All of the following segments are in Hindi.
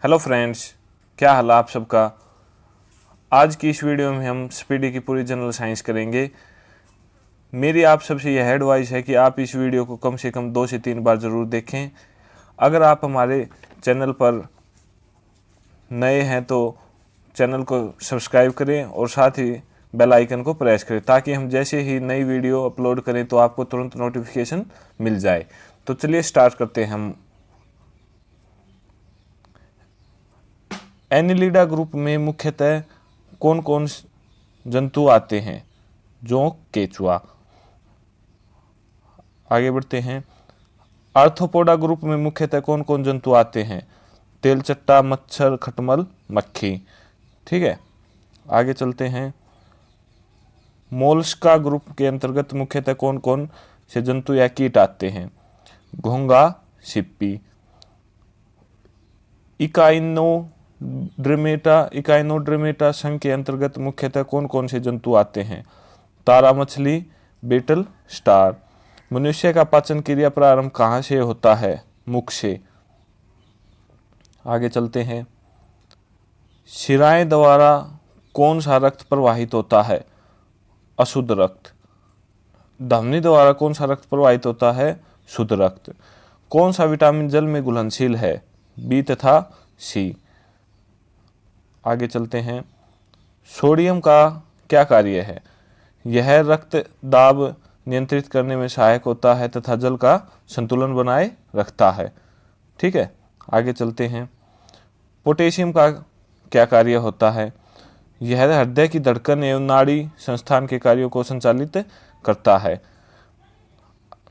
हेलो फ्रेंड्स, क्या हाल है आप सबका। आज की इस वीडियो में हम स्पीडी की पूरी जनरल साइंस करेंगे। मेरी आप सबसे यह एडवाइस है कि आप इस वीडियो को कम से कम 2 से 3 बार ज़रूर देखें। अगर आप हमारे चैनल पर नए हैं तो चैनल को सब्सक्राइब करें और साथ ही बेल आइकन को प्रेस करें ताकि हम जैसे ही नई वीडियो अपलोड करें तो आपको तुरंत नोटिफिकेशन मिल जाए। तो चलिए स्टार्ट करते हैं हम। एनिलिडा ग्रुप में मुख्यतः कौन कौन जंतु आते हैं? जोंक, केचुआ। आगे बढ़ते हैं। आर्थ्रोपोडा ग्रुप में मुख्यतः कौन कौन जंतु आते हैं? तेलचट्टा, मच्छर, खटमल, मक्खी। ठीक है, आगे चलते हैं। मोलस्का ग्रुप के अंतर्गत मुख्यतः कौन कौन से जंतु या कीट आते हैं? घोंघा, सिप्पी। इकाइनोड्रेमेटा संघ के अंतर्गत मुख्यतः कौन कौन से जंतु आते हैं? तारा मछली, बीटल, स्टार। मनुष्य का पाचन क्रिया प्रारंभ कहाँ से होता है? मुख से। आगे चलते हैं। शिराएं द्वारा कौन सा रक्त प्रवाहित होता है? अशुद्ध रक्त। धमनी द्वारा कौन सा रक्त प्रवाहित होता है? शुद्ध रक्त। कौन सा विटामिन जल में घुलनशील है? बी तथा सी। आगे चलते हैं। सोडियम का क्या कार्य है? यह रक्त दाब नियंत्रित करने में सहायक होता है तथा जल का संतुलन बनाए रखता है। ठीक है, आगे चलते हैं। पोटेशियम का क्या कार्य होता है? यह हृदय की धड़कन एवं नाड़ी संस्थान के कार्यों को संचालित करता है।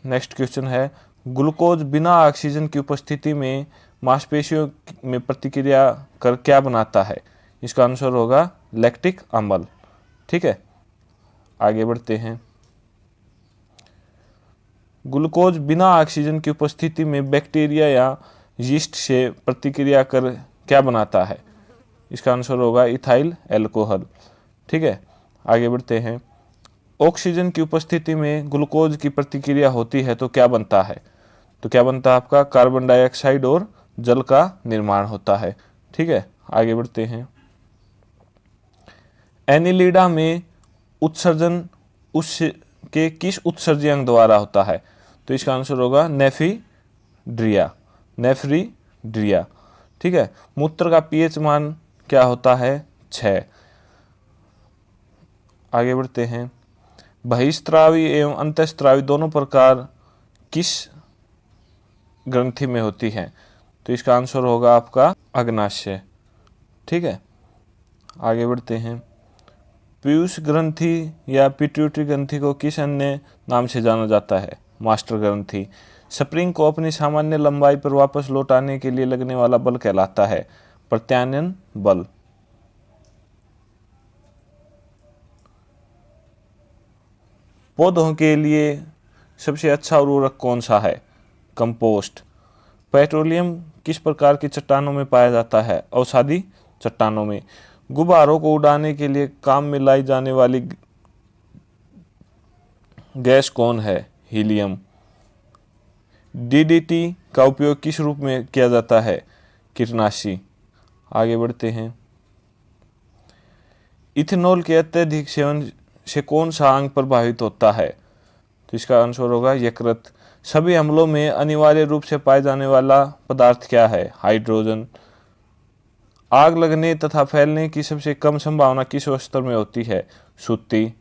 नेक्स्ट क्वेश्चन है, ग्लूकोज बिना ऑक्सीजन की उपस्थिति में मांसपेशियों में प्रतिक्रिया कर क्या बनाता है? इसका आंसर होगा लैक्टिक अम्ल। ठीक है, आगे बढ़ते हैं। ग्लूकोज बिना ऑक्सीजन की उपस्थिति में बैक्टीरिया या यीस्ट से प्रतिक्रिया कर क्या बनाता है? इसका आंसर होगा इथाइल अल्कोहल। ठीक है, आगे बढ़ते हैं। ऑक्सीजन की उपस्थिति में ग्लूकोज की प्रतिक्रिया होती है तो क्या बनता है? तो क्या बनता है आपका? कार्बन डाइऑक्साइड और जल का निर्माण होता है। ठीक है, आगे बढ़ते हैं। एनिलिडा में उत्सर्जन उस के किस उत्सर्जी अंग द्वारा होता है? तो इसका आंसर होगा नेफ्रीड्रिया। ठीक है, मूत्र का पीएच मान क्या होता है? 6। आगे बढ़ते हैं। बहिस्त्रावी एवं अंतःस्त्रावी दोनों प्रकार किस ग्रंथि में होती है? तो इसका आंसर होगा आपका अग्नाशय। ठीक है, आगे बढ़ते हैं। पीयूष ग्रंथि या पिट्यूटरी ग्रंथि को किस अन्य नाम से जाना जाता है? मास्टर ग्रंथि। स्प्रिंग को अपनी सामान्य लंबाई पर वापस लौटाने के लिए लगने वाला बल कहलाता है प्रत्यानयन बल। पौधों के लिए सबसे अच्छा उर्वरक कौन सा है? कंपोस्ट। पेट्रोलियम किस प्रकार की चट्टानों में पाया जाता है? अवसादी चट्टानों में। गुब्बारों को उड़ाने के लिए काम में लाई जाने वाली गैस कौन है? हीलियम। डीडीटी का उपयोग किस रूप में किया जाता है? कीटनाशी। आगे बढ़ते हैं। इथेनॉल के अत्यधिक सेवन से कौन सा अंग प्रभावित होता है? तो इसका आंसर होगा यकृत। सभी अम्लों में अनिवार्य रूप से पाए जाने वाला पदार्थ क्या है? हाइड्रोजन। आग लगने तथा फैलने की सबसे कम संभावना किस वस्त्र में होती है? सूती।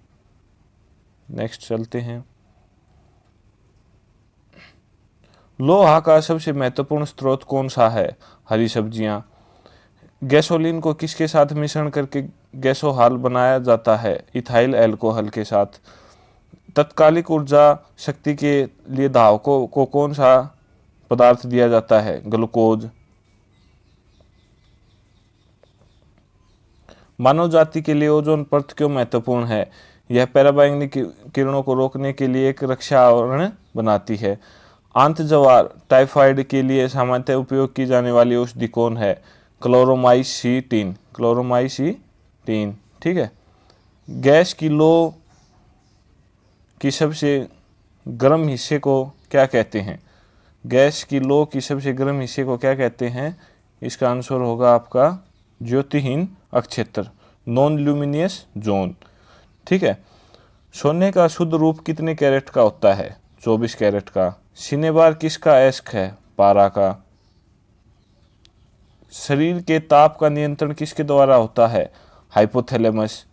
नेक्स्ट चलते हैं। लोहा का सबसे महत्वपूर्ण स्रोत कौन सा है? हरी सब्जियां। गैसोलीन को किसके साथ मिश्रण करके गैसोहाल बनाया जाता है? इथाइल अल्कोहल के साथ। तत्कालिक ऊर्जा शक्ति के लिए धावकों को कौन सा पदार्थ दिया जाता है? ग्लूकोज। मानव जाति के लिए ओजोन परत क्यों महत्वपूर्ण है? यह पराबैंगनी किरणों को रोकने के लिए एक रक्षा आवरण बनाती है। आंतजवार टाइफाइड के लिए सामान्यतः उपयोग की जाने वाली औषधि कौन है? क्लोरोमाइसीटीन। ठीक है। गैस की लो की सबसे गर्म हिस्से को क्या कहते हैं? गैस की लो की सबसे गर्म हिस्से को क्या कहते हैं? इसका आंसर होगा आपका ज्योतिहीन अक्षेत्र, नॉन ल्यूमिनियस जोन। ठीक है। सोने का शुद्ध रूप कितने कैरेट का होता है? 24 कैरेट का। सिनेबार किसका अयस्क है? पारा का। शरीर के ताप का नियंत्रण किसके द्वारा होता है? हाइपोथैलेमस।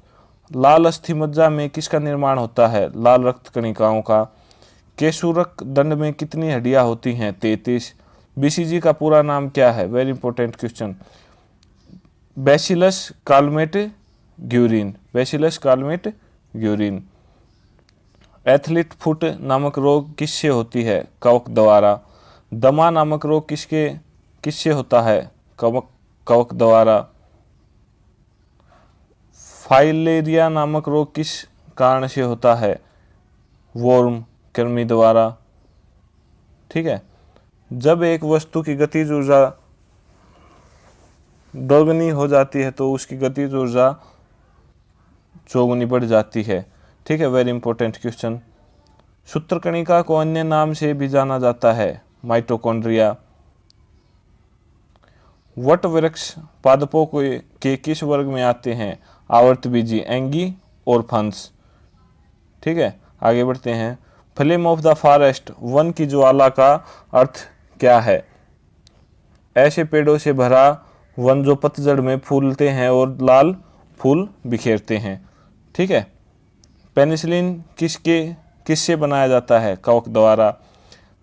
लाल अस्थि मज्जा में किसका निर्माण होता है? लाल रक्त कणिकाओं का। केशुरक दंड में कितनी हड्डियां होती हैं? 33। बीसीजी का पूरा नाम क्या है? Very important question. Bacillus Calmette Guérin. Bacillus Calmette Guérin. Athlete foot नामक रोग किससे होती है? कवक द्वारा। दमा नामक रोग किससे होता है? कवक द्वारा। फाइलेरिया नामक रोग किस कारण से होता है? वॉर्म, कृमि द्वारा। ठीक है। जब एक वस्तु की गतिज ऊर्जा दोगुनी हो जाती है तो उसकी गतिज ऊर्जा चौगुनी बढ़ जाती है। ठीक है, वेरी इंपॉर्टेंट क्वेश्चन। सूत्रकणिका को अन्य नाम से भी जाना जाता है, माइटोकॉन्ड्रिया। वट वृक्ष पादपों के किस वर्ग में आते हैं? आवर्तबीजी, एंगी और फंस। ठीक है, आगे बढ़ते हैं। Flame of the forest, one की ज्वाला का अर्थ क्या है? ऐसे पेड़ों से भरा वन जो पतझड़ में फूलते हैं और लाल फूल बिखेरते हैं। ठीक है। पेनिसिलिन किससे बनाया जाता है? कवक द्वारा।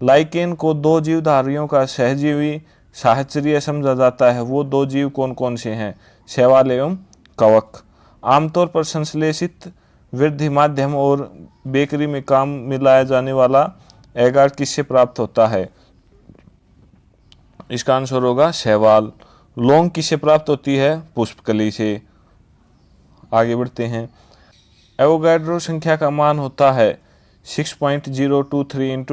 लाइकेन को दो जीवधारियों का सहजीवी साहचर्य समझा जाता है, वो दो जीव कौन कौन से हैं? शैवाल एवं कवक। आमतौर पर संश्लेषित वृद्धि माध्यम और बेकरी में काम मिलाया जाने वाला एगार किससे प्राप्त होता है? इसका आंसर होगा शैवाल। लौंग किससे प्राप्त होती है? पुष्पकली से। आगे बढ़ते हैं। एवोगाड्रो संख्या का मान होता है 6.023 ×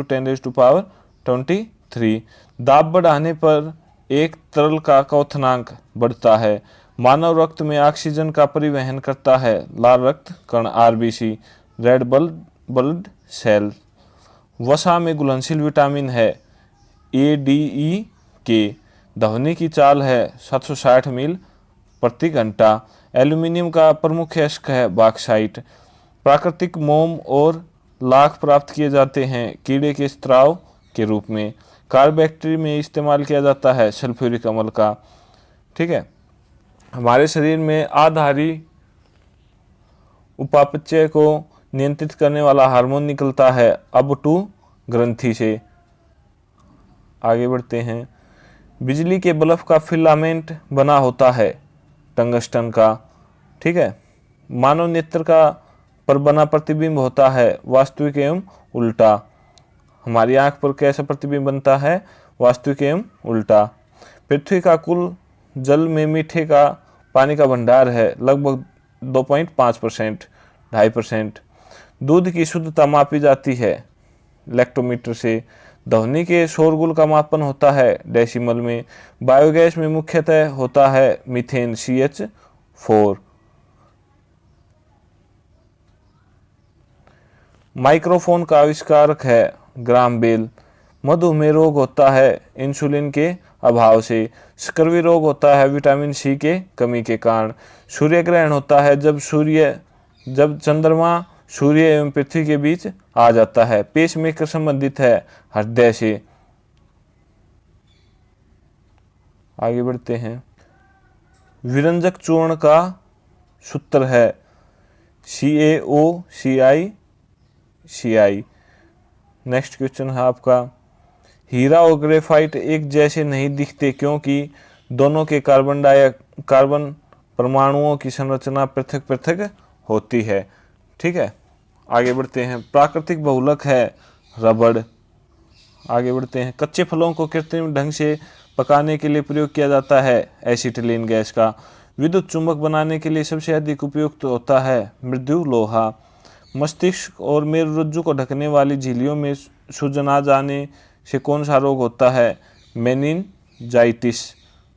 10⁻23। दाब बढ़ाने पर एक तरल का क्वथनांक बढ़ता है। मानव रक्त में ऑक्सीजन का परिवहन करता है लाल रक्त कण, आरबीसी, रेड ब्लड सेल। वसा में घुलनशील विटामिन है ADE के। ध्वनि की चाल है 760 मील प्रति घंटा। एल्यूमिनियम का प्रमुख अयस्क है बॉक्साइट। प्राकृतिक मोम और लाख प्राप्त किए जाते हैं कीड़े के स्त्राव के रूप में। कार्बोक्सिल में इस्तेमाल किया जाता है सल्फ्यूरिक अम्ल का। ठीक है। हमारे शरीर में आधारी उपापचय को नियंत्रित करने वाला हार्मोन निकलता है अब2 ग्रंथि से। आगे बढ़ते हैं। बिजली के बल्ब का फिलामेंट बना होता है टंगस्टन का। ठीक है। मानव नेत्र का पर बना प्रतिबिंब होता है वास्तविक एवं उल्टा। हमारी आंख पर कैसा प्रतिबिंब बनता है? वास्तविक एवं उल्टा। पृथ्वी का कुल जल में मीठे का पानी का भंडार है लगभग 2.5%, 2.5%। दूध की शुद्धता मापी जाती है लैक्टोमीटर से। ध्वनि के शोरगुल का मापन होता है डेसिमल में। बायोगैस में मुख्यतः होता है मीथेन CH4। माइक्रोफोन का आविष्कारक है ग्राहम बेल। मधुमेह रोग होता है इंसुलिन के अभाव से। स्कर्वी रोग होता है विटामिन C के कमी के कारण। सूर्य ग्रहण होता है जब चंद्रमा सूर्य एवं पृथ्वी के बीच आ जाता है। पेसमेकर संबंधित है हृदय से। आगे बढ़ते हैं। विरंजक चूर्ण का सूत्र है CaOCl। नेक्स्ट क्वेश्चन है आपका। हीरा और ग्रेफाइट एक जैसे नहीं दिखते क्योंकि दोनों के कार्बन परमाणुओं की संरचना पृथक पृथक होती है। ठीक है। आगे बढ़ते हैं। प्राकृतिक बहुलक है रबड़। आगे बढ़ते हैं। कच्चे फलों को कृत्रिम ढंग से पकाने के लिए प्रयोग किया जाता है एसिटिलीन गैस का। विद्युत चुंबक बनाने के लिए सबसे अधिक उपयुक्त होता है मृदु लोहा। मस्तिष्क और मेरुरज्जु को ढकने वाली झिल्लियों में सूजन आ जाने से कौन सा रोग होता है? मेनिनजाइटिस।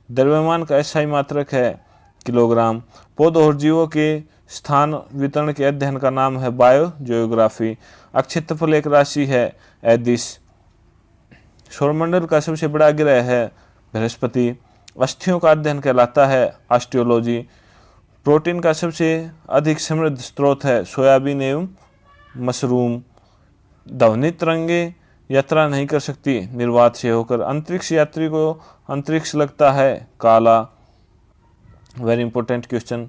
द्रव्यमान का SI मात्रक है किलोग्राम। पौधों और जीवों के स्थान वितरण के अध्ययन का नाम है बायोजियोग्राफी। अक्षेत्रफल एक राशि है एदिश। सौरमंडल का सबसे बड़ा ग्रह है बृहस्पति। अस्थियों का अध्ययन कहलाता है ऑस्टियोलॉजी। प्रोटीन का सबसे अधिक समृद्ध स्रोत है सोयाबीन एवं मशरूम। ध्वनि तरंगे यात्रा नहीं कर सकती निर्वात से होकर। अंतरिक्ष यात्री को अंतरिक्ष लगता है काला। Very important question.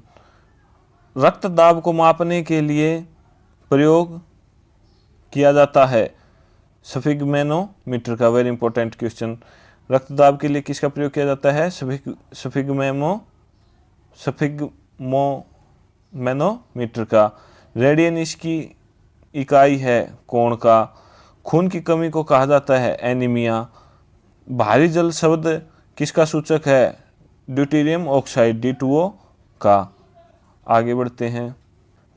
रक्त दाब को मापने के लिए प्रयोग किया जाता है सफिगमेनोमीटर का। Very important question. रक्तदाब के लिए किसका प्रयोग किया जाता है? सफिगमोमेनोमीटर का। रेडियन इसकी इकाई है कोण का। खून की कमी को कहा जाता है एनीमिया। भारी जल शब्द किसका सूचक है? ड्यूटेरियम ऑक्साइड D2O का। आगे बढ़ते हैं।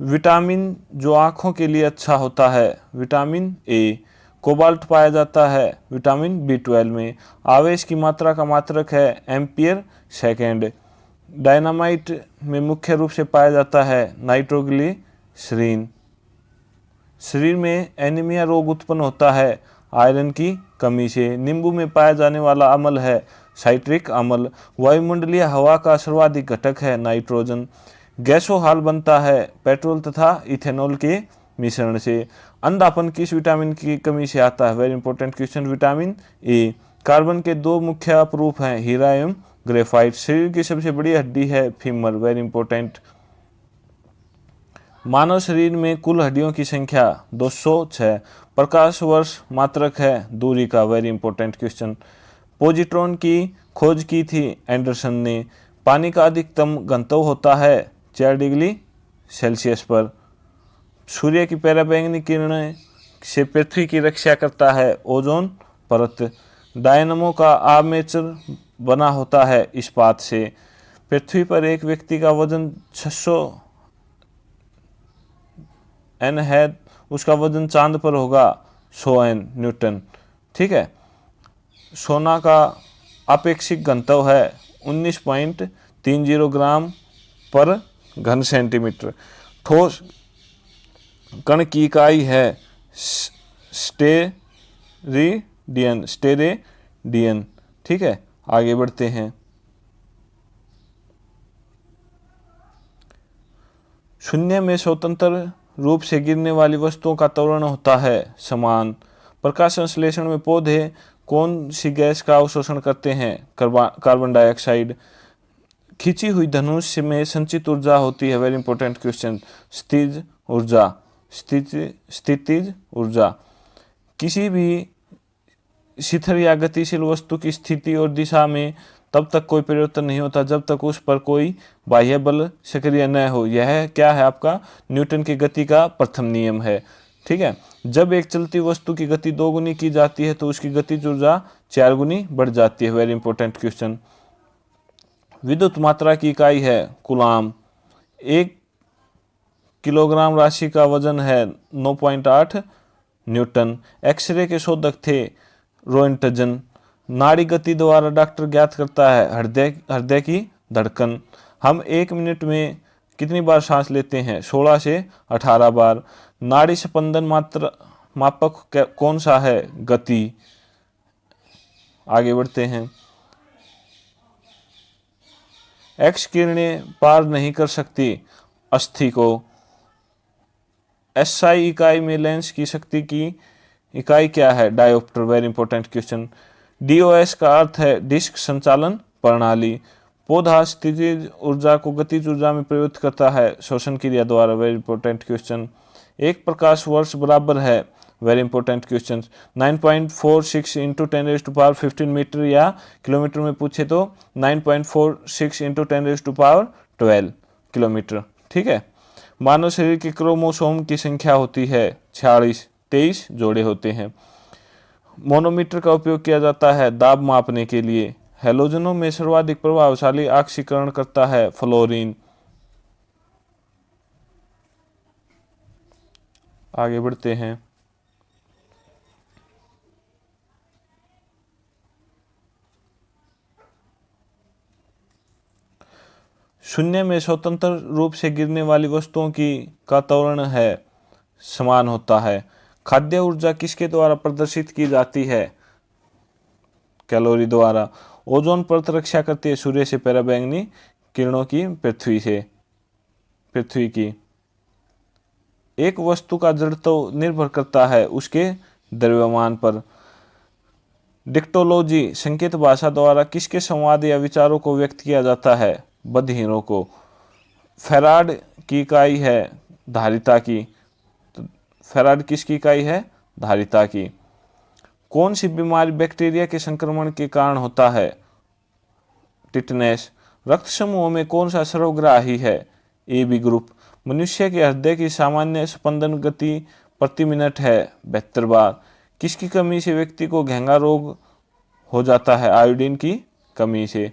विटामिन जो आँखों के लिए अच्छा होता है विटामिन ए। कोबाल्ट पाया जाता है विटामिन B12 में। आवेश की मात्रा का मात्रक है एम्पियर सेकेंड। डायनामाइट में मुख्य रूप से पाया जाता है नाइट्रोग्लिसरीन। शरीर में एनीमिया रोग उत्पन्न होता है आयरन की कमी से। नींबू में पाया जाने वाला अम्ल है साइट्रिक अम्ल। वायुमंडलीय हवा का सर्वाधिक घटक है नाइट्रोजन। गैसों हाल बनता है पेट्रोल तथा इथेनॉल के मिश्रण से। अंधापन किस विटामिन की कमी से आता है? Very important question. Vitamin A. Carbon के दो मुख्य अपरूप हैं हीरा एवं ग्रेफाइट। शरीर की सबसे बड़ी हड्डी है फीमर। Very important. मानव शरीर में कुल हड्डियों की संख्या 206। प्रकाश वर्ष मात्रक है दूरी का। Very important question. पॉजिट्रॉन की खोज की थी एंडरसन ने। पानी का अधिकतम घनत्व होता है 4 डिग्री सेल्सियस पर। सूर्य की पराबैंगनी किरणें से पृथ्वी की रक्षा करता है ओजोन परत। डायनमो का आर्मेचर बना होता है इस्पात से। पृथ्वी पर एक व्यक्ति का वजन 600 N है, उसका वजन चांद पर होगा 100 N न्यूटन। ठीक है। सोना का आपेक्षिक घनत्व है 19.30 ग्राम पर घन सेंटीमीटर। ठोस कण की इकाई है स्टेरेडियन। ठीक है। आगे बढ़ते हैं। शून्य में स्वतंत्र रूप से गिरने वाली वस्तुओं का त्वरण होता है समान। प्रकाश संश्लेषण में पौधे कौन सी गैस का अवशोषण करते हैं? Carbon dioxide. खींची हुई धनुष में संचित ऊर्जा होती है। Very important question. स्थितिज ऊर्जा। किसी भी शिथिल या गतिशील वस्तु की स्थिति और दिशा में तब तक कोई परिवर्तन नहीं होता जब तक उस पर कोई बाह्य बल सक्रिय न हो। यह क्या है? आपका न्यूटन की गति का प्रथम नियम है। ठीक है। जब एक चलती वस्तु की गति 2 गुनी की जाती है तो उसकी गतिज ऊर्जा 4 गुनी बढ़ जाती है। Very important question. विद्युत मात्रा की इकाई है कूलाम। 1 किलोग्राम राशि का वजन है 9.8 न्यूटन। एक्सरे के शोधक थे रोएंटजन। नाड़ी गति द्वारा डॉक्टर ज्ञात करता है हृदय की धड़कन। हम 1 मिनट में कितनी बार सांस लेते हैं? 16 से 18 बार। नाड़ी स्पंदन मात्रा मापक कौन सा है? गति। आगे बढ़ते हैं। एक्स किरणें पार नहीं कर सकती अस्थि को। एसआई इकाई में लेंस की शक्ति की इकाई क्या है? Dioptre. Very important question. DOS का अर्थ है डिस्क संचालन प्रणाली। पौधा स्थितिज ऊर्जा को गतिज ऊर्जा में परिवर्तित करता है श्वसन क्रिया द्वारा। Very important question. एक प्रकाश वर्ष बराबर है। Very important question. 9.46 into 10⁻15 metre या किलोमीटर में पूछे तो 9.46 इंटू 10⁻12 किलोमीटर। ठीक है। मानव शरीर के क्रोमोसोम की संख्या होती है 46। 23 जोड़े होते हैं। मोनोमीटर का उपयोग किया जाता है दाब मापने के लिए। हैलोजनों में सर्वाधिक प्रभावशाली ऑक्सीकरण करता है फ्लोरीन। आगे बढ़ते हैं। शून्य में स्वतंत्र रूप से गिरने वाली वस्तुओं का त्वरण है समान होता है। खाद्य ऊर्जा किसके द्वारा प्रदर्शित की जाती है? कैलोरी द्वारा। ओजोन परत रक्षा करती है सूर्य से पराबैंगनी किरणों की पृथ्वी की। एक वस्तु का जड़त्व निर्भर करता है उसके द्रव्यमान पर। डिक्टोलॉजी संकेत भाषा द्वारा किसके संवाद या विचारों को व्यक्त किया जाता है? बधिरों को। फैराड की इकाई है धारिता की। तो फैराड किसकी इकाई है? धारिता की। कौन सी बीमारी बैक्टीरिया के संक्रमण के कारण होता है? टिटनेस। रक्त समूह में कौन सा सर्वग्राही है? A B group. मनुष्य के हृदय की सामान्य स्पंदन गति प्रति मिनट है 72 बार। किसकी कमी से व्यक्ति को घेंगा रोग हो जाता है? आयोडीन की कमी से।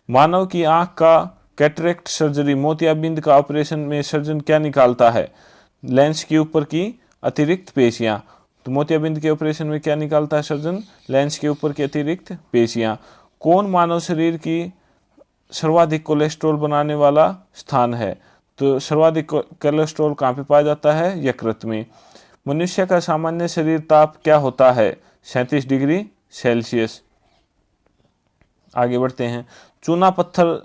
मानव की आंख का कैटरेक्ट सर्जरी मोतियाबिंद का ऑपरेशन में सर्जन क्या निकालता है? लेंस के ऊपर की अतिरिक्त पेशियां। तो मोतियाबिंद के ऑपरेशन में क्या निकालता है सर्जन? लेंस के ऊपर की अतिरिक्त पेशियां। कौन मानव शरीर की सर्वाधिक कोलेस्ट्रॉल बनाने वाला स्थान है? तो सर्वाधिक कोलेस्ट्रॉल कहाँ पे पाया जाता है? यकृत में। मनुष्य का सामान्य शरीर ताप क्या होता है? 37 डिग्री सेल्सियस। आगे बढ़ते हैं। चूना पत्थर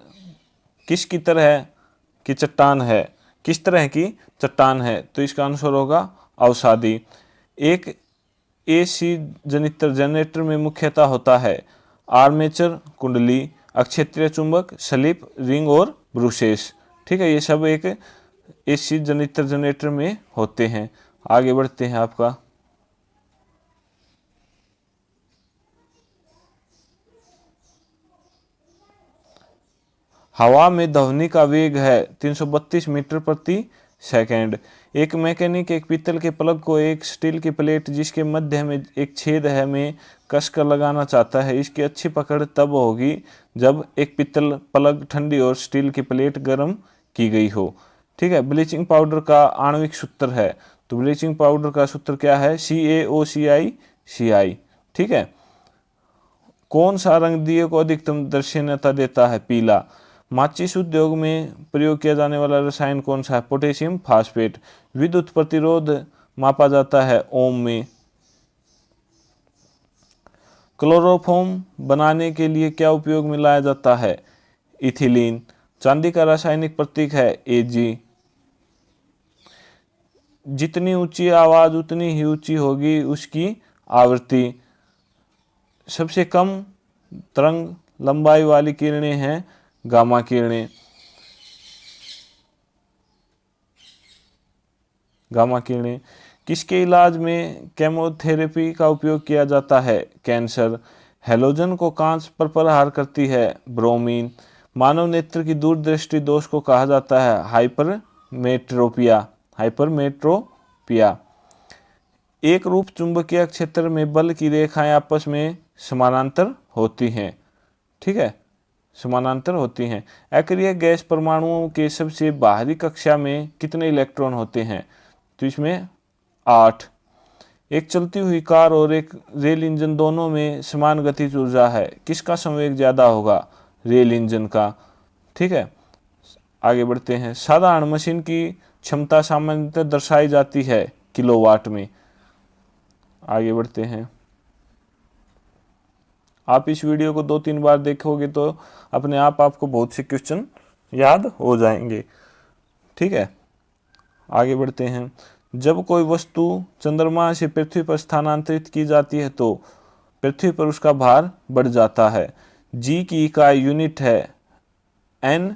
किसकी तरह की चट्टान है? किस तरह की चट्टान है? तो इसका आंसर होगा अवसादी। एक एसी जनित्र जनरेटर में मुख्यतः होता है आर्मेचर कुंडली, अक्षेत्रीय चुंबक, स्लिप रिंग और ब्रूसेस। ठीक है, ये सब एक एसी जनित्र जनरेटर में होते हैं। आगे बढ़ते हैं। आपका हवा में ध्वनि का वेग है 332 मीटर प्रति सेकंड। एक मैकेनिक एक पीतल के प्लग को एक स्टील की प्लेट जिसके मध्य में एक छेद है में कसकर लगाना चाहता है। इसकी अच्छी पकड़ तब होगी जब एक पीतल प्लग ठंडी और स्टील की प्लेट गर्म की गई हो। ठीक है। ब्लीचिंग पाउडर का आणविक सूत्र है। तो ब्लीचिंग पाउडर का सूत्र क्या है? CaOCi। ठीक है। कौन सा रंग दिए को अधिकतम दर्शनीयता देता है? पीला। माचिस उद्योग में प्रयोग किया जाने वाला रसायन कौन सा है? Potassium phosphate. विद्युत प्रतिरोध मापा जाता है ओम में। क्लोरोफॉर्म बनाने के लिए क्या उपयोग में लाया जाता है? इथिलीन। चांदी का रासायनिक प्रतीक है Ag। जितनी ऊंची आवाज उतनी ही ऊंची होगी उसकी आवृत्ति। सबसे कम तरंग लंबाई वाली किरणें हैं गामा किरणें। किसके इलाज में केमोथेरेपी का उपयोग किया जाता है? कैंसर। हेलोजन को कांच पर प्रहार करती है ब्रोमीन। मानव नेत्र की दूरदृष्टि दोष को कहा जाता है हाइपरमेट्रोपिया। एक रूप चुंबकीय क्षेत्र में बल की रेखाएं आपस में समानांतर होती हैं। ठीक है, समानांतर होती हैं। अक्रिय गैस परमाणुओं के सबसे बाहरी कक्षा में कितने इलेक्ट्रॉन होते हैं? तो इसमें 8। एक चलती हुई कार और एक रेल इंजन दोनों में समान गतिज ऊर्जा है। किसका संवेग ज्यादा होगा? रेल इंजन का। ठीक है। आगे बढ़ते हैं। साधारण मशीन की क्षमता सामान्यतः दर्शाई जाती है किलोवाट में। आगे बढ़ते हैं। आप इस वीडियो को 2-3 बार देखोगे तो अपने आप आपको बहुत से क्वेश्चन याद हो जाएंगे। ठीक है। आगे बढ़ते हैं। जब कोई वस्तु चंद्रमा से पृथ्वी पर स्थानांतरित की जाती है तो पृथ्वी पर उसका भार बढ़ जाता है। जी की इकाई यूनिट है N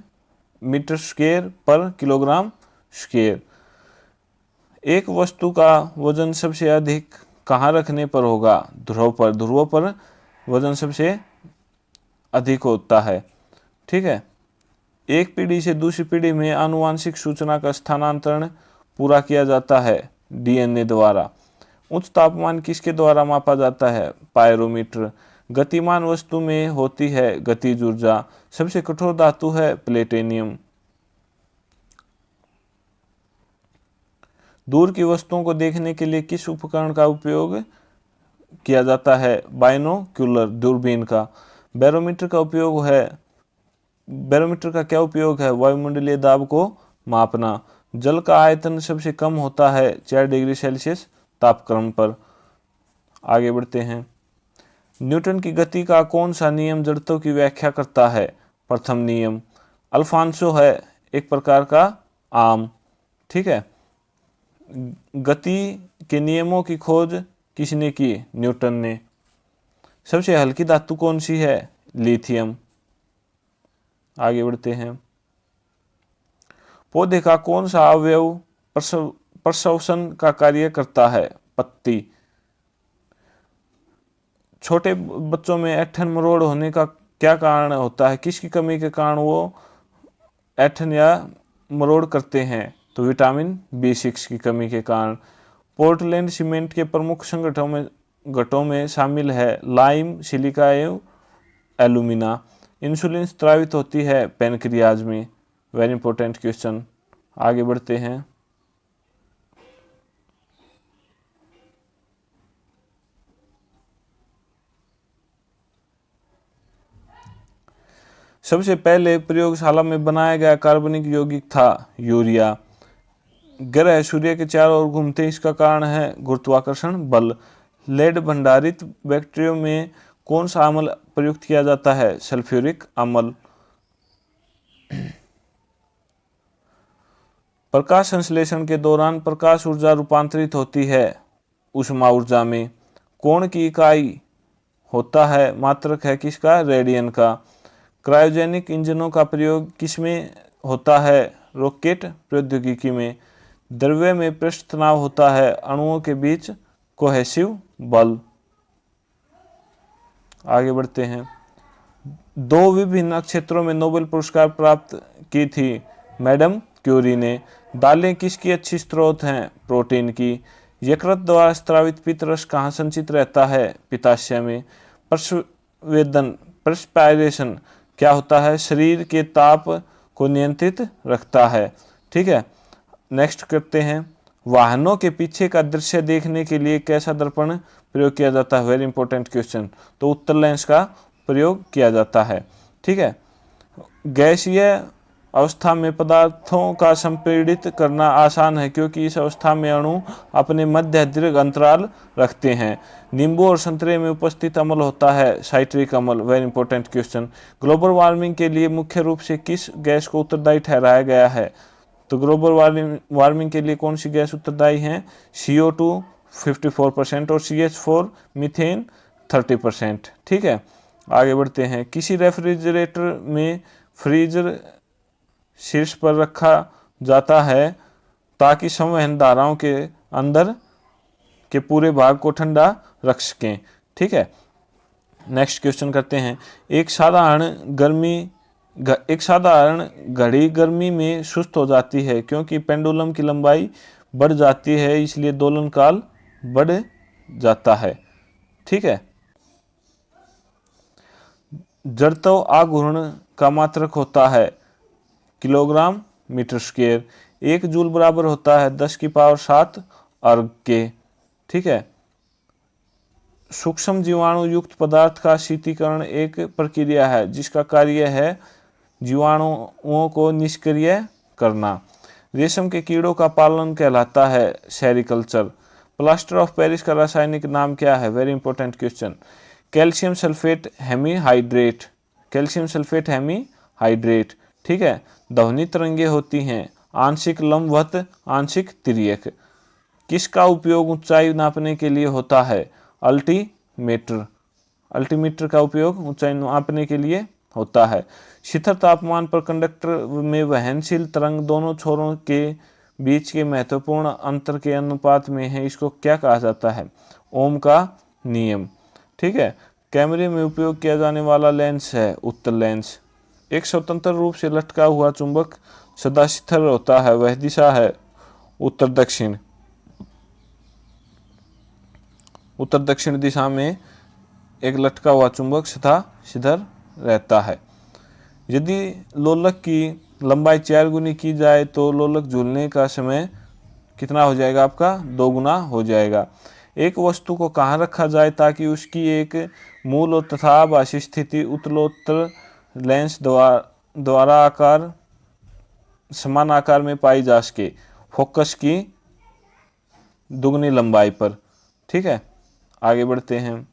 मीटर स्क्वायर पर किलोग्राम स्क्वायर। एक वस्तु का वजन सबसे अधिक कहाँ रखने पर होगा? ध्रुव पर। ध्रुवों पर वजन सबसे अधिक होता है। ठीक है। एक पीढ़ी से दूसरी पीढ़ी में आनुवांशिक सूचना का स्थानांतरण पूरा किया जाता है DNA द्वारा। उच्च तापमान किसके द्वारा मापा जाता है? पायरोमीटर। गतिमान वस्तु में होती है गतिज ऊर्जा। सबसे कठोर धातु है प्लेटिनियम। दूर की वस्तुओं को देखने के लिए किस उपकरण का उपयोग किया जाता है? बाइनोक्यूलर, दूरबीन का। बैरोमीटर का क्या उपयोग है? वायुमंडलीय दाब को मापना। जल का आयतन सबसे कम होता है 4 डिग्री सेल्सियस तापक्रम पर। आगे बढ़ते हैं। न्यूटन की गति का कौन सा नियम जड़त्व की व्याख्या करता है? प्रथम नियम। अल्फांसो है एक प्रकार का आम। ठीक है। गति के नियमों की खोज किसने की? न्यूटन ने। सबसे हल्की धातु कौन सी है? लिथियम। आगे बढ़ते हैं। पौधे का कौन सा अवयव प्रश्वसन का कार्य करता है? पत्ती। छोटे बच्चों में ऐंठन मरोड़ होने का क्या कारण होता है? किसकी कमी के कारण वो ऐंठन या मरोड़ करते हैं? तो विटामिन B6 की कमी के कारण। पोर्टलैंड सीमेंट के प्रमुख घटों में शामिल है लाइम, सिलिका एवं एल्यूमिना। इंसुलिन स्रावित होती है पैनक्रियाज में। Very important question. आगे बढ़ते हैं। सबसे पहले प्रयोगशाला में बनाया गया कार्बनिक यौगिक था यूरिया। ग्रह सूर्य के चारों ओर घूमते, इसका कारण है गुरुत्वाकर्षण बल। लेड भंडारित बैक्टीरिया में कौन सा अम्ल प्रयुक्त किया जाता है? सल्फ्यूरिक अम्ल। प्रकाश संश्लेषण के दौरान प्रकाश ऊर्जा रूपांतरित होती है ऊष्मा ऊर्जा में। कोण की इकाई होता है मात्रक है किसका? रेडियन का। क्रायोजेनिक इंजनों का प्रयोग किसमें होता है? रॉकेट प्रौद्योगिकी में। द्रव्य में पृष्ठ तनाव होता है अणुओं के बीच कोहेसिव बल। आगे बढ़ते हैं। दो विभिन्न क्षेत्रों में नोबेल पुरस्कार प्राप्त की थी मैडम क्यूरी ने। दालें किसकी अच्छी स्रोत हैं? प्रोटीन की। यकृत द्वारा स्रावित पित्तरस कहाँ संचित रहता है? पित्ताशय में। प्रस्वेदन परस्पायरेशन क्या होता है? शरीर के ताप को नियंत्रित रखता है। ठीक है। नेक्स्ट करते हैं। वाहनों के पीछे का दृश्य देखने के लिए कैसा दर्पण प्रयोग किया जाता है? Very important question. तो उत्तल लेंस का प्रयोग किया जाता है। ठीक है। गैसीय अवस्था में पदार्थों का संपीड़ित करना आसान है क्योंकि इस अवस्था में अणु अपने मध्य दीर्घ अंतराल रखते हैं। नींबू और संतरे में उपस्थित अम्ल होता है साइट्रिक अम्ल। Very important question. Global warming के लिए मुख्य रूप से किस गैस को उत्तरदायी ठहराया गया है? तो ग्लोबल वार्मिंग के लिए कौन सी गैस उत्तरदायी है? CO2 54% और CH4 मीथेन 30%। ठीक है। आगे बढ़ते हैं। किसी रेफ्रिजरेटर में फ्रीजर शीर्ष पर रखा जाता है ताकि संवहन धाराओं के अंदर के पूरे भाग को ठंडा रख सकें। ठीक है। नेक्स्ट क्वेश्चन करते हैं। एक साधारण घड़ी गर्मी में सुस्त हो जाती है क्योंकि पेंडुलम की लंबाई बढ़ जाती है, इसलिए दोलन काल बढ़ जाता है। ठीक है। जड़त्व आघूर्ण का मात्रक होता है किलोग्राम मीटर स्क्वायर। 1 जूल बराबर होता है 10⁻7 अर्ग के। ठीक है। सूक्ष्म जीवाणु युक्त पदार्थ का शीतलीकरण एक प्रक्रिया है जिसका कार्य है जीवाणुओं को निष्क्रिय करना। रेशम के कीड़ों का पालन कहलाता है सेरिकल्चर। प्लास्टर ऑफ पेरिस का रासायनिक नाम क्या है? Very important question. Calcium sulphate hemihydrate. Calcium sulphate hemihydrate. ठीक है। ध्वनि तरंगे होती हैं आंशिक लंबवत, आंशिक तिर्यक। किसका उपयोग ऊंचाई नापने के लिए होता है? अल्टीमीटर। अल्टीमीटर का उपयोग ऊंचाई नापने के लिए होता है। शिखर तापमान पर कंडक्टर में वहनशील तरंग दोनों छोरों के बीच के महत्वपूर्ण अंतर के अनुपात में है, इसको क्या कहा जाता है? ओम का नियम। ठीक है। कैमरे में उपयोग किया जाने वाला लेंस है उत्तल लेंस। एक स्वतंत्र रूप से लटका हुआ चुंबक सदा स्थिर होता है, वह दिशा है उत्तर दक्षिण। उत्तर दक्षिण दिशा में एक लटका हुआ चुंबक सदा स्थिर रहता है। यदि लोलक की लंबाई 4 गुनी की जाए तो लोलक झूलने का समय कितना हो जाएगा आपका? 2 गुना हो जाएगा। एक वस्तु को कहाँ रखा जाए ताकि उसकी एक मूल और तथा आभासी स्थिति उत्तलोत्तर लेंस द्वारा समान आकार में पाई जा सके? फोकस की दुगनी लंबाई पर। ठीक है। आगे बढ़ते हैं।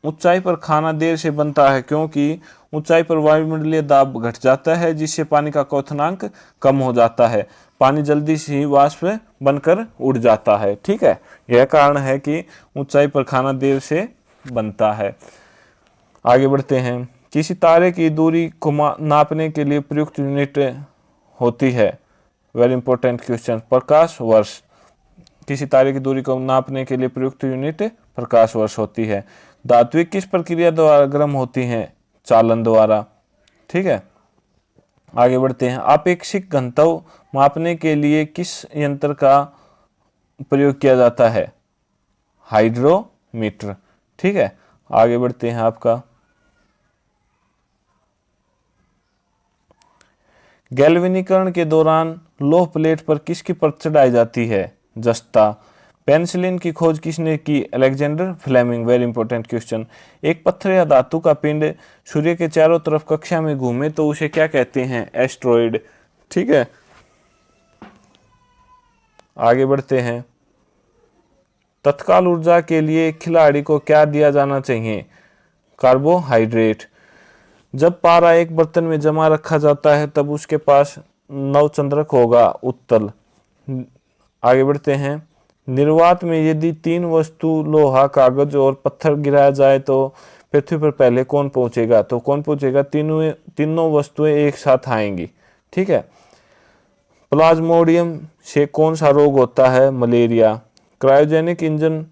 ऊंचाई पर खाना देर से बनता है क्योंकि ऊंचाई पर वायुमंडलीय दाब घट जाता है, जिससे पानी का क्वथनांक कम हो जाता है। पानी जल्दी से ही वाष्प बनकर उड़ जाता है। ठीक है, यह कारण है कि ऊंचाई पर खाना देर से बनता है। आगे बढ़ते हैं। किसी तारे की दूरी को नापने के लिए प्रयुक्त यूनिट होती है, वेरी इंपॉर्टेंट क्वेश्चन, प्रकाश वर्ष। किसी तारे की दूरी को नापने के लिए प्रयुक्त यूनिट प्रकाश वर्ष होती है। धातुएं किस प्रक्रिया द्वारा गर्म होती हैं? चालन द्वारा। ठीक है, आगे बढ़ते हैं। आपेक्षिक घनत्व मापने के लिए किस यंत्र का प्रयोग किया जाता है? हाइड्रोमीटर। ठीक है, आगे बढ़ते हैं। आपका गैल्वेनीकरण के दौरान लोह प्लेट पर किसकी परत चढ़ाई जाती है? जस्ता। पेनिसिलिन की खोज किसने की? Alexander Fleming, very important question. एक पत्थर या धातु का पिंड सूर्य के चारों तरफ कक्षा में घूमे तो उसे क्या कहते हैं? एस्ट्रॉइड। ठीक है, आगे बढ़ते हैं। तत्काल ऊर्जा के लिए खिलाड़ी को क्या दिया जाना चाहिए? कार्बोहाइड्रेट। जब पारा एक बर्तन में जमा रखा जाता है तब उसके पास नवचंद्रक होगा, उत्तल। आगे बढ़ते हैं। निर्वात में यदि 3 वस्तु लोहा, कागज और पत्थर गिराया जाए तो पृथ्वी पर पहले कौन पहुंचेगा? तो कौन पहुंचेगा? तीनों वस्तुएं एक साथ आएंगी। ठीक है। प्लाज्मोडियम से कौन सा रोग होता है? मलेरिया। क्रायोजेनिक इंजन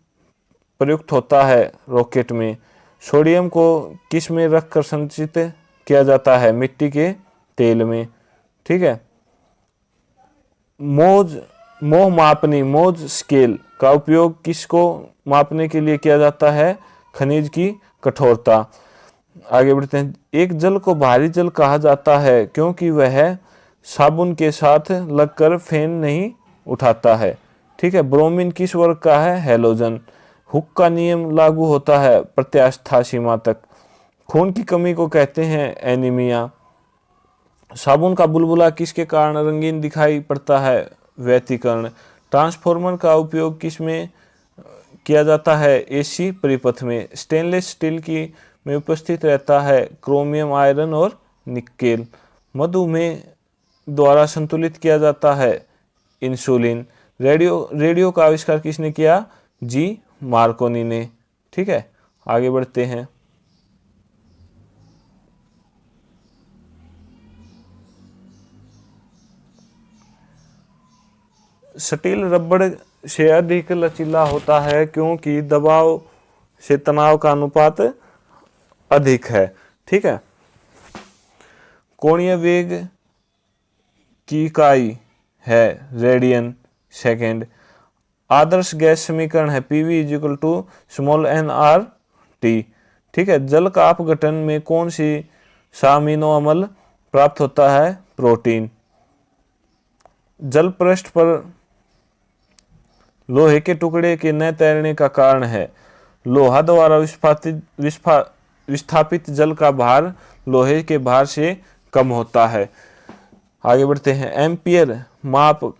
प्रयुक्त होता है रॉकेट में। सोडियम को किस में रखकर संचित किया जाता है? मिट्टी के तेल में। ठीक है। मोह मापनी, मोज स्केल का उपयोग किसको मापने के लिए किया जाता है? खनिज की कठोरता। आगे बढ़ते हैं। एक जल को भारी जल कहा जाता है क्योंकि वह साबुन के साथ लगकर फेन नहीं उठाता है। ठीक है। ब्रोमीन किस वर्ग का है? हैलोजन। हुक का नियम लागू होता है प्रत्यास्था सीमा तक। खून की कमी को कहते हैं एनीमिया। साबुन का बुलबुला किसके कारण रंगीन दिखाई पड़ता है? व्यतिकरण। ट्रांसफॉर्मर का उपयोग किस में किया जाता है? एसी परिपथ में। स्टेनलेस स्टील की में उपस्थित रहता है क्रोमियम, आयरन और निकेल। मधुमेह द्वारा संतुलित किया जाता है इंसुलिन। रेडियो का आविष्कार किसने किया? जी मार्कोनी ने। ठीक है, आगे बढ़ते हैं। स्टील रबड़ से अधिक लचीला होता है क्योंकि दबाव से तनाव का अनुपात अधिक है। ठीक है। कोणीय वेग की इकाई है रेडियन सेकेंड। आदर्श गैस समीकरण है PV is to small n R T. ठीक है। जल का अपघटन में कौन सी अमीनो अम्ल प्राप्त होता है? प्रोटीन। जल पृष्ठ पर लोहे के टुकड़े के न तैरने का कारण है? लोहा द्वारा विस्थापित जल का भार लोहे के भार से कम होता है। आगे बढ़ते हैं। एम्पियर माप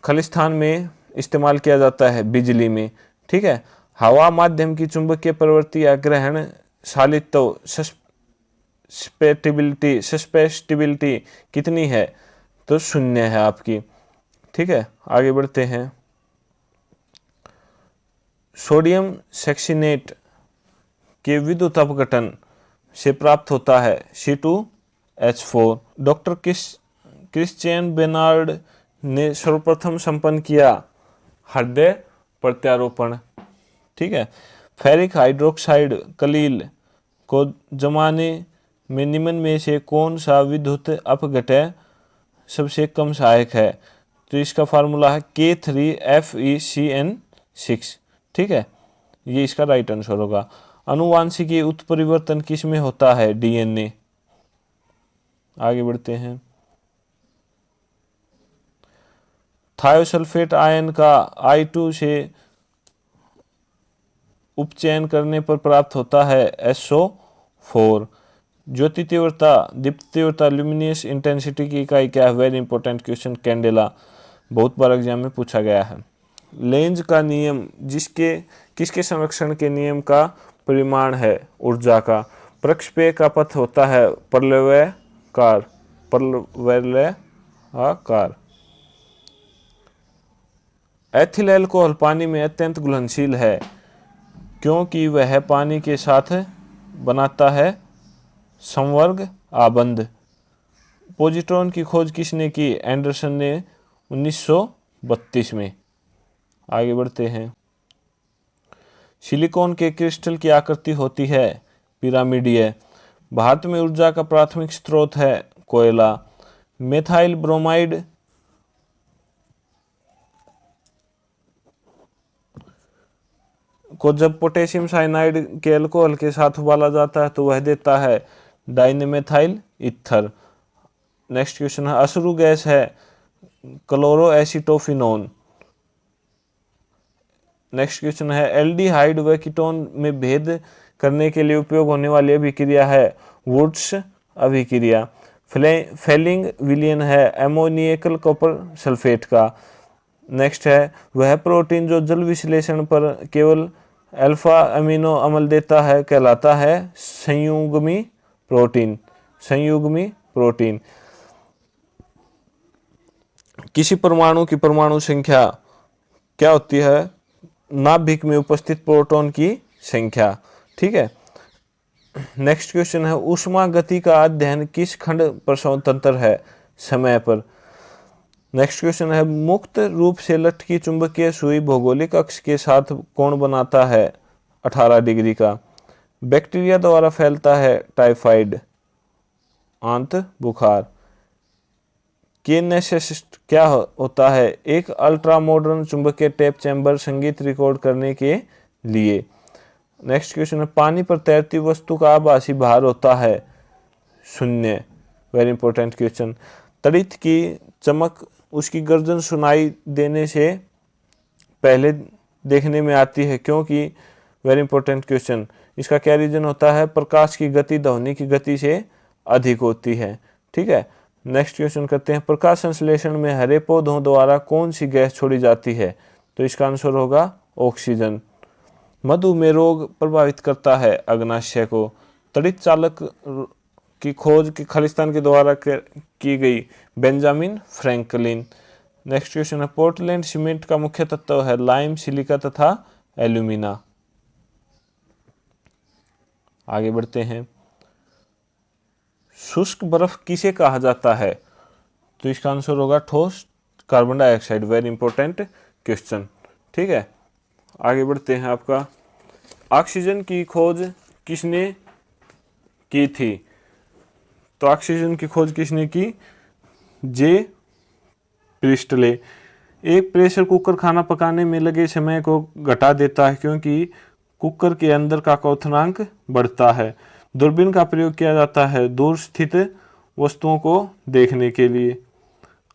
खालिस्तान में इस्तेमाल किया जाता है बिजली में। ठीक है। हवा माध्यम की चुंबकीय प्रवृत्ति या ग्रहण शालित्व सस्पेस्टिबिलिटी कितनी है? तो 0 है आपकी। ठीक है, आगे बढ़ते हैं। सोडियम सेक्सिनेट के विद्युत अपघटन से प्राप्त होता है C2H4। डॉक्टर क्रिश्चियन बेनार्ड ने सर्वप्रथम संपन्न किया हृदय प्रत्यारोपण। ठीक है। फेरिक हाइड्रोक्साइड कलील को जमाने में निम्न में से कौन सा विद्युत अपघटय सबसे कम सहायक है? तो इसका फार्मूला है K3FeCN6। ठीक है, ये इसका राइट आंसर होगा। अनुवांशिकी उत्परिवर्तन किस में होता है? डीएनए। आगे बढ़ते हैं। थायोसल्फेट आयन का I2 से उपचयन करने पर प्राप्त होता है SO4। ज्योति तीव्रता, दीप्त तीव्रता, ल्यूमिनियस इंटेंसिटी की इकाई क्या है? Very important question, candela. बहुत बार एग्जाम में पूछा गया है। लेंज का नियम किसके संरक्षण के नियम का परिमाण है? ऊर्जा का। प्रक्षेपय का पथ होता है परवलयाकार। एथिल अल्कोहल पानी में अत्यंत घुलनशील है क्योंकि वह पानी के साथ बनाता है संवर्ग आबंध। पॉजिट्रॉन की खोज किसने की? एंडरसन ने 1932 में। आगे बढ़ते हैं। सिलिकॉन के क्रिस्टल की आकृति होती है पिरामिडीय। भारत में ऊर्जा का प्राथमिक स्रोत है कोयला। मेथाइल ब्रोमाइड को जब पोटेशियम साइनाइड के अल्कोहल के साथ उबाला जाता है तो वह देता है डाइमेथाइल ईथर। नेक्स्ट क्वेश्चन है, अश्रु गैस है क्लोरोएसिटोफिनोन। नेक्स्ट क्वेश्चन है, एल्डिहाइड व कीटोन में भेद करने के लिए उपयोग होने वाली अभिक्रिया है वुड्स अभिक्रिया। फेलिंग विलियन है एमोनियकल कॉपर सल्फेट का। नेक्स्ट है, वह प्रोटीन जो जल विश्लेषण पर केवल अल्फा अमीनो अम्ल देता है कहलाता है संयुग्मी प्रोटीन। संयुग्मी प्रोटीन। किसी परमाणु की परमाणु संख्या क्या होती है? नाभिक में उपस्थित प्रोटॉन की संख्या। ठीक है। नेक्स्ट क्वेश्चन है, ऊष्मा गति का अध्ययन किस खंड पर स्वतंत्र है? समय पर। नेक्स्ट क्वेश्चन है, मुक्त रूप से लटकी चुंबकीय सुई भौगोलिक अक्ष के साथ कोण बनाता है 18 डिग्री का। बैक्टीरिया द्वारा फैलता है टाइफाइड आंत बुखार। किनेसिस्ट क्या होता है? एक अल्ट्रा मॉडर्न चुंबकीय टेप चैम्बर संगीत रिकॉर्ड करने के लिए। नेक्स्ट क्वेश्चन है, पानी पर तैरती वस्तु का आभासी भार होता है 0। Very important question. तड़ित की चमक उसकी गर्जन सुनाई देने से पहले देखने में आती है क्योंकि, वेरी इंपॉर्टेंट क्वेश्चन, इसका क्या रीजन होता है? प्रकाश की गति ध्वनि की गति से अधिक होती है। ठीक है। नेक्स्ट क्वेश्चन करते हैं, प्रकाश संश्लेषण में हरे पौधों द्वारा कौन सी गैस छोड़ी जाती है? तो इसका आंसर होगा ऑक्सीजन। मधुमेह रोग प्रभावित करता है अग्नाशय को। तड़ित चालक की खोज की खालिस्तान के द्वारा की गई बेंजामिन फ्रैंकलिन। नेक्स्ट क्वेश्चन है, पोर्टलैंड सीमेंट का मुख्य तत्व है लाइम, सिलिका तथा एल्यूमिना। आगे बढ़ते हैं। शुष्क बर्फ किसे कहा जाता है? तो इसका आंसर होगा ठोस carbon dioxide. Very important question. ठीक है। आगे बढ़ते हैं। आपका ऑक्सीजन की खोज किसने की थी? तो ऑक्सीजन की खोज किसने की? जे प्रिस्टले। एक प्रेशर कुकर खाना पकाने में लगे समय को घटा देता है क्योंकि कुकर के अंदर का क्वथनांक बढ़ता है। दूरबीन का प्रयोग किया जाता है दूर स्थित वस्तुओं को देखने के लिए।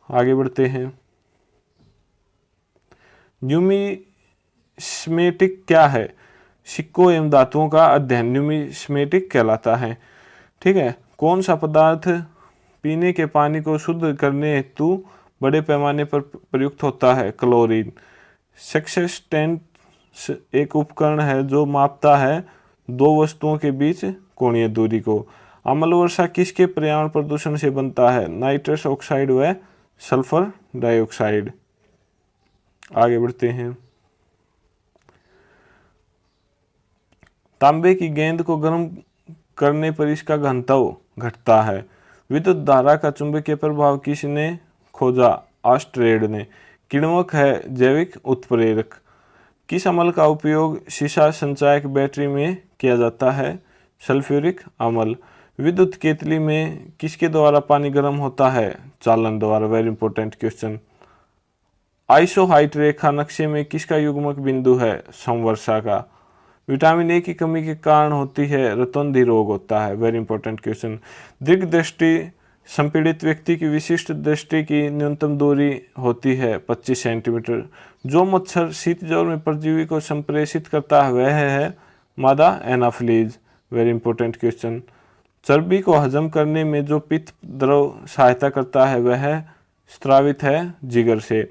आगे बढ़ते हैं। न्यूमिस्मेटिक क्या है? सिक्कों एवं धातुओं का अध्ययन न्यूमिस्मेटिक कहलाता है। ठीक है। कौन सा पदार्थ पीने के पानी को शुद्ध करने हेतु बड़े पैमाने पर प्रयुक्त होता है? क्लोरीन। सेक्सटेंट एक उपकरण है जो मापता है दो वस्तुओं के बीच कोणीय दूरी को। अम्ल वर्षा किसके पर्यावरण प्रदूषण से बनता है? नाइट्रस ऑक्साइड व सल्फर डाइऑक्साइड। आगे बढ़ते हैं। तांबे की गेंद को गर्म करने पर इसका घनत्व घटता है। विद्युत धारा का चुंबकीय प्रभाव किसने खोजा? ऑस्ट्रेड ने। किण्वक है जैविक उत्प्रेरक। किस अम्ल का उपयोग शीशा संचायक बैटरी में किया जाता है? सल्फ्यूरिक अम्ल। विद्युत केतली में किसके द्वारा पानी गर्म होता है? चालन द्वारा। Very important question. आइसोहाइट रेखा नक्शे में किसका युग्मक बिंदु है? समवर्षा का। विटामिन ए की कमी के कारण होती है रतौंधी रोग होता है। Very important question. दीर्घ दृष्टि संपीड़ित व्यक्ति की विशिष्ट दृष्टि की न्यूनतम दूरी होती है 25 सेंटीमीटर। जो मच्छर शीत ज्वर में परजीवी को संप्रेषित करता है वह है मादा एनाफ्लीज। Very important question. चर्बी को हजम करने में जो पित्त द्रव सहायता करता है वह स्रावित है जिगर से।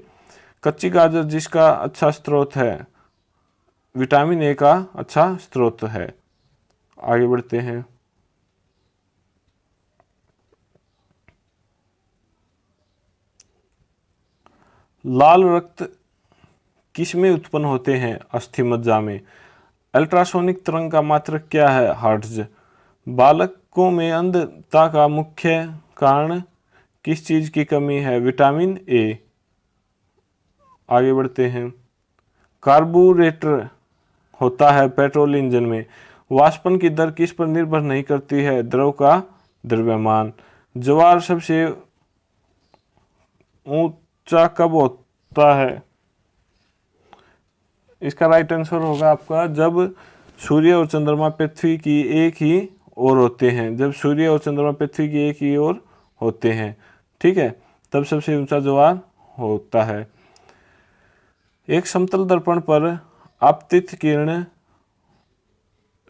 कच्ची गाजर जिसका अच्छा स्रोत है, विटामिन ए का अच्छा स्रोत है। आगे बढ़ते हैं। लाल रक्त किस में उत्पन्न होते हैं? अस्थि मज्जा में। अल्ट्रासोनिक तरंग का मात्रक क्या है? हर्ट्ज। बालकों में अंधता का मुख्य कारण किस चीज की कमी है? Vitamin A. आगे बढ़ते हैं। कार्बोरेटर होता है पेट्रोल इंजन में। वाष्पन की दर किस पर निर्भर नहीं करती है? द्रव का द्रव्यमान। ज्वार सबसे ऊंचा कब होता है? इसका राइट आंसर होगा आपका जब सूर्य और चंद्रमा पृथ्वी की एक ही ओर होते हैं। जब सूर्य और चंद्रमा पृथ्वी की एक ही ओर होते हैं, ठीक है, तब सबसे ऊंचा ज्वार होता है। एक समतल दर्पण पर आपतित किरण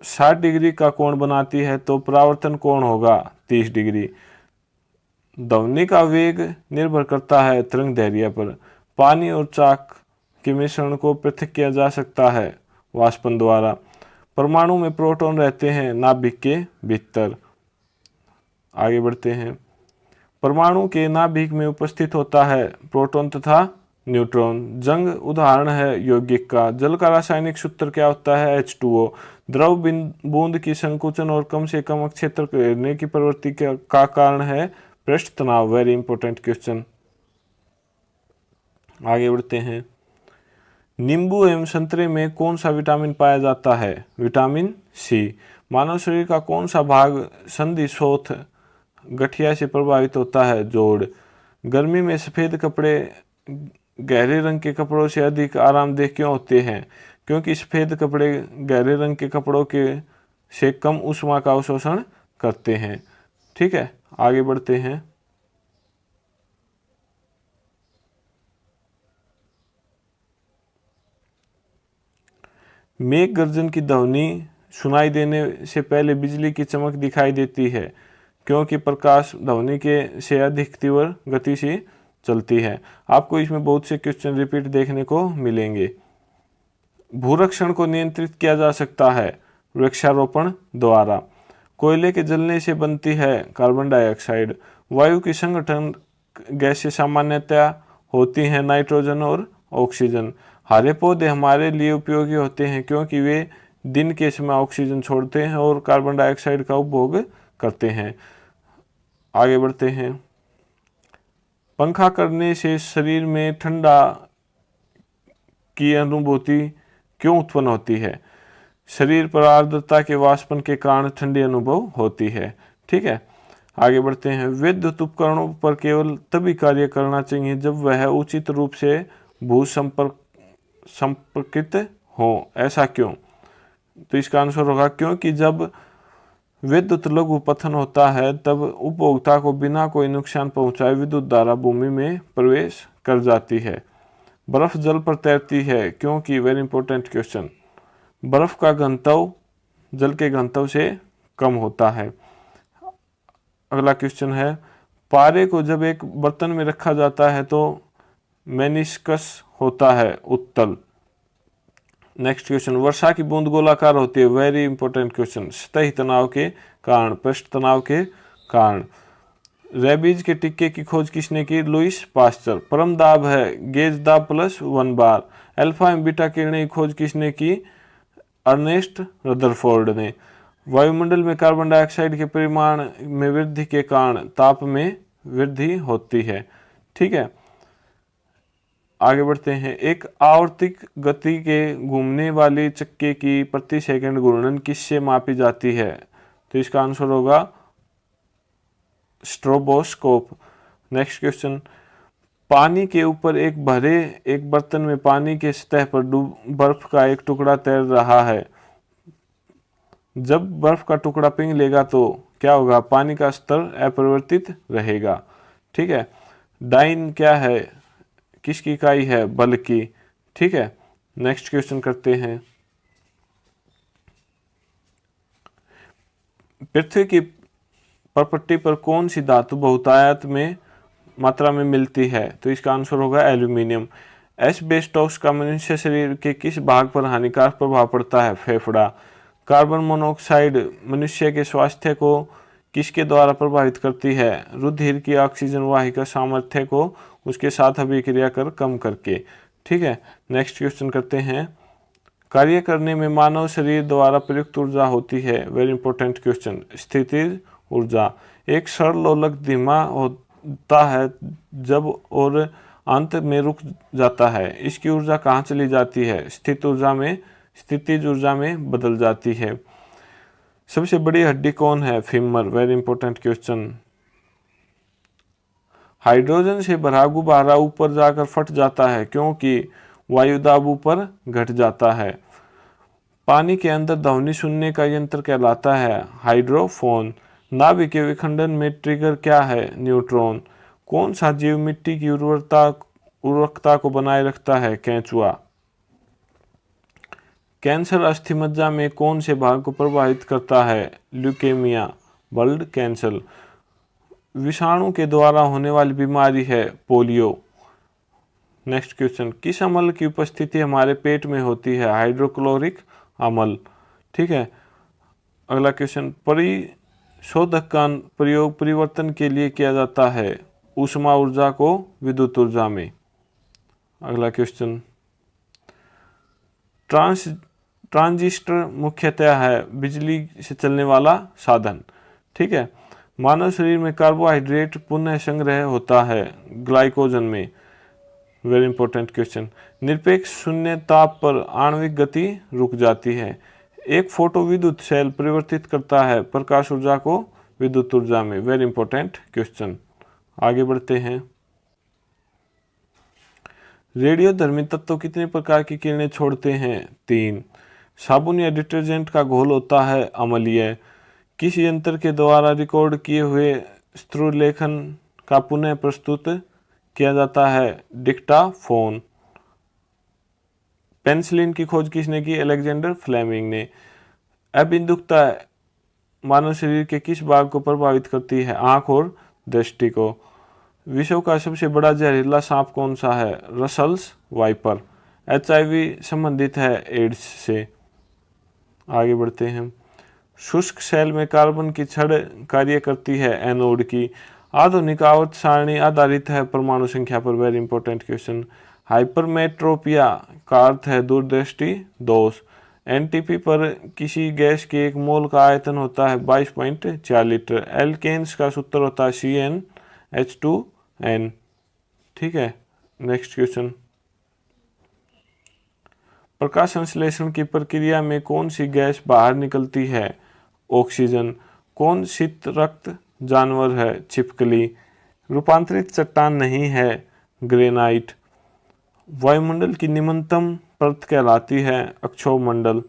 60 डिग्री का कोण बनाती है तो परावर्तन कोण होगा 30 डिग्री। ध्वनि का वेग निर्भर करता है तरंग दैर्ध्य पर। पानी और चाक के मिश्रण को पृथक किया जा सकता है वाष्पन द्वारा। परमाणु में प्रोटॉन रहते हैं नाभिक के भीतर। आगे बढ़ते हैं। परमाणु के नाभिक में उपस्थित होता है प्रोटॉन तथा न्यूट्रॉन। जंग उदाहरण है यौगिक का। जल का रासायनिक सूत्र क्या होता है? H2O। द्रव बूंद की संकुचन और कम से कम क्षेत्र घेरने की प्रवृत्ति का कारण है पृष्ठ तनाव। Very important question. आगे बढ़ते हैं। नींबू एवं संतरे में कौन सा विटामिन पाया जाता है? Vitamin C. मानव शरीर का कौन सा भाग संधि शोथ गठिया से प्रभावित होता है? जोड़। गर्मी में सफेद कपड़े गहरे रंग के कपड़ों से अधिक आरामदेह क्यों होते हैं? क्योंकि सफेद कपड़े गहरे रंग के कपड़ों के से कम ऊष्मा का अवशोषण करते हैं। ठीक है, आगे बढ़ते हैं। मेघ गर्जन की ध्वनि सुनाई देने से पहले बिजली की चमक दिखाई देती है क्योंकि प्रकाश ध्वनि के से अधिक तीव्र गति से चलती है। आपको इसमें बहुत से क्वेश्चन रिपीट देखने को मिलेंगे। भूरक्षण को नियंत्रित किया जा सकता है वृक्षारोपण द्वारा। कोयले के जलने से बनती है कार्बन डाइऑक्साइड। वायु की संगठन गैसें सामान्यतया होती हैं नाइट्रोजन और ऑक्सीजन। हरे पौधे हमारे लिए उपयोगी होते हैं क्योंकि वे दिन के समय ऑक्सीजन छोड़ते हैं और कार्बन डाइऑक्साइड का उपभोग करते हैं। आगे बढ़ते हैं। पंखा करने से शरीर में ठंडा की अनुभूति क्यों उत्पन्न होती है? शरीर पर आर्द्रता के वाष्पन के कारण ठंडी अनुभव होती है। ठीक है, आगे बढ़ते हैं। विद्युत उपकरणों पर केवल तभी कार्य करना चाहिए जब वह उचित रूप से भू संपर्कित हो। ऐसा क्यों? तो इसका आंसर होगा क्योंकि जब विद्युत लघु पतन होता है तब उपभोक्ता को बिना कोई नुकसान पहुंचाए विद्युत धारा भूमि में प्रवेश कर जाती है। बर्फ जल पर तैरती है क्योंकि, वेरी इंपॉर्टेंट क्वेश्चन, बर्फ का घनत्व जल के घनत्व से कम होता है। अगला क्वेश्चन है। पारे को जब एक बर्तन में रखा जाता है तो मेनिस्कस होता है उत्तल। Next question. वर्षा की बूंद गोलाकार होती है। Very important question. सतही तनाव के कारण, पृष्ठ तनाव के कारण। रेबीज के टिक्के की खोज किसने की? Lewis pasture. परम दाब है गेज दाब प्लस 1 बार। अल्फा एवं बीटा किरणें की खोज किसने की? अर्नेस्ट रदरफोर्ड ने। वायुमंडल में कार्बन डाइऑक्साइड के परिमाण में वृद्धि के कारण ताप में वृद्धि होती है। ठीक है, आगे बढ़ते हैं। एक आवर्तिक गति के घूमने वाली चक्के की प्रति सेकंड घूर्णन किससे मापी जाती है? तो इसका आंसर होगा स्ट्रोबोस्कोप। Next question. पानी के ऊपर एक बर्तन में पानी के सतह पर बर्फ का एक टुकड़ा तैर रहा है। जब बर्फ का टुकड़ा पिघल लेगा तो क्या होगा? पानी का स्तर अपरिवर्तित रहेगा। ठीक है, डाइन क्या है? किसकी इकाई है? बल की। ठीक है, नेक्स्ट क्वेश्चन करते हैं। पृथ्वी की परपट्टी पर कौन सी धातु बहुतायत में मात्रा में मिलती है? तो इसका आंसर होगा एल्यूमिनियम। एस्बेस्टोस का मनुष्य शरीर के किस भाग पर हानिकारक प्रभाव पड़ता है? फेफड़ा। कार्बन मोनोऑक्साइड मनुष्य के स्वास्थ्य को किसके द्वारा प्रभावित करती है? रुधिर की ऑक्सीजन वाहिका सामर्थ्य को उसके साथ अभिक्रिया कर कम करके। ठीक है, नेक्स्ट क्वेश्चन करते हैं। कार्य करने में मानव शरीर द्वारा प्रयुक्त ऊर्जा होती है, वेरी इंपॉर्टेंट क्वेश्चन, स्थितिज ऊर्जा। एक सरलोलक धीमा होता है जब और अंत में रुक जाता है, इसकी ऊर्जा कहाँ चली जाती है? स्थितिज ऊर्जा में बदल जाती है। सबसे बड़ी हड्डी कौन है? Femur, very important question. Hydrogen से भरा गुब्बारा ऊपर जाकर फट जाता है क्योंकि वायुदाब ऊपर घट जाता है। पानी के अंदर ध्वनि सुनने का यंत्र कहलाता है हाइड्रोफोन। नाभिक के विखंडन में ट्रिगर क्या है? न्यूट्रॉन। कौन सा जीव मिट्टी की उर्वरकता को बनाए रखता है? केंचुआ। कैंसर अस्थिमज्जा में कौन से भाग को प्रभावित करता है? Leukaemia, blood cancer. विषाणु के द्वारा होने वाली बीमारी है पोलियो। नेक्स्ट क्वेश्चन, किस अम्ल की उपस्थिति हमारे पेट में होती है? हाइड्रोक्लोरिक अम्ल। ठीक है, अगला क्वेश्चन, परिशोधक का प्रयोग परिवर्तन के लिए किया जाता है, ऊष्मा ऊर्जा को विद्युत ऊर्जा में। अगला क्वेश्चन, ट्रांजिस्टर मुख्यतः है बिजली से चलने वाला साधन। ठीक है, मानव शरीर में कार्बोहाइड्रेट पुनः संग्रह होता है ग्लाइकोजन में, वेरी इंपॉर्टेंट क्वेश्चन। निरपेक्ष शून्य ताप पर आणविक गति रुक जाती है। एक फोटो विद्युत सेल परिवर्तित करता है प्रकाश ऊर्जा को विद्युत ऊर्जा में, वेरी इंपॉर्टेंट क्वेश्चन। आगे बढ़ते हैं। रेडियोधर्मी तत्व कितने प्रकार की किरणें छोड़ते हैं? 3। साबुन या डिटर्जेंट का घोल होता है अम्लीय। किस यंत्र के द्वारा रिकॉर्ड किए हुए स्त्रोलेखन का पुनः प्रस्तुत किया जाता है? डिक्टाफोन। पेनिसिलिन की खोज किसने की? अलेक्जेंडर फ्लेमिंग ने। अबिंदुकता मानव शरीर के किस भाग को प्रभावित करती है? आंख और दृष्टि को। विश्व का सबसे बड़ा जहरीला सांप कौन सा है? Russell's wiper. HIV संबंधित है एड्स से। आगे बढ़ते हैं। शुष्क सेल में कार्बन की छड़ कार्य करती है एनोड की। आधुनिक आवर्त सारणी आधारित है परमाणु संख्या पर, वेरी इंपॉर्टेंट क्वेश्चन। हाइपरमेट्रोपिया का अर्थ है दूरदृष्टि दोष। NTP पर किसी गैस के एक मोल का आयतन होता है 22.4 लीटर। एल्केन्स का सूत्र होता है CnH2n। ठीक है, नेक्स्ट क्वेश्चन, प्रकाश संश्लेषण की प्रक्रिया में कौन सी गैस बाहर निकलती है? ऑक्सीजन। कौन शीत रक्त जानवर है? छिपकली। रूपांतरित चट्टान नहीं है? ग्रेनाइट। वायुमंडल की निम्नतम परत कहलाती है अक्षोमंडल।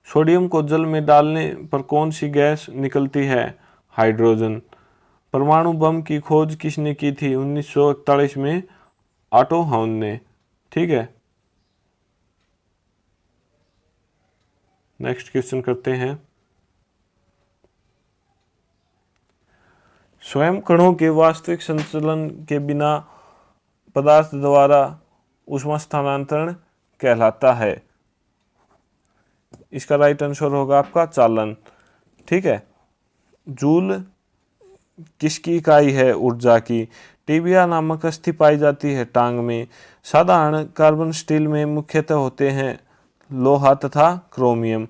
सोडियम को जल में डालने पर कौन सी गैस निकलती है? हाइड्रोजन। परमाणु बम की खोज किसने की थी? 1941 में ऑटो हॉर्न ने। ठीक है, नेक्स्ट क्वेश्चन करते हैं। स्वयं कणों के वास्तविक संचलन के बिना पदार्थ द्वारा ऊष्मा स्थानांतरण कहलाता है। इसका राइट आंसर होगा आपका चालन। ठीक है, जूल किसकी इकाई है? ऊर्जा की। टिबिया नामक अस्थि पाई जाती है टांग में। साधारण कार्बन स्टील में मुख्यतः होते हैं लोहा तथा क्रोमियम।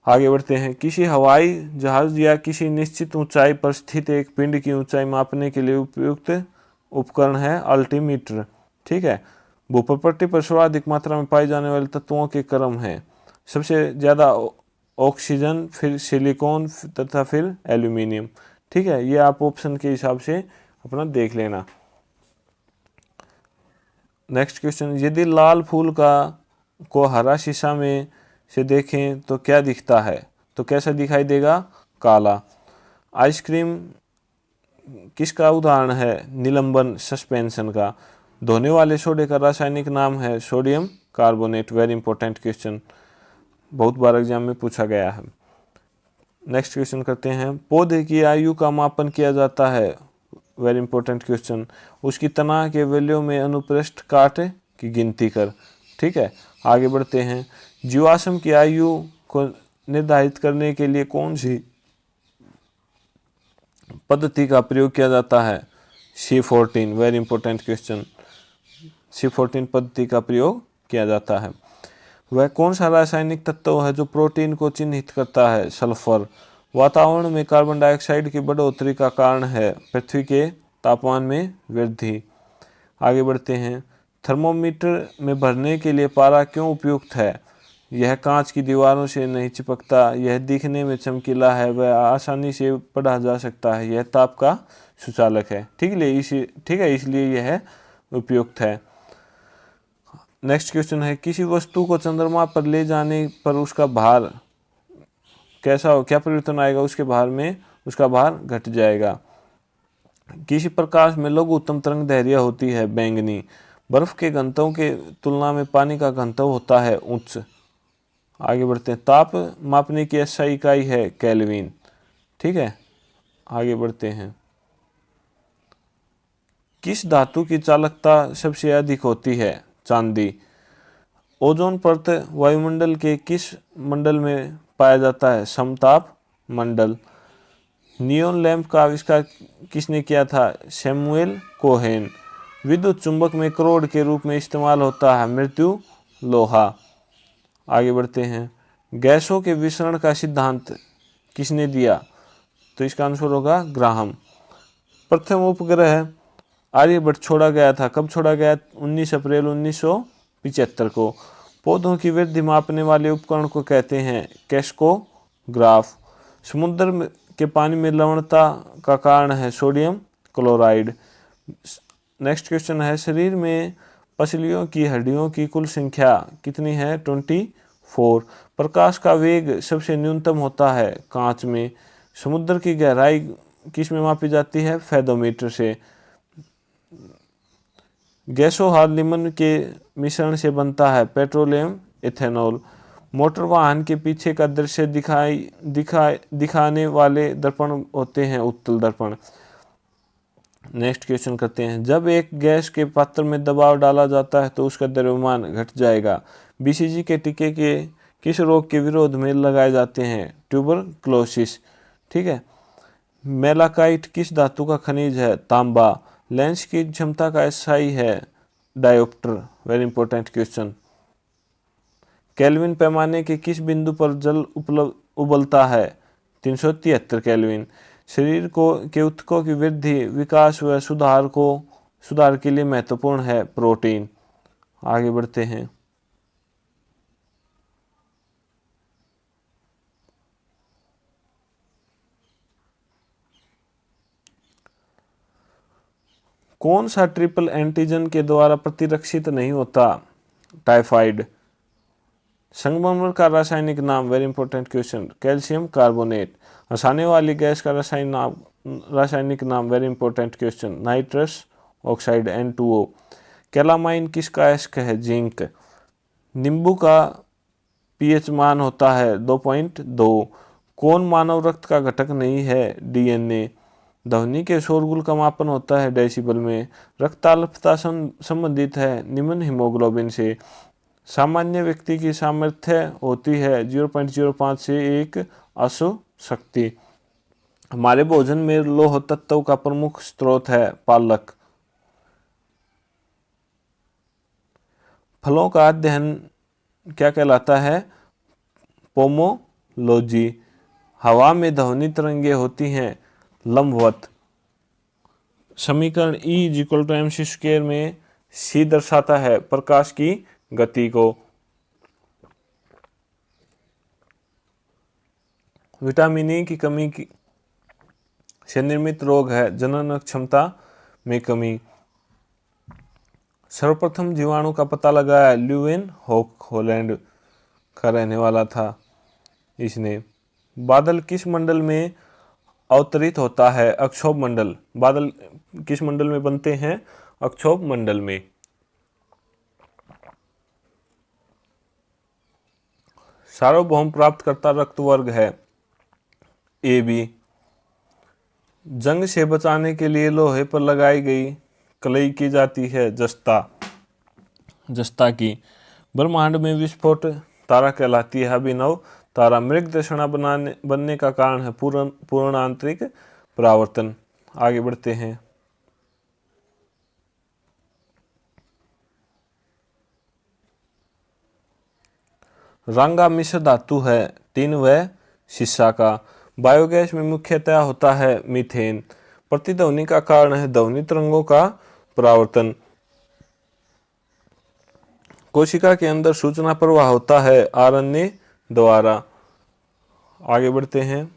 आगे बढ़ते हैं। किसी हवाई जहाज या किसी निश्चित ऊंचाई पर स्थित एक पिंड की ऊंचाई मापने के लिए उपयुक्त उपकरण है अल्टीमीटर। ठीक है, भूप्रपट्टी पर सर्वाधिक मात्रा में पाए जाने वाले तत्वों के क्रम हैं। सबसे ज्यादा ऑक्सीजन, फिर सिलिकॉन तथा फिर एल्यूमिनियम। ठीक है, ये आप ऑप्शन के हिसाब से अपना देख लेना। नेक्स्ट क्वेश्चन, यदि लाल फूल को हरा शीशा में से देखें तो क्या दिखता है? तो कैसा दिखाई देगा? काला। आइसक्रीम किसका उदाहरण है? निलंबन सस्पेंशन का। धोने वाले सोडे का रासायनिक नाम है sodium carbonate, very important question, बहुत बार एग्जाम में पूछा गया है। नेक्स्ट क्वेश्चन करते हैं। पौधे की आयु का मापन किया जाता है वेरी इंपॉर्टेंट क्वेश्चन। उसकी तना के वैल्यू में अनुप्रस्थ काट की गिनती कर। ठीक है, आगे बढ़ते हैं। जीवाश्म की आयु को निर्धारित करने के लिए कौन सी पद्धति का प्रयोग किया जाता है? C14, very important question. C14 पद्धति का प्रयोग किया जाता है। वह कौन सा रासायनिक तत्व है जो प्रोटीन को चिन्हित करता है? सल्फर। वातावरण में कार्बन डाइऑक्साइड की बढ़ोतरी का कारण है पृथ्वी के तापमान में वृद्धि। आगे बढ़ते हैं। थर्मोमीटर में भरने के लिए पारा क्यों उपयुक्त है? यह कांच की दीवारों से नहीं चिपकता, यह दिखने में चमकीला है, वह आसानी से पढ़ा जा सकता है, यह ताप का सुचालक है। ठीक है, इसलिए यह उपयुक्त है। नेक्स्ट क्वेश्चन है, किसी वस्तु को चंद्रमा पर ले जाने पर उसका भार क्या परिवर्तन आएगा? उसके भार में उसका भार घट जाएगा। किसी प्रकाश में लघुत्तम तरंग दैर्घ्य होती है बैंगनी। बर्फ के घनत्व के तुलना में पानी का घनत्व होता है उच्च। आगे बढ़ते हैं। ताप मापने की SI इकाई है केल्विन। ठीक है, आगे बढ़ते हैं। किस धातु की चालकता सबसे अधिक होती है? चांदी। ओजोन परत वायुमंडल के किस मंडल में पाया जाता है? समताप मंडल। नियोन लैंप का आविष्कार किसने किया था? Samuel Cohen. विद्युत चुंबक में करोड़ के रूप में इस्तेमाल होता है मृत्यु लोहा। आगे बढ़ते हैं। गैसों के विसरण का सिद्धांत किसने दिया? तो इसका आंसर होगा ग्राहम। प्रथम उपग्रह आर्यभट्ट छोड़ा गया था, कब छोड़ा गया? 19 अप्रैल 1975 को। पौधों की वृद्धि मापने वाले उपकरण को कहते हैं कैस्कोग्राफ। समुद्र के पानी में लवणता का कारण है सोडियम क्लोराइड। नेक्स्ट क्वेश्चन है, शरीर में पसलियों की हड्डियों की कुल संख्या कितनी है? 24। प्रकाश का वेग सबसे न्यूनतम होता है कांच में। समुद्र की गहराई किस में मापी जाती है? फेदोमीटर से। गैसों हार्लिमन के मिश्रण से बनता है पेट्रोलियम इथेनॉल। मोटर वाहन के पीछे का दृश्य दिखाने वाले दर्पण होते हैं उत्तल दर्पण। नेक्स्ट क्वेश्चन करते हैं। जब एक गैस के पात्र में दबाव डाला जाता है तो उसका द्रव्यमान घट जाएगा। BCG के टीके के किस रोग के विरोध में लगाए जाते हैं? ट्यूबरक्लोसिस। ठीक है। मेलाकाइट किस धातु का खनिज है? तांबा। लेंस की क्षमता का SI है dioptre. Very important question. Kelvin पैमाने के किस बिंदु पर जल उबलता है? 373 केल्विन। शरीर के ऊतकों की वृद्धि, विकास व सुधार के लिए महत्वपूर्ण है प्रोटीन। आगे बढ़ते हैं। कौन सा ट्रिपल एंटीजन के द्वारा प्रतिरक्षित नहीं होता? टाइफाइड। संगमरमर का रासायनिक नाम? Very important question. Calcium carbonate. हंसाने वाली गैस का रासायनिक नाम? Very important question. Nitrous oxide N2O। Calamine किसका अयस्क है? जिंक। नींबू का pH मान होता है 2.2। कौन मानव रक्त का घटक नहीं है? DNA। ध्वनि के शोरगुल का मापन होता है डेसिबल में। रक्ताल्पता संबंधित है निम्न हीमोग्लोबिन से। सामान्य व्यक्ति की सामर्थ्य होती है 0.05 से 1 अश्व शक्ति। हमारे भोजन में लौह तत्व का प्रमुख स्रोत है पालक। फलों का अध्ययन क्या कहलाता है? पोमोलॉजी। हवा में ध्वनि तरंगे होती हैं लंबवत। समीकरण E=mc² में C दर्शाता है प्रकाश की गति को। विटामिन E की कमी से निर्मित रोग है जनन क्षमता में कमी। सर्वप्रथम जीवाणु का पता लगाया ल्यूवेन हॉक, हॉलैंड का रहने वाला था इसने। बादल किस मंडल में अवतरित होता है? अक्षोभ मंडल। बादल किस मंडल में बनते हैं? अक्षोभ मंडल में। सार्वभौम प्राप्तकर्ता रक्त वर्ग है AB। जंग से बचाने के लिए लोहे पर लगाई गई कलई की जाती है जस्ता की। ब्रह्मांड में विस्फोट तारा कहलाती है अभिनव तारा। मृग दक्षिणा बनने का कारण है पूर्ण आंतरिक परावर्तन। आगे बढ़ते हैं। रंगा मिश्र धातु है टिन व शीशा का। बायोगैस में मुख्यतः होता है मीथेन। प्रतिध्वनि का कारण है ध्वनि तरंगों का परावर्तन। कोशिका के अंदर सूचना प्रवाह होता है आरएनए द्वारा। आगे बढ़ते हैं।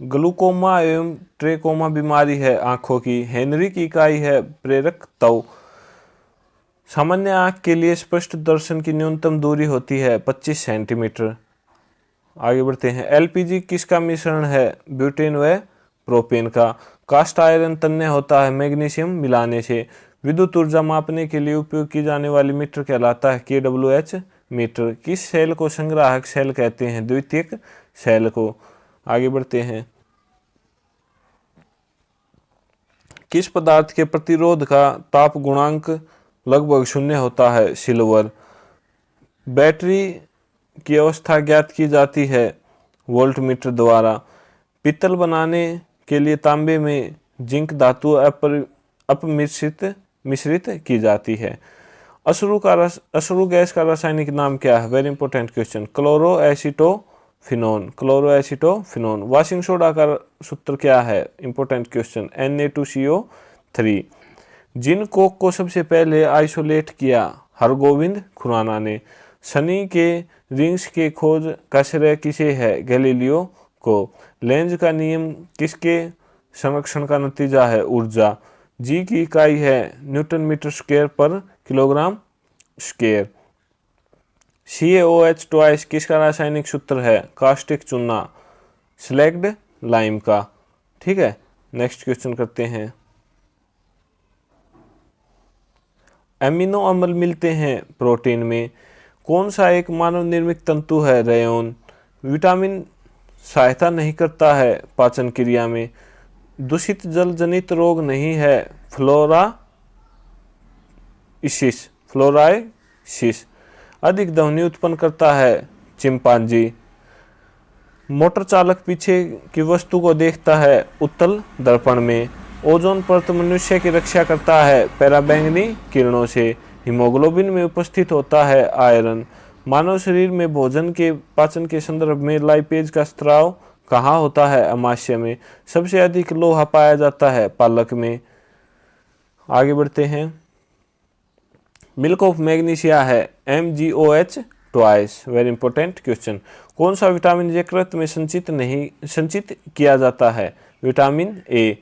ग्लूकोमा एवं ट्रेकोमा बीमारी है आंखों की। हेनरी की इकाई है प्रेरक तव। सामान्य आंख के लिए स्पष्ट दर्शन की न्यूनतम दूरी होती है 25 सेंटीमीटर। आगे बढ़ते हैं। एलपीजी किसका मिश्रण है? ब्यूटेन व प्रोपेन का। कास्ट आयरन तन्य होता है मैग्नीशियम मिलाने से। विद्युत ऊर्जा मापने के लिए उपयोग की जाने वाली मीटर कहलाता है KWH मीटर। किस सेल को संग्राहक सेल कहते हैं? द्वितीयक सेल को। आगे बढ़ते हैं। किस पदार्थ के प्रतिरोध का ताप गुणांक लगभग 0 होता है? सिल्वर। बैटरी की अवस्था ज्ञात की जाती है वोल्टमीटर द्वारा। पीतल बनाने के लिए तांबे में जिंक धातु मिश्रित की जाती है। अश्रु गैस का रासायनिक नाम क्या है? Very important question. Chloroacetophenone. Washing soda का सूत्र क्या है? Important question. Na2CO3। जिन कोक को सबसे पहले आइसोलेट किया? हरगोविंद खुराना ने। शनि के रिंग्स के खोज का श्रेय किसे है? गैलीलियो को। लेंज का नियम किसके संरक्षण का नतीजा है? ऊर्जा। जी की इकाई है न्यूटन मीटर स्क्वायर पर किलोग्राम स्क्वायर। CaOH ट्वाइस किसका रासायनिक सूत्र है? कास्टिक चूना स्लैग्ड लाइम का। ठीक है, नेक्स्ट क्वेश्चन करते हैं। एमिनो अम्ल मिलते हैं प्रोटीन में। कौन सा एक मानव निर्मित तंतु है? रेयोन। विटामिन सहायता नहीं करता है पाचन क्रिया में। दूषित जल जनित रोग नहीं है फ्लोराइसिस। अधिक ध्वनि उत्पन्न करता है चिंपांजी। मोटर चालक पीछे की वस्तु को देखता है उत्तल दर्पण में। ओजोन परत मनुष्य की रक्षा करता है पराबैंगनी किरणों से। हीमोग्लोबिन में उपस्थित होता है आयरन। मानव शरीर में भोजन के पाचन के संदर्भ में लाइपेज का स्त्राव कहाँ होता है? अमाशय में। सबसे अधिक लोहा पाया जाता है पालक में। आगे बढ़ते हैं। मिल्क ऑफ मैग्नीशिया है MgOH twice. Very important question. कौन सा विटामिन यकृत में संचित किया जाता है? Vitamin A.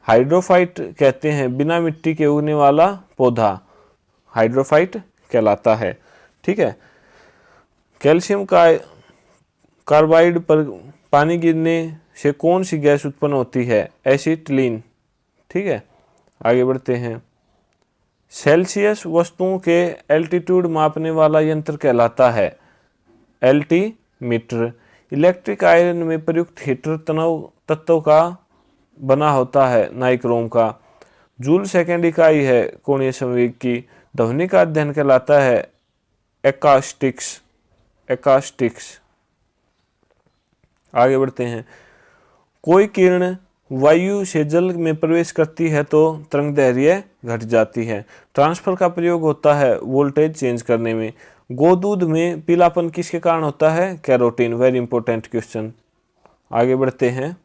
हाइड्रोफाइट कहते हैं बिना मिट्टी के उगने वाला पौधा हाइड्रोफाइट कहलाता है। ठीक है। कैल्शियम कार्बाइड पर पानी गिरने से कौन सी गैस उत्पन्न होती है? एसिटिलीन। ठीक है, आगे बढ़ते हैं। सेल्सियस वस्तुओं के एल्टीट्यूड मापने वाला यंत्र कहलाता है एल्टीमीटर। इलेक्ट्रिक आयरन में प्रयुक्त हीटर तत्व का बना होता है नाइक्रोम का। जूल सेकेंड इकाई है कोणीय संवेग की। ध्वनि का अध्ययन कहलाता है एक्कास्टिक्स। आगे बढ़ते हैं। कोई किरण वायु से जल में प्रवेश करती है तो तरंगदैर्घ्य घट जाती है। ट्रांसफर का प्रयोग होता है वोल्टेज चेंज करने में। गोदूध में पीलापन किसके कारण होता है? कैरोटीन। Very important question. आगे बढ़ते हैं।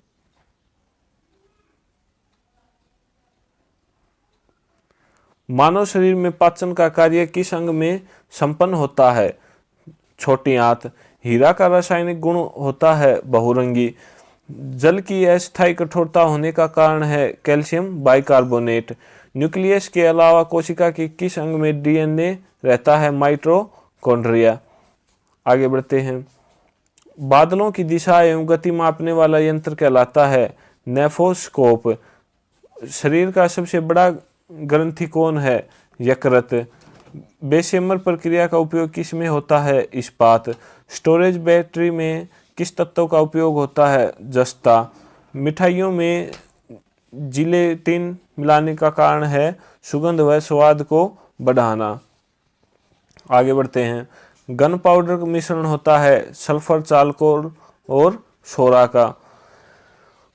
मानव शरीर में पाचन का कार्य किस अंग में संपन्न होता है? छोटी आंत। हीरा का रासायनिक गुण होता है बहुरंगी। जल की अस्थायी कठोरता होने का कारण है कैल्शियम बाइकार्बोनेट। न्यूक्लियस के अलावा कोशिका के किस अंग में DNA रहता है? माइटोकॉन्ड्रिया। आगे बढ़ते हैं। बादलों की दिशा एवं गति मापने वाला यंत्र कहलाता है नेफोस्कोप। शरीर का सबसे बड़ा ग्रंथि कौन है? यकृत। बेशेमर प्रक्रिया का उपयोग किस में होता है? इस्पात। स्टोरेज बैटरी में किस तत्व का उपयोग होता है? जस्ता। मिठाइयों में जिलेटिन मिलाने का कारण है सुगंध व स्वाद को बढ़ाना। आगे बढ़ते हैं। गन पाउडर का मिश्रण होता है सल्फर, चारकोल और सोरा का।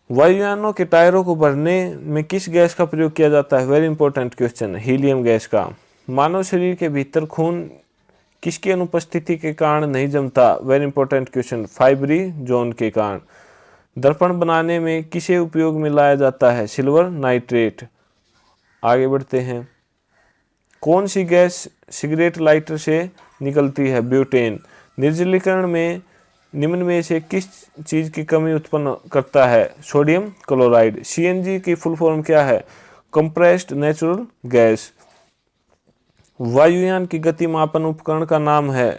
वायुयानों के टायरों को भरने में किस गैस का प्रयोग किया जाता है? Very important question, helium gas का। मानव शरीर के भीतर खून किसकी अनुपस्थिति के कारण नहीं जमता? वेरी इंपॉर्टेंट क्वेश्चन, फाइब्री जोन के कारण। दर्पण बनाने में किसे उपयोग में लाया जाता है? Silver nitrate. आगे बढ़ते हैं। कौन सी गैस सिगरेट लाइटर से निकलती है? ब्यूटेन। निर्जलीकरण में निम्न में से किस चीज की कमी उत्पन्न करता है? Sodium chloride. सीएनजी की फुल फॉर्म क्या है? Compressed natural gas. वायुयान की गति मापन उपकरण का नाम है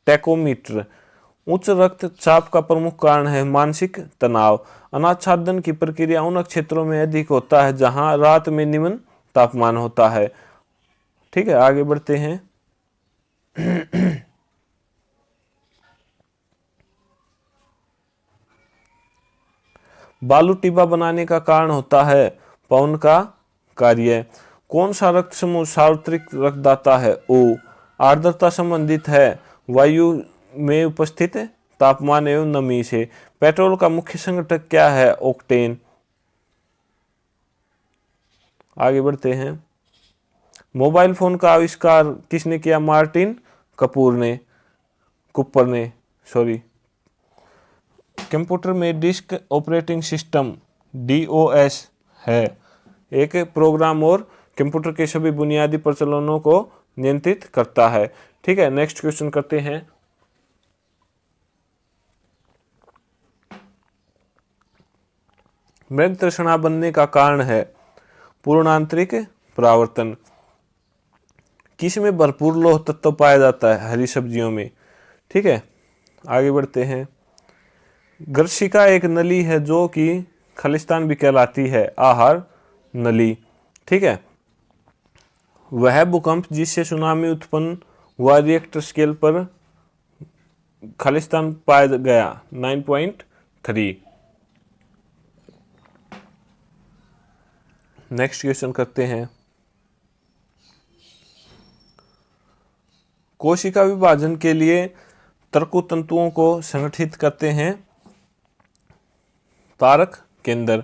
टैकोमीटर। उच्च रक्तचाप का प्रमुख कारण है मानसिक तनाव। अनाच्छादन की प्रक्रिया उन क्षेत्रों में अधिक होता है जहां रात में निम्न तापमान होता है। ठीक है, आगे बढ़ते हैं। बालू टिब्बा बनाने का कारण होता है पवन का कार्य। कौन सा रक्त समूह सार्वत्रिक रक्तदाता है? ओ। आर्द्रता संबंधित है वायु में उपस्थित तापमान एवं नमी से। पेट्रोल का मुख्य संघटक क्या है? ऑक्टेन। आगे बढ़ते हैं। मोबाइल फोन का आविष्कार किसने किया? मार्टिन कुपर ने। कंप्यूटर में डिस्क ऑपरेटिंग सिस्टम DOS है एक प्रोग्राम और कंप्यूटर के सभी बुनियादी प्रचलनों को नियंत्रित करता है। ठीक है, नेक्स्ट क्वेश्चन करते हैं। मृग तृष्णा बनने का कारण है पूर्णांतरिक परावर्तन। किस में भरपूर लौह तत्व पाया जाता है? हरी सब्जियों में। ठीक है, आगे बढ़ते हैं। गर्शिका एक नली है जो कि खालिस्तान भी कहलाती है आहार नली। ठीक है, वह भूकंप जिससे सुनामी उत्पन्न हुआ रिएक्टर स्केल पर खालिस्तान पाया गया 9.3। नेक्स्ट क्वेश्चन करते हैं। कोशिका विभाजन के लिए तर्कु तंतुओं को संगठित करते हैं तारक केंद्र।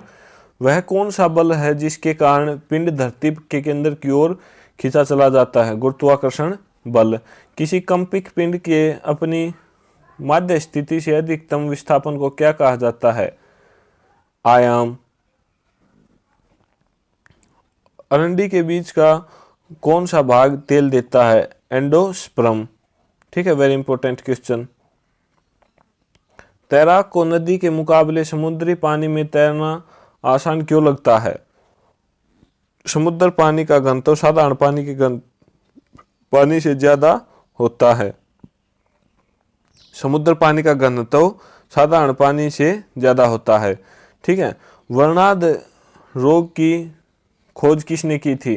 वह कौन सा बल है जिसके कारण पिंड धरती के केंद्र की ओर खींचा चला जाता है? गुरुत्वाकर्षण बल। किसी कंपित पिंड के अपनी माध्य स्थिति से अधिकतम विस्थापन को क्या कहा जाता है? आयाम। अरंडी के बीज का कौन सा भाग तेल देता है? एंडोस्पर्म। ठीक है, वेरी इंपॉर्टेंट क्वेश्चन। तैराक को नदी के मुकाबले समुद्री पानी में तैरना आसान क्यों लगता है? समुद्र पानी का घनत्व साधारण पानी से ज्यादा होता है। समुद्र पानी का घनत्व साधारण पानी से ज्यादा होता है। ठीक है, वर्णाद रोग की खोज किसने की थी?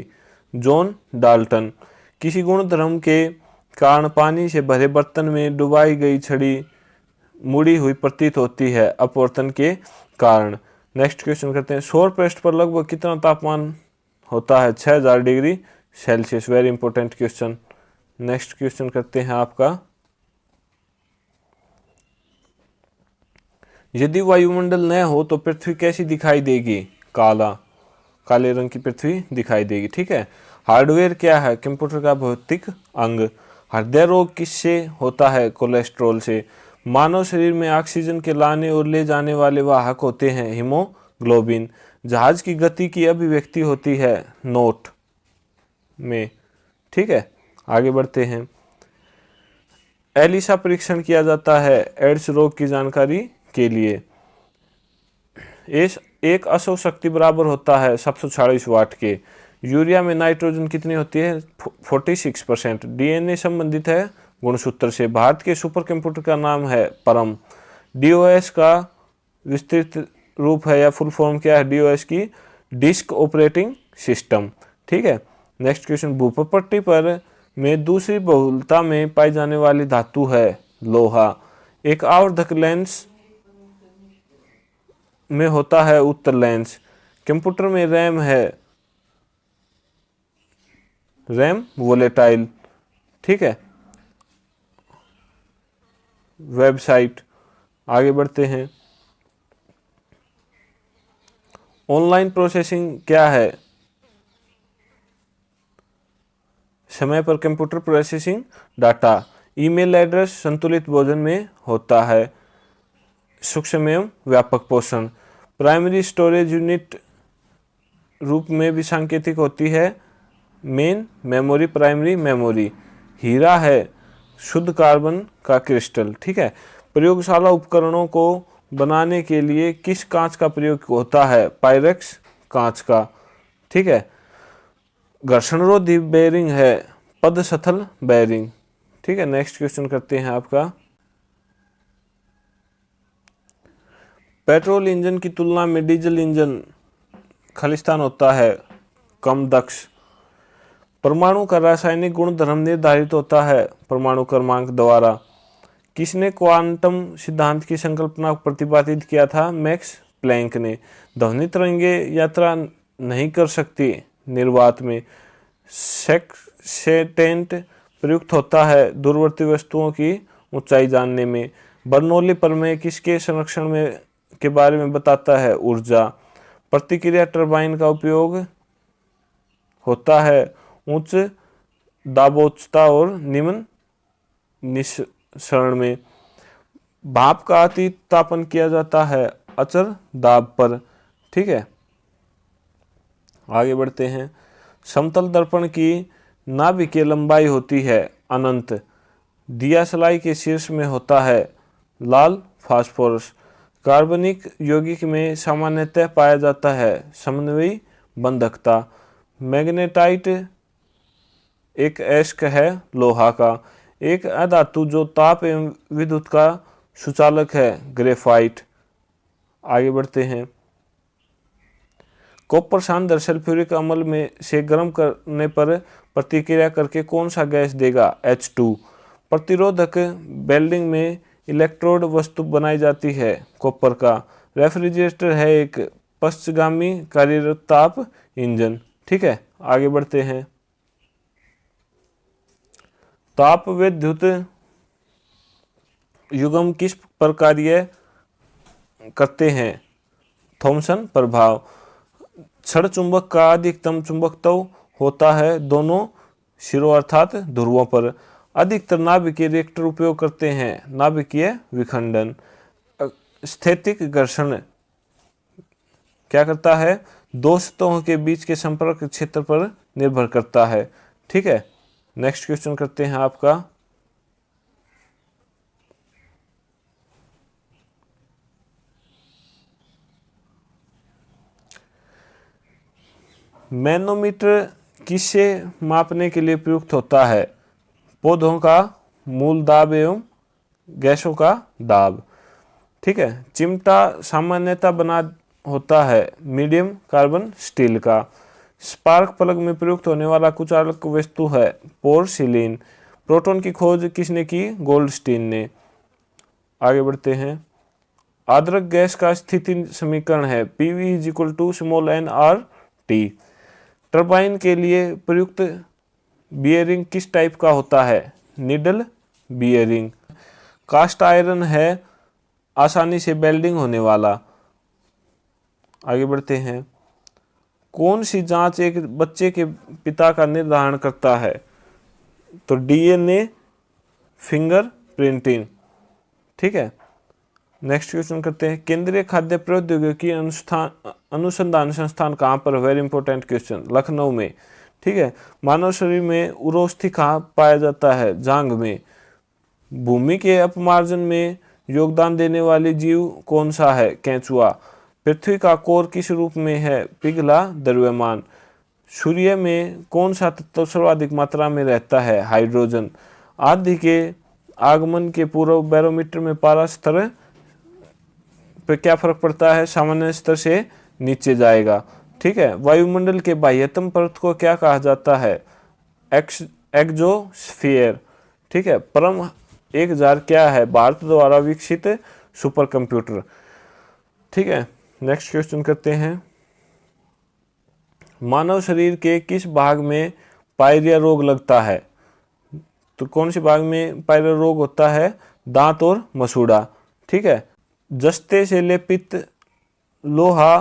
John Dalton. किसी गुणधर्म के कारण पानी से भरे बर्तन में डुबाई गई छड़ी मुड़ी हुई प्रतीत होती है अपवर्तन के कारण। नेक्स्ट क्वेश्चन करते हैं। सौर पृष्ठ पर लगभग कितना तापमान होता है? 6000 degree Celsius. Very important question. Next question करते हैं आपका। यदि वायुमंडल न हो तो पृथ्वी कैसी दिखाई देगी? काले रंग की पृथ्वी दिखाई देगी। ठीक है, हार्डवेयर क्या है? कंप्यूटर का भौतिक अंग। हृदय रोग किससे होता है? कोलेस्ट्रॉल से। मानव शरीर में ऑक्सीजन के लाने और ले जाने वाले वाहक होते हैं हीमोग्लोबिन। जहाज की गति की अभिव्यक्ति होती है नोट में। ठीक है, आगे बढ़ते हैं। एलिसा परीक्षण किया जाता है एड्स रोग की जानकारी के लिए। एक अशोक शक्ति बराबर होता है 746 वाट के। यूरिया में नाइट्रोजन कितनी होती है? 46%। डीएनए संबंधित है गुणसूत्र से। भारत के सुपर कंप्यूटर का नाम है परम। DOS का विस्तृत रूप है या फुल फॉर्म क्या है DOS की? Disk operating system. ठीक है, नेक्स्ट क्वेश्चन। भूपट्टी पर में दूसरी बहुलता में पाई जाने वाली धातु है लोहा। एक आवर्धक लेंस में होता है उत्तर लेंस। कंप्यूटर में रैम है, रैम वोलेटाइल। ठीक है, वेबसाइट। आगे बढ़ते हैं। ऑनलाइन प्रोसेसिंग क्या है? समय पर computer processing data. Email address संतुलित भोजन में होता है। सूक्ष्म एवं व्यापक पोषण। प्राइमरी स्टोरेज यूनिट रूप में भी सांकेतिक होती है। Main memory, primary memory. हीरा है शुद्ध कार्बन का क्रिस्टल। ठीक है, प्रयोगशाला उपकरणों को बनाने के लिए किस कांच का प्रयोग होता है? पायरेक्स कांच का। ठीक है, घर्षणरोधी बेरिंग है पदस्थल बेरिंग। ठीक है, नेक्स्ट क्वेश्चन करते हैं आपका। पेट्रोल इंजन की तुलना में डीजल इंजन खालिस्तान होता है, कम दक्ष। परमाणु का रासायनिक गुणधर्म निर्धारित होता है परमाणु क्रमांक द्वारा। किसने क्वांटम सिद्धांत की संकल्पना प्रतिपादित किया था? मैक्स प्लैंक ने। ध्वनि तरंगें यात्रा नहीं कर सकती निर्वात में। सेकसेंटेंट प्रयुक्त होता है दूरवर्ती वस्तुओं की ऊंचाई जानने में। बर्नौली प्रमेय किसके संरक्षण में के बारे में बताता है? ऊर्जा। प्रतिक्रिया टरबाइन का उपयोग होता है उच्च दाबोचता और निम्न निस्सरण में। भाप का अति तापन किया जाता है अचर दाब पर। ठीक है, आगे बढ़ते हैं। समतल दर्पण की नाभिकीय लंबाई होती है अनंत। दियासलाई के शीर्ष में होता है लाल फास्फोरस। कार्बनिक यौगिक में सामान्यतः पाया जाता है समन्वयी बंधकता। मैग्नेटाइट एक अयस्क है लोहा का। एक अधातु जो ताप एवं विद्युत का सुचालक है ग्रेफाइट। आगे बढ़ते हैं। कॉपर सांद्र सल्फ्यूरिक अम्ल में से गर्म करने पर प्रतिक्रिया करके कौन सा गैस देगा? H2। प्रतिरोधक वेल्डिंग में इलेक्ट्रोड वस्तु बनाई जाती है कॉपर का। रेफ्रिजरेटर है एक पश्चगामी कार्यरत ताप इंजन। ठीक है, आगे बढ़ते हैं। ताप विद्युत युग्म किस पर कार्य करते हैं? थॉमसन प्रभाव। क्षण चुंबक का अधिकतम चुंबकत्व होता है दोनों सिरों अर्थात ध्रुवों पर। अधिकतर नाभिकीय रिएक्टर उपयोग करते हैं नाभिकीय विखंडन। स्थैतिक घर्षण क्या करता है? दो सतहों के बीच के संपर्क क्षेत्र पर निर्भर करता है। ठीक है, नेक्स्ट क्वेश्चन करते हैं आपका। मैनोमीटर किसे मापने के लिए प्रयुक्त होता है? पौधों का मूल दाब एवं गैसों का दाब। ठीक है, चिमटा सामान्यतः बना होता है मीडियम कार्बन स्टील का। स्पार्क प्लग में प्रयुक्त होने वाला कुचालक वस्तु है पोर्सिलीन। प्रोटॉन की खोज किसने की? गोल्डस्टीन ने। आगे बढ़ते हैं। आदर्क गैस का स्थिति समीकरण है PV=nRT। टरबाइन के लिए प्रयुक्त बियरिंग किस टाइप का होता है? Needle bearing. कास्ट आयरन है आसानी से वेल्डिंग होने वाला। आगे बढ़ते हैं। कौन सी जांच एक बच्चे के पिता का निर्धारण करता है? तो DNA, फिंगर प्रिंटिंग। ठीक है, नेक्स्ट क्वेश्चन करते हैं। केंद्रीय खाद्य प्रौद्योगिकी अनुसंधान संस्थान कहाँ पर? वेरी इंपॉर्टेंट क्वेश्चन, लखनऊ में। ठीक है, मानव शरीर में उरोस्थि कहाँ पाया जाता है? जांघ में। भूमि के अपमार्जन में योगदान देने वाली जीव कौन सा है? केंचुआ। पृथ्वी का कोर किस रूप में है? पिघला द्रव्यमान। सूर्य में कौन सा तत्व सर्वाधिक मात्रा में रहता है? हाइड्रोजन। आदि के आगमन के पूर्व बैरोमीटर में पारा स्तर पे क्या फर्क पड़ता है? सामान्य स्तर से नीचे जाएगा। ठीक है, वायुमंडल के बाह्यतम परत को क्या कहा जाता है? एक्सोस्फीयर। ठीक है, परम 1000 क्या है? भारत द्वारा विकसित सुपर कंप्यूटर। ठीक है, नेक्स्ट क्वेश्चन करते हैं, मानव शरीर के किस भाग में पायरिया रोग लगता है? तो कौन से भाग में पायरिया रोग होता है? दांत और मसूड़ा। ठीक है। जस्ते से लेपित लोहा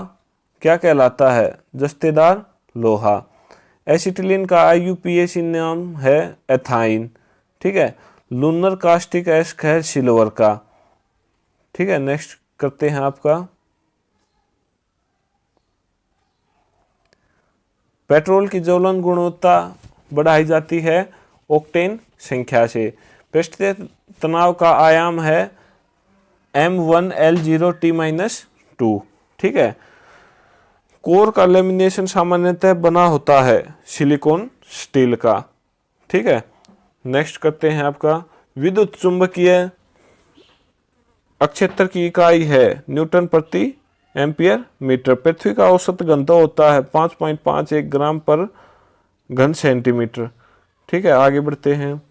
क्या कहलाता है? जस्तेदार लोहा। एसिटिलीन का IUPAC नाम है एथाइन। ठीक है। लूनर कास्टिक एस्क है सिल्वर का। ठीक है। नेक्स्ट करते हैं आपका, पेट्रोल की ज्वलन गुणवत्ता बढ़ाई जाती है ऑक्टेन संख्या से। पृष्ठीय तनाव का आयाम है M1L0T-2। ठीक है। कोर का लेमिनेशन सामान्यतः बना होता है सिलिकॉन स्टील का। ठीक है। नेक्स्ट करते हैं आपका, विद्युत चुंबकीय अक्षेत्र की इकाई है न्यूटन प्रति एम्पियर मीटर। पृथ्वी का औसत घनत्व होता है 5.51 ग्राम पर घन सेंटीमीटर। ठीक है। आगे बढ़ते हैं,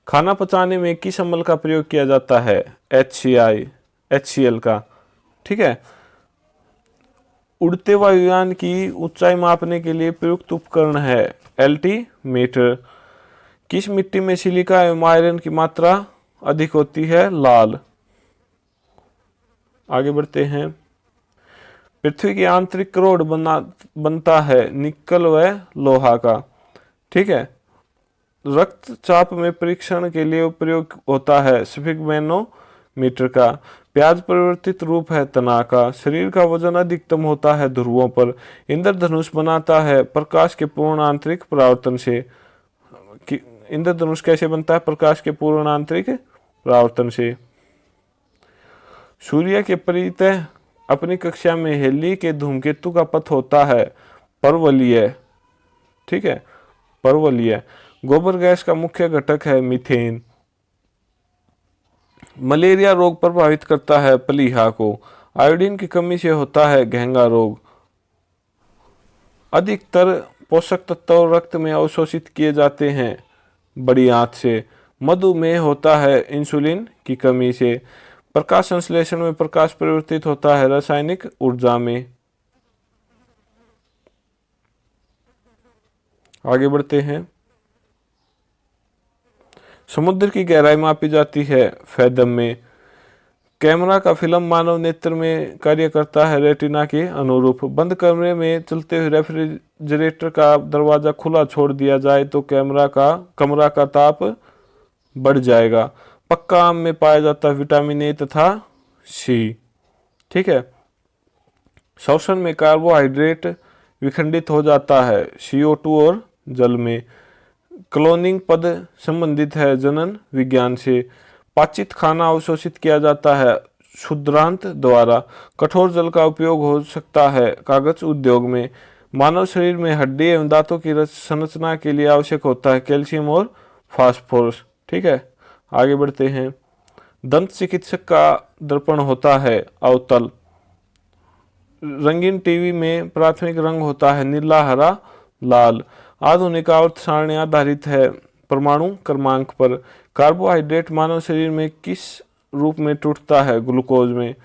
खाना पचाने में किस अम्ल का प्रयोग किया जाता है? HCl का। ठीक है। उड़ते वायुयान की ऊंचाई मापने के लिए प्रयुक्त उपकरण है एल्टीमीटर। किस मिट्टी में सिलिका एवं आयरन की मात्रा अधिक होती है? लाल। आगे बढ़ते हैं, पृथ्वी की आंतरिक करोड़ बनता है निकल व लोहा का। ठीक है। रक्तचाप में परीक्षण के लिए प्रयोग होता है स्फिग्मेनोमीटर का। प्याज परिवर्तित रूप है तना का। शरीर का वजन अधिकतम होता है ध्रुवों पर। इंद्रधनुष बनाता है प्रकाश के पूर्ण आंतरिक परावर्तन से। इंद्रधनुष कैसे बनता है? प्रकाश के पूर्ण आंतरिक परावर्तन से। सूर्य के परितः अपनी कक्षा में हेली के धूमकेतु का पथ होता है परवलयीय। ठीक है। परवलयीय। गोबर गैस का मुख्य घटक है मीथेन। मलेरिया रोग प्रभावित करता है प्लीहा को। आयोडीन की कमी से होता है घेंगा रोग। अधिकतर पोषक तत्व रक्त में अवशोषित किए जाते हैं बड़ी आंत से। मधुमेह होता है इंसुलिन की कमी से। प्रकाश संश्लेषण में प्रकाश परिवर्तित होता है रासायनिक ऊर्जा में। आगे बढ़ते हैं, समुद्र की गहराई मापी जाती है फैदम में। कैमरा का फिल्म मानव नेत्र में कार्य करता है रेटिना के अनुरूप। बंद कमरे में चलते हुए रेफ्रिजरेटर का दरवाजा खुला छोड़ दिया जाए तो कमरा का ताप बढ़ जाएगा। पक्का आम में पाया जाता है विटामिन ए तथा सी। ठीक है। श्वसन में कार्बोहाइड्रेट विखंडित हो जाता है CO2 और जल में। क्लोनिंग पद संबंधित है जनन विज्ञान से। पाचित खाना अवशोषित किया जाता है क्षुद्रांत द्वारा। कठोर जल का उपयोग हो सकता है कागज उद्योग में। मानव शरीर में हड्डी एवं दांतों की संरचना के लिए आवश्यक होता है कैल्शियम और फास्फोरस। ठीक है। आगे बढ़ते हैं, दंत चिकित्सक का दर्पण होता है अवतल। रंगीन टीवी में प्राथमिक रंग होता है नीला, हरा, लाल। आधुनिक आवर्त सारणी आधारित है परमाणु क्रमांक पर। कार्बोहाइड्रेट मानव शरीर में किस रूप में टूटता है? ग्लूकोज में।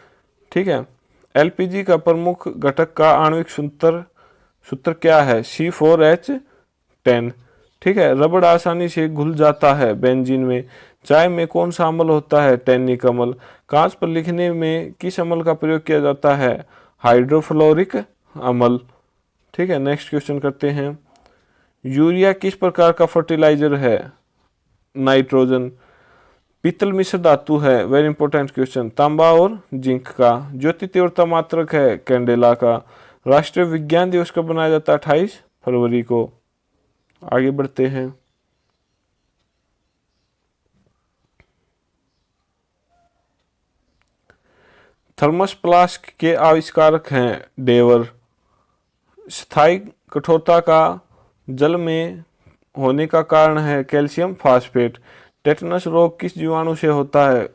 ठीक है। LPG का प्रमुख घटक का आणविक सूत्र क्या है? C4H10। ठीक है। रबड़ आसानी से घुल जाता है बेंजीन में। चाय में कौन सा अम्ल होता है? टैनिक अम्ल। कांच पर लिखने में किस अम्ल का प्रयोग किया जाता है? हाइड्रोफ्लोरिक अम्ल। ठीक है। नेक्स्ट क्वेश्चन करते हैं, यूरिया किस प्रकार का फर्टिलाइजर है? नाइट्रोजन। पीतल मिश्र धातु है, वेरी इंपॉर्टेंट क्वेश्चन, तांबा और जिंक का। ज्योति तीव्रता मात्रक है कैंडेला का। राष्ट्रीय विज्ञान दिवस कब मनाया जाता है? 28 फरवरी को। आगे बढ़ते हैं, थर्मस फ्लास्क के आविष्कारक हैं डेवर। स्थायी कठोरता का जल में होने का कारण है कैल्शियम फास्फेट। टेटनस रोग किस जीवाणु से होता है?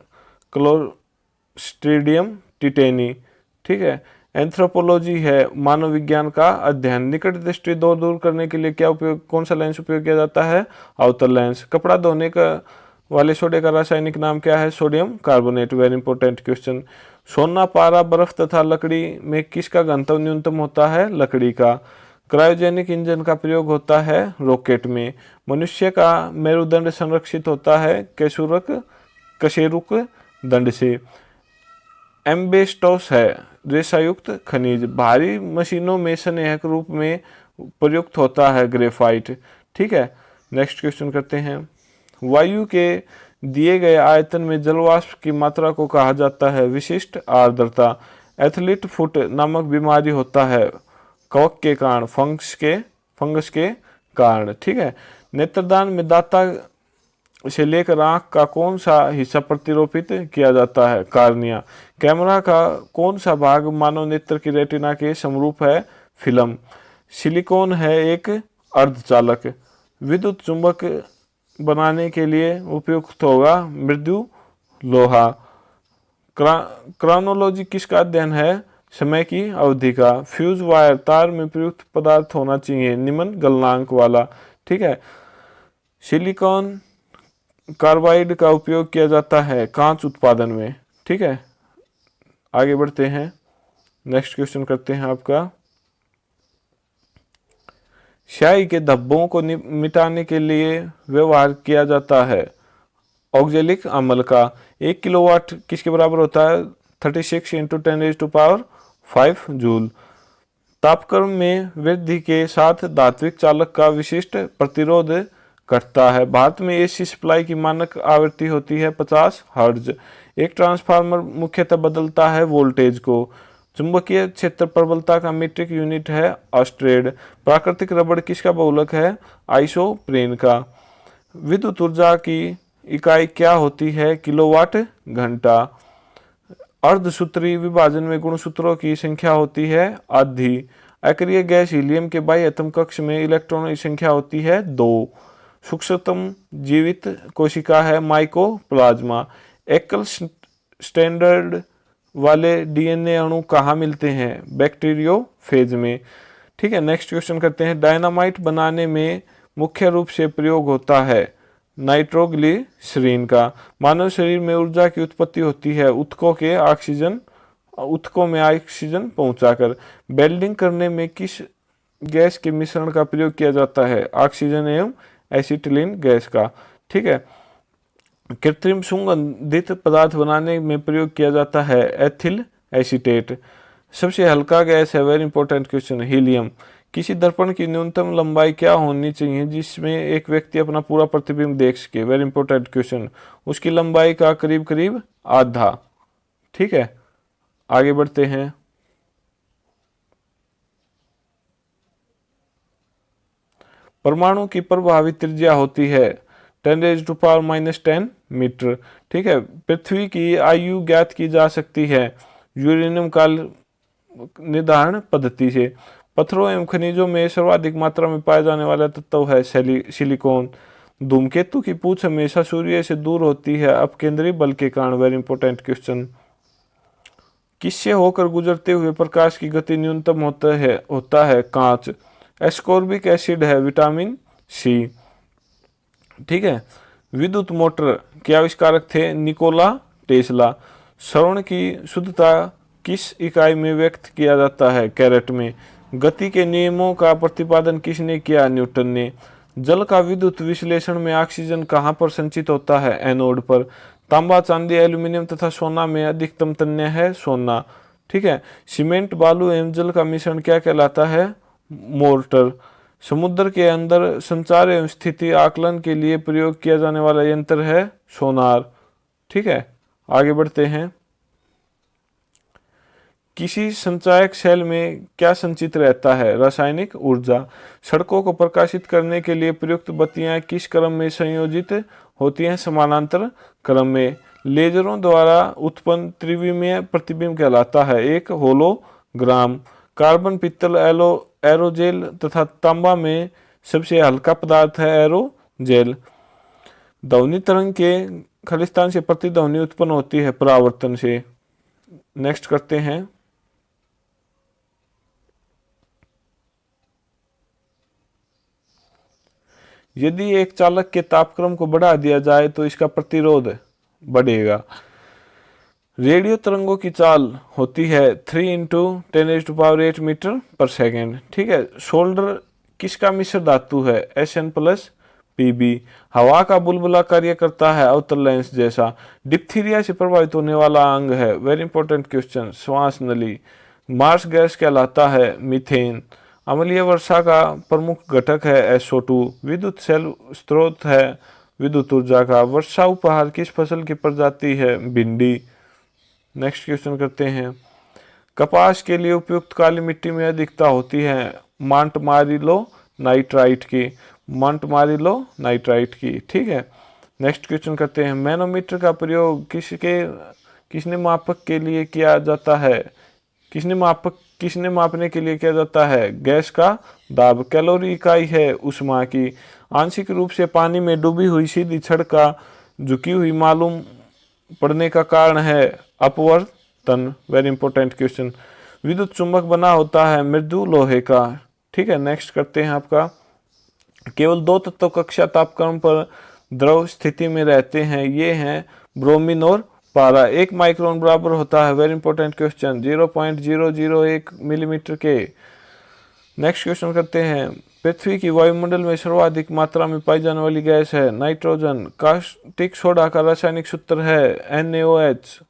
Clostridium tetani. ठीक है। एंथ्रोपोलॉजी है मानव विज्ञान का अध्ययन। निकट दृष्टि दूर करने के लिए कौन सा लेंस उपयोग किया जाता है? अवतल लेंस। कपड़ा धोने का वाले सोडे का रासायनिक नाम क्या है? Sodium carbonate. Very important question. सोना, पारा, बर्फ तथा लकड़ी में किसका घनत्व न्यूनतम होता है? लकड़ी का। क्रायोजेनिक इंजन का प्रयोग होता है रॉकेट में। मनुष्य का मेरुदंड संरक्षित होता है कशेरुक दंड से। एम्बेस्टोस है रेशायुक्त खनिज। भारी मशीनों में सनेहक रूप में प्रयुक्त होता है ग्रेफाइट। ठीक है, नेक्स्ट क्वेश्चन करते हैं। वायु के दिए गए आयतन में जलवाष्प की मात्रा को कहा जाता है विशिष्ट आर्द्रता। एथलीट फुट नामक बीमारी होता है कवक के कारण, फंगस के कारण। ठीक है, नेत्रदान में दाता से लेकर आंख का कौन सा हिस्सा प्रतिरोपित किया जाता है? कार्निया। कैमरा का कौन सा भाग मानव नेत्र की रेटिना के समरूप है? फिल्म। सिलिकॉन है एक अर्धचालक। विद्युत चुंबक बनाने के लिए उपयुक्त होगा मृदु लोहा। क्रोनोलॉजी किसका अध्ययन है? समय की अवधि का। फ्यूज वायर तार में प्रयुक्त पदार्थ होना चाहिए निम्न गलनांक वाला। ठीक है, सिलिकॉन कार्बाइड का उपयोग किया जाता है कांच उत्पादन में। ठीक है, आगे बढ़ते हैं, नेक्स्ट क्वेश्चन करते हैं आपका। स्याही के धब्बों को मिटाने के लिए व्यवहार किया जाता है ऑक्जेलिक अम्ल का। 1 किलोवाट किसके बराबर होता है? 36 इंटू 10⁵ जूल। तापक्रम में वृद्धि के साथ धात्विक चालक का विशिष्ट प्रतिरोध घटता है। भारत में एसी सप्लाई की मानक आवृत्ति होती है 50 हर्ट्ज। एक ट्रांसफार्मर मुख्यतः बदलता है वोल्टेज को। चुंबकीय क्षेत्र प्रबलता का मीट्रिक यूनिट है ऑस्ट्रेड। प्राकृतिक रबड़ किसका बहुलक है? आइसोप्रेन का। विद्युत ऊर्जा की इकाई क्या होती है? किलोवाट घंटा। अर्धसूत्री विभाजन में गुणसूत्रों की संख्या होती है आधी। अक्रिय गैस हीलियम के बाह्य एटम कक्ष में इलेक्ट्रॉनों की संख्या होती है 2। सूक्ष्मतम जीवित कोशिका है माइकोप्लाज्मा। एकल स्टैंडर्ड वाले डीएनए अणु कहाँ मिलते हैं? बैक्टीरियोफेज में। ठीक है, नेक्स्ट क्वेश्चन करते हैं। डायनामाइट बनाने में मुख्य रूप से प्रयोग होता है नाइट्रोग्लिसरीन का। मानव शरीर में ऊर्जा की उत्पत्ति होती है उत्तकों में ऑक्सीजन पहुंचाकर। वेल्डिंग करने में किस गैस के मिश्रण का प्रयोग किया जाता है? ऑक्सीजन एवं एसिटिलीन गैस का। ठीक है, कृत्रिम सुगंधित पदार्थ बनाने में प्रयोग किया जाता है एथिल एसीटेट। सबसे हल्का गैस है, वेरी इंपॉर्टेंट क्वेश्चन, हीलियम। किसी दर्पण की न्यूनतम लंबाई क्या होनी चाहिए जिसमें एक व्यक्ति अपना पूरा प्रतिबिंब देख सके? वेरी इंपॉर्टेंट क्वेश्चन, उसकी लंबाई का करीब करीब आधा। ठीक है, आगे बढ़ते हैं। परमाणु की प्रभावी त्रिज्या होती है 10⁻⁻10 मीटर। ठीक है, पृथ्वी की आयु ज्ञात की जा सकती है यूरेनियम काल निर्धारण पद्धति से। पत्थरों एवं खनिजों में सर्वाधिक मात्रा में पाया जाने वाला तत्व है सिलिकॉन। धूमकेतु की पूंछ हमेशा सूर्य से दूर होती है अपकेंद्री बल के कारण। Very important question. किससे होकर गुजरते हुए प्रकाश की गति न्यूनतम होता है कांच। एस्कॉर्बिक एसिड है विटामिन सी। ठीक है, विद्युत मोटर के आविष्कारक थे निकोला टेस्ला। श्रवण की शुद्धता किस इकाई में व्यक्त किया जाता है? कैरेट में। गति के नियमों का प्रतिपादन किसने किया? न्यूटन ने। जल का विद्युत विश्लेषण में ऑक्सीजन कहाँ पर संचित होता है? एनोड पर। तांबा, चांदी, एल्यूमिनियम तथा सोना में अधिकतम तन्य है सोना। ठीक है, सीमेंट, बालू एवं जल का मिश्रण क्या कहलाता है? मोर्टर। समुद्र के अंदर संचार एवं स्थिति आकलन के लिए प्रयोग किया जाने वाला यंत्र है सोनार। ठीक है, आगे बढ़ते हैं। किसी संचायक सेल में क्या संचित रहता है? रासायनिक ऊर्जा। सड़कों को प्रकाशित करने के लिए प्रयुक्त बत्तियां किस क्रम में संयोजित होती हैं? समानांतर क्रम में। लेजरों द्वारा उत्पन्न त्रिविमीय प्रतिबिंब कहलाता है एक होलोग्राम। कार्बन, पित्तल, एरोजेल तथा तांबा में सबसे हल्का पदार्थ है एरोजेल। ध्वनि तरंग के खालिस्तान से प्रतिध्वनि उत्पन्न होती है परावर्तन से। नेक्स्ट करते हैं। यदि एक चालक के तापक्रम को बढ़ा दिया जाए तो इसका प्रतिरोध बढ़ेगा। रेडियो तरंगों की चाल होती है 3 × 10⁸ मीटर पर सेकेंड। ठीक है। सोल्डर किसका मिश्र धातु है? Sn+Pb। हवा का बुलबुला कार्य करता है अवतल लेंस जैसा। डिप्थीरिया से प्रभावित होने वाला अंग है, वेरी इंपॉर्टेंट क्वेश्चन, श्वास नली। मार्स गैस कहलाता है मीथेन। अम्लीय वर्षा का प्रमुख घटक है SO2। विद्युत सेल स्रोत है विद्युत ऊर्जा का। वर्षा उपहार किस फसल की प्रजाति है? भिंडी। नेक्स्ट क्वेश्चन करते हैं। कपास के लिए उपयुक्त काली मिट्टी में अधिकता होती है मांटमारिलो नाइट्राइट की। ठीक है। नेक्स्ट क्वेश्चन करते हैं। मैनोमीटर का प्रयोग किसने मापक के लिए किया जाता है? किसने मापने के लिए किया जाता है? गैस का दाब। कैलोरी इकाई है ऊष्मा की। आंशिक रूप से पानी में डूबी हुई सीधी छड़ का झुकी हुई मालूम पड़ने का कारण है अपवर्तन, वेरी इंपॉर्टेंट क्वेश्चन। विद्युत चुंबक बना होता है मृदु लोहे का। ठीक है। नेक्स्ट करते हैं आपका। केवल 2 तत्व कक्षा तापक्रम पर द्रव स्थिति में रहते हैं, ये हैं ब्रोमीन और पारा। 1 माइक्रोन बराबर होता है, वेरी इंपॉर्टेंट क्वेश्चन, 0.001 मिलीमीटर के। नेक्स्ट क्वेश्चन करते हैं। पृथ्वी की वायुमंडल में सर्वाधिक मात्रा में पाई जाने वाली गैस है नाइट्रोजन। कास्टिक सोडा का रासायनिक सूत्र है NaOH।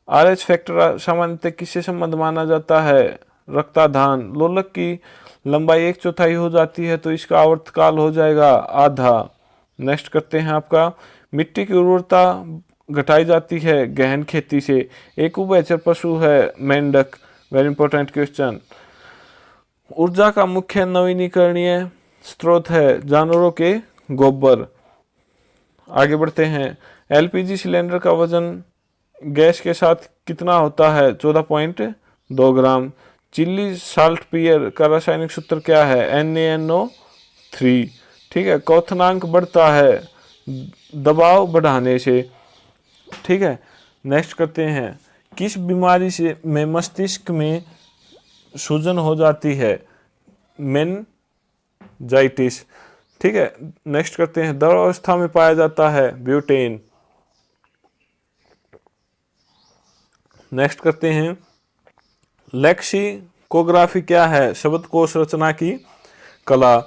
RH फैक्टर सामान्यतः किससे संबंध माना जाता है? रक्ताधान। लोलक की लंबाई 1/4 हो जाती है तो इसका आवर्तकाल हो जाएगा आधा। नेक्स्ट करते हैं आपका। मिट्टी की उर्वरता घटाई जाती है गहन खेती से। एक उभयचर पशु है मेंढक, वेरी इंपॉर्टेंट क्वेश्चन। ऊर्जा का मुख्य नवीनीकरणीय स्रोत है जानवरों के गोबर। आगे बढ़ते हैं। LPG सिलेंडर का वजन गैस के साथ कितना होता है? 14.2 ग्राम। चिल्ली साल्टपीयर का रासायनिक सूत्र क्या है? NaNO3। ठीक है। क्वथनांक बढ़ता है दबाव बढ़ाने से। ठीक है। नेक्स्ट करते हैं। किस बीमारी से में मस्तिष्क में सूजन हो जाती है? मेनिंजाइटिस। ठीक है। नेक्स्ट करते हैं। द्रव अवस्था में पाया जाता है ब्यूटेन। नेक्स्ट करते हैं। लेक्सिकोग्राफी क्या है? शब्दकोश रचना की कला।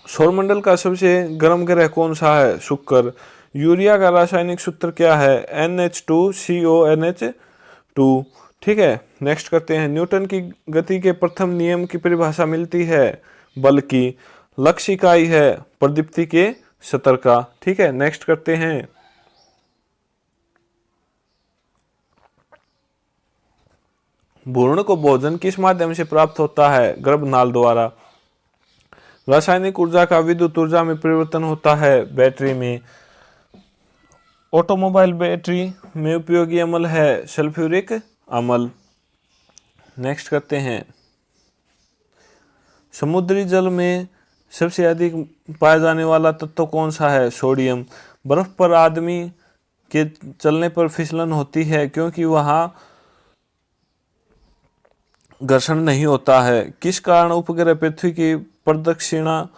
सौरमंडल का सबसे गर्म ग्रह कौन सा है? शुक्र। यूरिया का रासायनिक सूत्र क्या है? NH2CONH2। ठीक है। नेक्स्ट करते हैं। न्यूटन की गति के प्रथम नियम की परिभाषा मिलती है बल की। लक्ष्य इकाई है प्रदीप्ति के स्तर का। ठीक है। नेक्स्ट करते हैं। भ्रूण को भोजन किस माध्यम से प्राप्त होता है? गर्भनाल द्वारा। रासायनिक ऊर्जा का विद्युत ऊर्जा में परिवर्तन होता है बैटरी में। ऑटोमोबाइल बैटरी में उपयोगी अम्ल है सल्फ्यूरिक अम्ल। नेक्स्ट करते हैं। समुद्री जल में सबसे अधिक पाया जाने वाला तत्व कौन सा है? सोडियम। बर्फ पर आदमी के चलने पर फिसलन होती है क्योंकि वहां घर्षण नहीं होता है। किस कारण उपग्रह पृथ्वी की प्रदक्षिणा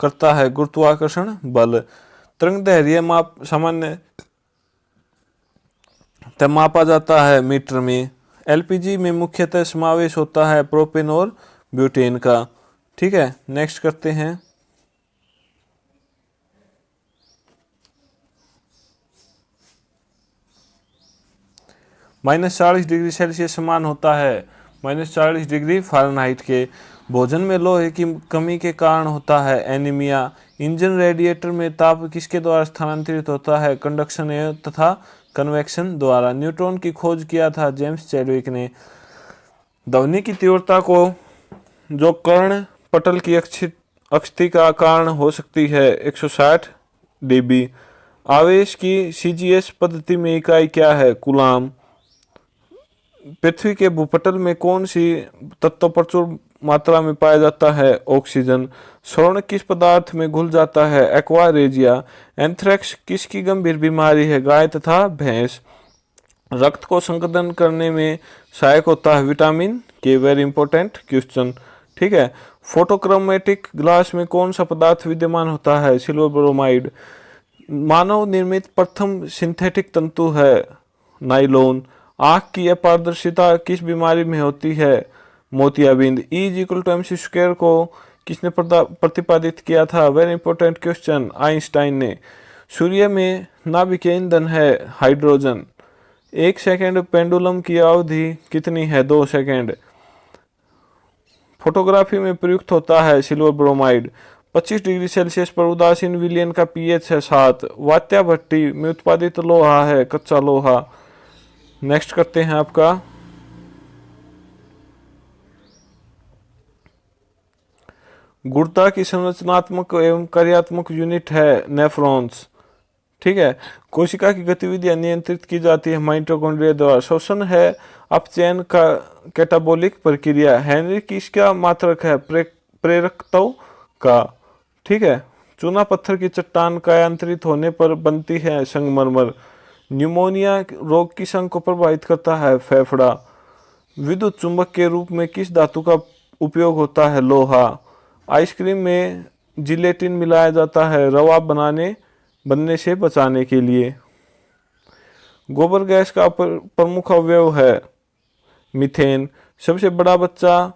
करता है? गुरुत्वाकर्षण बल। तरंगदैर्घ्य सामान्य मापा जाता है मीटर में। LPG में मुख्यतः समावेश होता है प्रोपेन और ब्यूटेन का। ठीक है। नेक्स्ट करते हैं। -40 डिग्री सेल्सियस समान होता है -40 डिग्री फ़ारेनहाइट के। भोजन में लोहे की कमी के कारण होता है एनीमिया। इंजन रेडिएटर में ताप किसके द्वारा स्थानांतरित होता है? कंडक्शन तथा कन्वेक्शन द्वारा। न्यूट्रॉन की खोज किया था जेम्स चैडविक ने। ध्वनि की तीव्रता को जो कर्ण पटल की अक्षति का कारण हो सकती है 160 dB। आवेश की CGS पद्धति में इकाई क्या है? कूलाम। पृथ्वी के भूपटल में कौन सी तत्व प्रचुर मात्रा में पाया जाता है? ऑक्सीजन। स्वर्ण किस पदार्थ में घुल जाता है? Aqua regia. एंथ्रेक्स किसकी गंभीर बीमारी है? गाय तथा भैंस। रक्त को संशोधन करने में सहायक होता है विटामिन के, वेरी इंपॉर्टेंट क्वेश्चन। ठीक है। फोटोक्रोमेटिक ग्लास में कौन सा पदार्थ विद्यमान होता है? Silver bromide. मानव निर्मित प्रथम सिंथेटिक तंतु है नाइलोन। आंख की अपारदर्शिता किस बीमारी में होती है? मोतियाबिंद। E is equal to MC square को किसने प्रतिपादित किया था? वेरी इंपॉर्टेंट क्वेश्चन, आइंस्टाइन ने। सूर्य में नाभिकीय ईंधन है हाइड्रोजन। 1 सेकंड पेंडुलम की अवधि कितनी है? 2 सेकंड। फोटोग्राफी में प्रयुक्त होता है सिल्वर ब्रोमाइड। 25 डिग्री सेल्सियस पर उदासीन विलयन का pH है 7। वात्या भट्टी में उत्पादित लोहा है कच्चा लोहा। नेक्स्ट करते हैं आपका गुरुता की संरचनात्मक एवं कार्यात्मक यूनिट है नेफ्रॉन्स। ठीक है। कोशिका की गतिविधियां नियंत्रित की जाती है माइटोकॉन्ड्रिया द्वारा। श्वसन है अपचयन का कैटाबोलिक प्रक्रिया। हेनरी किसका मात्रक है? प्रेरकत्व का। ठीक है। चूना पत्थर की चट्टान कायांतरित होने पर बनती है संगमरमर। न्यूमोनिया रोग किस अंग को प्रभावित करता है? फेफड़ा। विद्युत चुंबक के रूप में किस धातु का उपयोग होता है? लोहा। आइसक्रीम में जिलेटिन मिलाया जाता है रवा बनने से बचाने के लिए। गोबर गैस का प्रमुख अवयव है मीथेन। सबसे बड़ा बच्चा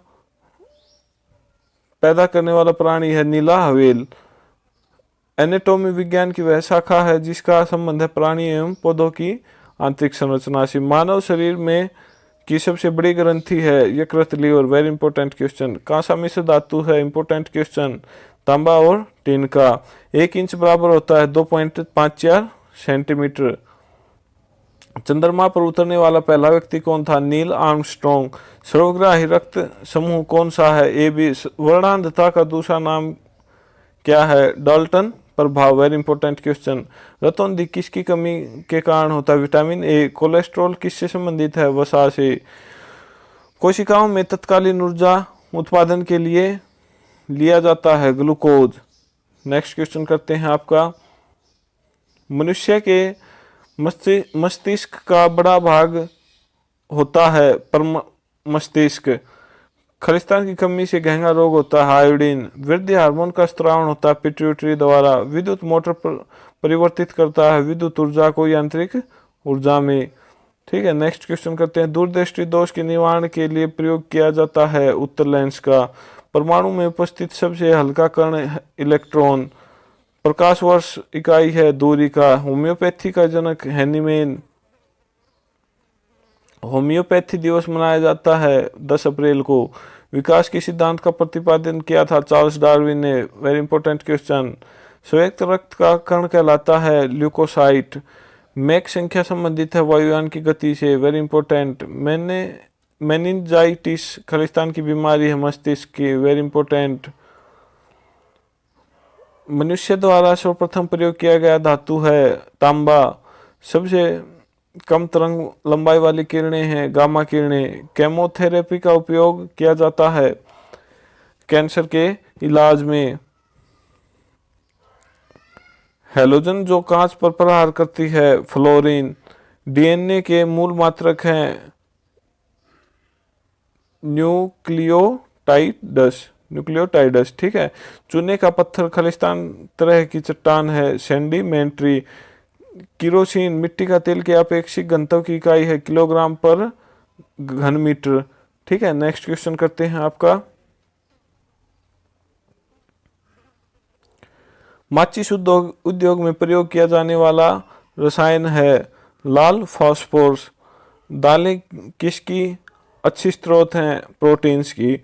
पैदा करने वाला प्राणी है नीला हवेल। एनाटॉमी विज्ञान की वह शाखा है जिसका संबंध है प्राणी एवं पौधों की आंतरिक संरचना से। मानव शरीर में की सबसे बड़ी ग्रंथि है यकृत लीवर। Very important question. कांसा मिश्र धातु है? Important question. तांबा और टिन का। 1 इंच बराबर होता है 2.54 सेंटीमीटर। चंद्रमा पर उतरने वाला पहला व्यक्ति कौन था? Neil Armstrong. सर्वग्राही रक्त समूह कौन सा है? AB। वर्णांधता का दूसरा नाम क्या है? डाल्टन प्रभाव। Very important question. रतौंधी किसकी कमी के कारण होता है? Vitamin A। कोलेस्ट्रॉल किससे संबंधित है? वसा से। कोशिकाओं में तत्कालीन ऊर्जा उत्पादन के लिए लिया जाता है ग्लूकोज। नेक्स्ट क्वेश्चन करते हैं आपका मनुष्य के मस्तिष्क का बड़ा भाग होता है पर मस्तिष्क। खलिस्तान की कमी से गहरा रोग होता है आयोडीन। वृद्धि हार्मोन का स्त्रावण होता है पिट्यूटरी द्वारा। विद्युत मोटर परिवर्तित करता है विद्युत ऊर्जा को यांत्रिक ऊर्जा में। ठीक है। नेक्स्ट क्वेश्चन करते हैं दूरदृष्टि दोष के निवारण के लिए प्रयोग किया जाता है उत्तर लेंस का। परमाणु में उपस्थित सबसे हल्का कण इलेक्ट्रॉन। प्रकाश वर्ष इकाई है दूरी का। होम्योपैथी का जनक हैनीमैन। होम्योपैथी दिवस मनाया जाता है 10 अप्रैल को। विकास के सिद्धांत का प्रतिपादन किया था चार्ल्स डार्विन ने। Very important question. संयुक्त रक्त का कण कहलाता है ल्यूकोसाइट। मैक संख्या संबंधित है वायुयान की गति से। Very important. मेनिंजाइटिस खलिस्तान की बीमारी है मस्तिष्क की। Very important. मनुष्य द्वारा सर्वप्रथम प्रयोग किया गया धातु है तांबा। सबसे कम तरंग लंबाई वाली किरणें हैं गामा किरणें। केमोथेरेपी का उपयोग किया जाता है कैंसर के इलाज में। हैलोजन जो कांच पर प्रहार करती है फ्लोरीन। DNA के मूल मात्रक हैं न्यूक्लियोटाइडस। ठीक है। चूने का पत्थर खलिस्तान तरह की चट्टान है सेंडिमेंट्री। किरोसिन मिट्टी का तेल के अपेक्षित घनत्व की इकाई है किलोग्राम पर घन मीटर। ठीक है। नेक्स्ट क्वेश्चन करते हैं आपका माचिस उद्योग में प्रयोग किया जाने वाला रसायन है लाल फास्फोरस। दालें किसकी अच्छी स्रोत हैं? प्रोटीन्स की।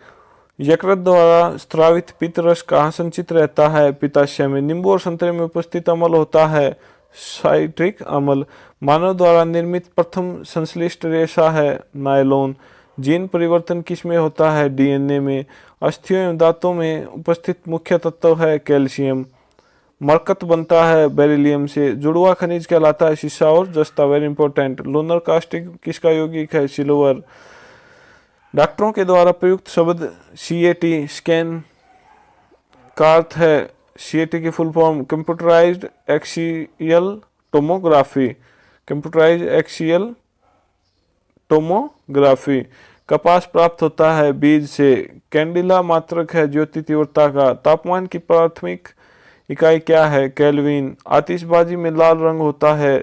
यकृत द्वारा स्रावित पित्तरस कहाँ संचित रहता है? पित्ताशय में। नींबू और संतरे में उपस्थित अम्ल होता है साइट्रिक अम्ल। मानव द्वारा निर्मित प्रथम संश्लिष्ट रेशा है नायलॉन। जीन परिवर्तन किस में होता है? DNA में। अस्थियों एवं दांतों में उपस्थित मुख्य तत्व है कैल्शियम। मरकत बनता है बेरिलियम से। जुड़वा खनिज कहलाता है शीशा और जस्ता। Very important. लूनर कास्टिक किसका यौगिक है? सिल्वर। डॉक्टरों के द्वारा प्रयुक्त शब्द CAT स्कैन का अर्थ है CAT की full form computerised axial tomography. Computerised axial tomography. कपास प्राप्त होता है बीज से। कैंडिला मात्रक है ज्योति तीव्रता का। तापमान की प्राथमिक इकाई क्या है? केल्विन। आतिशबाजी में लाल रंग होता है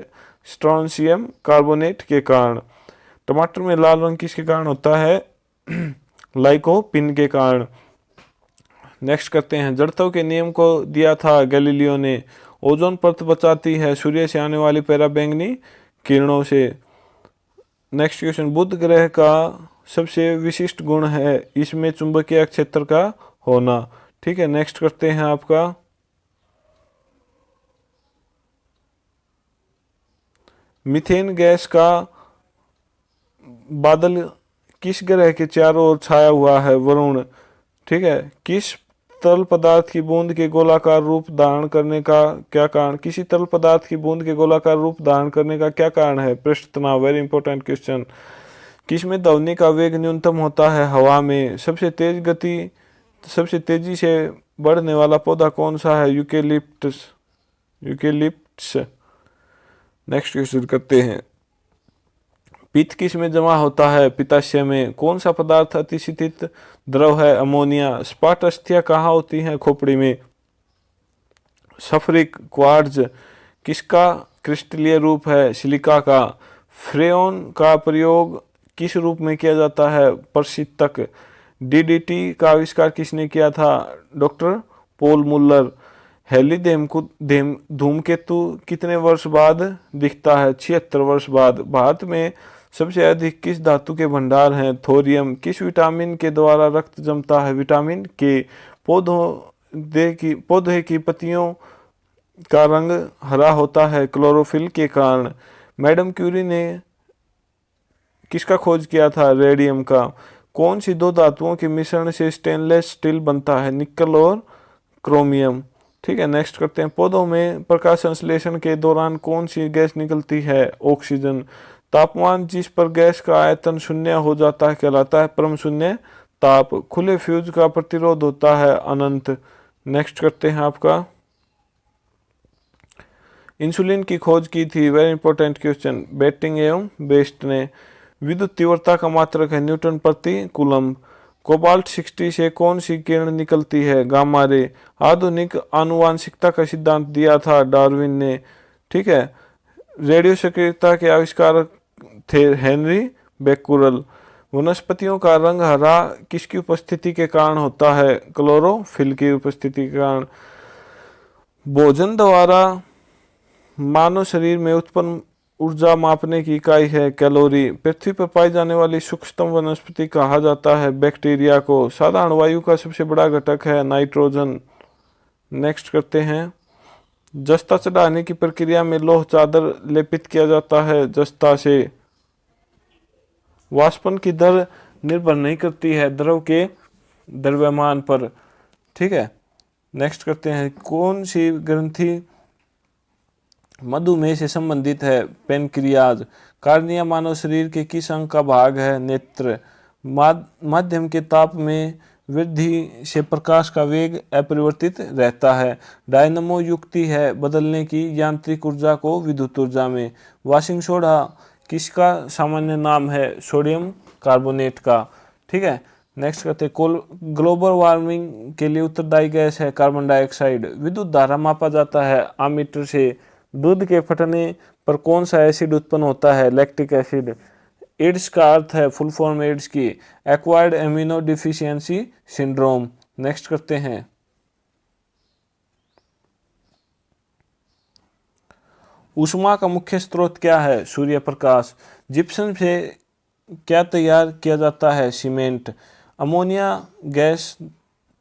स्ट्रोंशियम कार्बोनेट के कारण। टमाटर में लाल रंग किसके कारण होता है? लाइकोपिन के कारण। नेक्स्ट करते हैं, जड़त्व के नियम को दिया था गैलीलियो ने। ओजोन परत बचाती है सूर्य से आने वाली पराबैंगनी किरणों से। नेक्स्ट क्वेश्चन, बुध ग्रह का सबसे विशिष्ट गुण है इसमें चुंबकीय क्षेत्र का होना। ठीक है, नेक्स्ट करते हैं आपका मीथेन गैस का बादल किस ग्रह के चारों ओर छाया हुआ है? वरुण। ठीक है, किस तरल पदार्थ की बूंद के गोलाकार रूप धारण करने का क्या कारण? किसी तरल पदार्थ की बूंद के गोलाकार रूप धारण करने का क्या कारण है? पृष्ठ तनाव। Very important question. किसमें ध्वनि का वेग न्यूनतम होता है? हवा में। सबसे तेजी से बढ़ने वाला पौधा कौन सा है? यूकेलिप्टस। नेक्स्ट क्वेश्चन करते हैं, पित्त किस में जमा होता है? पित्ताशय में। कौन सा पदार्थ अतिशीतित द्रव है? अमोनिया। स्पाट अस्थियां कहाँ होती हैं? खोपड़ी में। सल्फ्यूरिक क्वार्ट्ज किसका क्रिस्टलीय रूप है? सिलिका का। फ्रेयॉन का प्रयोग किस रूप में किया जाता है? प्रशीतक। डीडीटी का आविष्कार किसने किया था? Doctor Paul Muller. हेली धूमकेतु कितने वर्ष बाद दिखता है? 76 वर्ष बाद। भारत में सबसे अधिक किस धातु के भंडार हैं? थोरियम। किस विटामिन के द्वारा रक्त जमता है? विटामिन के। पौधे की पत्तियों का रंग हरा होता है क्लोरोफिल के कारण। मैडम क्यूरी ने किसका खोज किया था? रेडियम का। कौन सी दो धातुओं के मिश्रण से स्टेनलेस स्टील बनता है? निकल और क्रोमियम। ठीक है, नेक्स्ट करते हैं, पौधों में प्रकाश संश्लेषण के दौरान कौन सी गैस निकलती है? ऑक्सीजन। तापमान जिस पर गैस का आयतन शून्य हो जाता है कहलाता है परम शून्य ताप। खुले फ्यूज का प्रतिरोध होता है अनंत। नेक्स्ट करते हैं आपका, इंसुलिन की खोज की थी। वेरी इंपॉर्टेंट क्वेश्चन, बेटिंग एवं बेस्ट ने। विद्युत तीव्रता का मात्रक है न्यूटन प्रति कूलम्ब। कोबाल्ट 60 से कौन सी किरण निकलती है? Gamma ray. आधुनिक आनुवांशिकता का सिद्धांत दिया था डार्विन ने। ठीक है, रेडियो सक्रियता के आविष्कारक थे हेनरी बेकुरल। वनस्पतियों का रंग हरा किसकी उपस्थिति के कारण होता है? क्लोरोफिल की उपस्थिति के कारण। भोजन द्वारा मानव शरीर में उत्पन्न ऊर्जा मापने की इकाई है कैलोरी। पृथ्वी पर पाई जाने वाली सूक्ष्मतम वनस्पति कहा जाता है बैक्टीरिया को। साधारण वायु का सबसे बड़ा घटक है नाइट्रोजन। नेक्स्ट करते हैं, जस्ता चढ़ाने की प्रक्रिया में लौह चादर लेपित किया जाता है जस्ता से। वाष्पन की दर निर्भर नहीं करती है द्रव के द्रव्यमान पर। ठीक है, नेक्स्ट करते हैं, कौन सी ग्रंथि मधुमेह से संबंधित है? पेनक्रियाज। कार्निया मानव शरीर के किस अंग का भाग है? नेत्र। माध्यम के ताप में वृद्धि से प्रकाश का वेग अपरिवर्तित रहता है। डायनमो युक्ति है बदलने की यांत्रिक ऊर्जा को विद्युत ऊर्जा में। वॉशिंग सोडा किसका सामान्य नाम है? सोडियम कार्बोनेट का। ठीक है, नेक्स्ट करते हैं, ग्लोबल वार्मिंग के लिए उत्तरदायी गैस है कार्बन डाइऑक्साइड। विद्युत धारा मापा जाता है आमीटर से। दूध के फटने पर कौन सा एसिड उत्पन्न होता है? Lactic acid. एड्स का अर्थ है, फुल फॉर्म एड्स की, acquired amino deficiency syndrome. Next करते हैं, ऊष्मा का मुख्य स्रोत क्या है? सूर्य प्रकाश। जिप्सम से क्या तैयार किया जाता है? सीमेंट। अमोनिया गैस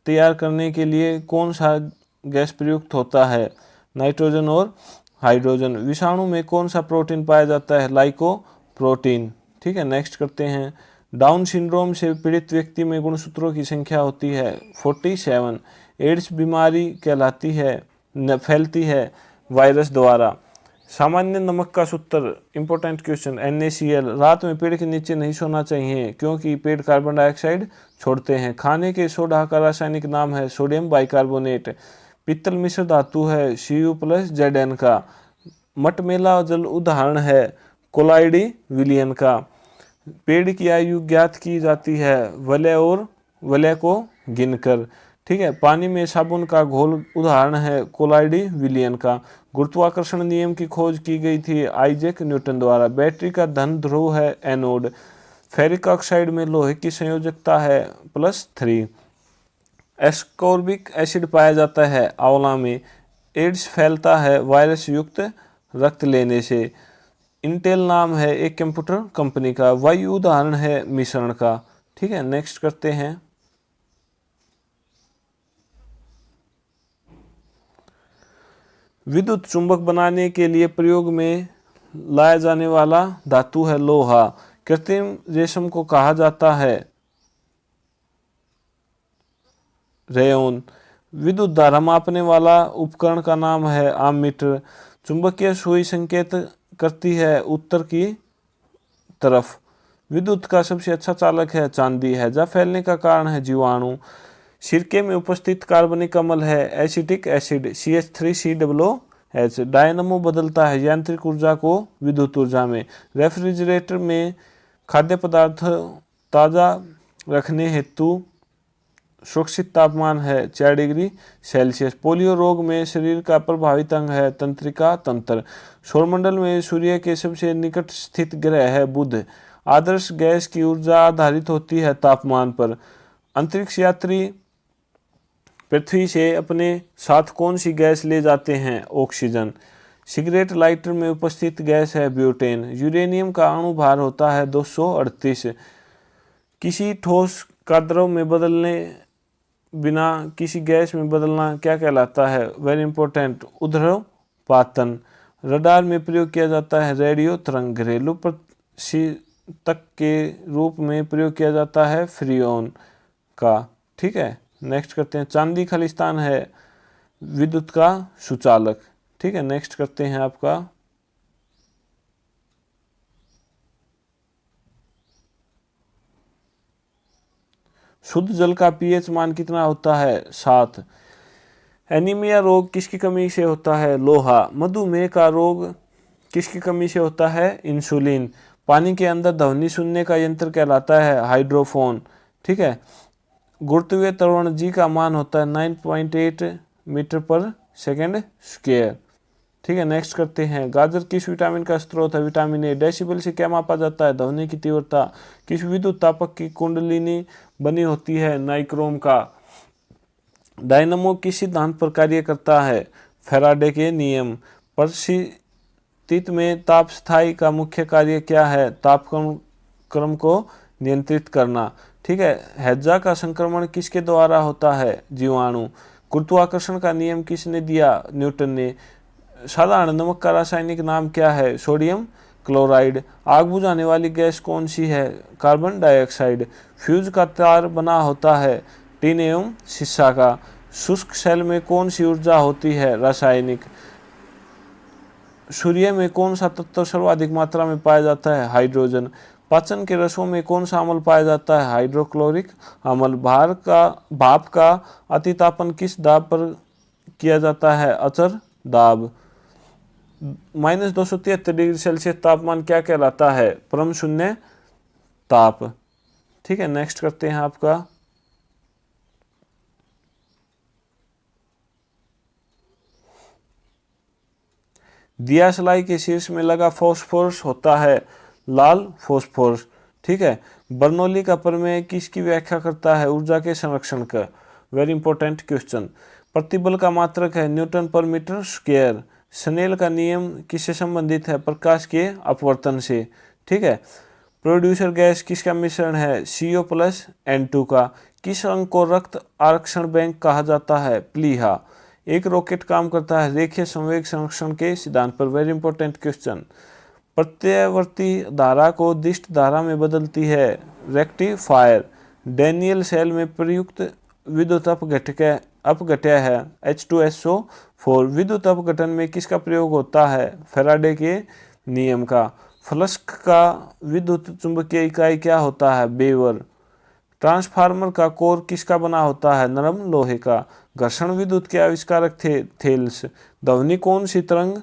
तैयार करने के लिए कौन सा गैस प्रयुक्त होता है? नाइट्रोजन और हाइड्रोजन। विषाणु में कौन सा प्रोटीन पाया जाता है? लाइकोप्रोटीन। ठीक है, नेक्स्ट करते हैं, डाउन सिंड्रोम से पीड़ित व्यक्ति में गुणसूत्रों की संख्या होती है 47। एड्स बीमारी कहलाती है फैलती है वायरस द्वारा। सामान्य नमक का सूत्र, इंपॉर्टेंट क्वेश्चन, NaCl। रात में पेड़ के नीचे नहीं सोना चाहिए क्योंकि पेड़ कार्बन डाइऑक्साइड छोड़ते हैं। खाने के सोडा का रासायनिक नाम है सोडियम बाइकार्बोनेट। पित्तल मिश्र धातु है Cu+Zn का। मटमेला जल उदाहरण है कोलाइडी विलियन का। पेड़ की आयु ज्ञात की जाती है वलय और वलय को गिनकर। ठीक है, पानी में साबुन का घोल उदाहरण है कोलाइडी विलियन का। गुरुत्वाकर्षण नियम की खोज की गई थी आइजैक न्यूटन द्वारा। बैटरी का धन ध्रुव है एनोड। फेरिक ऑक्साइड में लोहे की संयोजकता है +3। एस्कॉर्बिक एसिड पाया जाता है आंवला में। एड्स फैलता है वायरस युक्त रक्त लेने से। इंटेल नाम है एक कंप्यूटर कंपनी का। वायु उदाहरण है मिश्रण का। ठीक है, नेक्स्ट करते हैं। विद्युत चुंबक बनाने के लिए प्रयोग में लाया जाने वाला धातु है लोहा। कृत्रिम रेशम को कहा जाता है रेयन। विद्युत धारा मापने वाला उपकरण का नाम है आममीटर। चुंबकीय सुई संकेत करती है उत्तर की तरफ। विद्युत का सबसे अच्छा चालक है चांदी। हैजा फैलने का कारण है जीवाणु। सिरके में उपस्थित कार्बनिक अम्ल है एसिटिक एसिड CH3COOH। डायनमो बदलता है यांत्रिक ऊर्जा को विद्युत ऊर्जा में। रेफ्रिजरेटर में खाद्य पदार्थ ताज़ा रखने हेतु सुरक्षित तापमान है 4 डिग्री सेल्सियस। पोलियो रोग में शरीर का प्रभावित अंग है तंत्रिका तंत्र। सौरमंडल में सूर्य के सबसे निकट स्थित ग्रह है बुध। आदर्श गैस की ऊर्जा आधारित होती है तापमान पर। अंतरिक्ष यात्री पृथ्वी से अपने साथ कौन सी गैस ले जाते हैं? ऑक्सीजन। सिगरेट लाइटर में उपस्थित गैस है ब्यूटेन। यूरेनियम का अणु भार होता है 238। किसी ठोस का द्रव में बदलने बिना किसी गैस में बदलना क्या कहलाता है? Very important, ऊर्ध्वपातन। रडार में प्रयोग किया जाता है रेडियो तरंग। घरेलू प्रशीतक के रूप में प्रयोग किया जाता है फ्रीऑन का। ठीक है, नेक्स्ट करते हैं। चांदी खालिस्तान है विद्युत का सुचालक। ठीक है, नेक्स्ट करते हैं आपका शुद्ध जल का पीएच मान कितना होता है? 7। एनीमिया रोग किसकी कमी से होता है? लोहा। मधुमेह का रोग किसकी कमी से होता है? इंसुलिन। पानी के अंदर ध्वनि सुनने का यंत्र कहलाता है हाइड्रोफोन। ठीक है, गुरुत्वीय त्वरण जी का मान होता है 9.8 मीटर पर सेकेंड स्क्वायर। ठीक है, नेक्स्ट करते हैं। गाजर किस विटामिन का स्रोत है? Vitamin A. डेसिबल से क्या मापा जाता है? ध्वनि की तीव्रता। किस विद्युत तापक की कुंडलिनी बनी होती है? नाइक्रोम का। डायनमो किस सिद्धांत पर कार्य करता है? फैराडे के नियम। परिस्थिति में ताप स्थायी का मुख्य कार्य क्या है? तापक्रम को नियंत्रित करना। ठीक है, हैजा का संक्रमण किसके द्वारा होता है? जीवाणु। गुरुत्वाकर्षण का नियम किसने दिया? न्यूटन ने। साधारण नमक का रासायनिक नाम क्या है? Sodium chloride. आग बुझाने वाली गैस कौन सी है? Carbon dioxide. फ्यूज का तार बना होता है टीन एवं शीशा का। शुष्क सेल में कौन सी ऊर्जा होती है? रासायनिक। सूर्य में कौन सा तत्व सर्वाधिक मात्रा में पाया जाता है? हाइड्रोजन। पाचन के रसों में कौन सा अम्ल पाया जाता है? हाइड्रोक्लोरिक अम्ल। भाप का अतितापन किस दाब पर किया जाता है? अचर दाब। -273 डिग्री सेल्सियस तापमान क्या कहलाता है? परम शून्य ताप। ठीक है, नेक्स्ट करते हैं आपका दियासलाई के शीर्ष में लगा फॉस्फोरस होता है लाल फॉस्फोरस। ठीक है, बर्नौली का प्रमेय किसकी व्याख्या करता है? ऊर्जा के संरक्षण का। Very important question. प्रतिबल का मात्रक है न्यूटन पर मीटर स्क्वायर। स्नेल का नियम किससे संबंधित है? प्रकाश के अपवर्तन से। ठीक है, प्रोड्यूसर गैस किसका मिश्रण है? CO+N2 का। किस अंग को रक्त आरक्षण बैंक कहा जाता है? प्लीहा। एक रॉकेट काम करता है रेखीय संवेग संरक्षण के सिद्धांत पर। Very important question. प्रत्यावर्ती धारा को दिष्ट धारा में बदलती है रेक्टिफायर। डैनियल सेल में प्रयुक्त विद्युत अपघट्य है H2SO4। विद्युत अपघटन में किसका प्रयोग होता है? फैराडे के नियम का। फ्लक्स का विद्युत चुंबकीय इकाई क्या होता है? बेवर। ट्रांसफार्मर का कोर किसका बना होता है? नरम लोहे का। घर्षण विद्युत के आविष्कारक थे थेल्स। ध्वनि कौन सी तरंग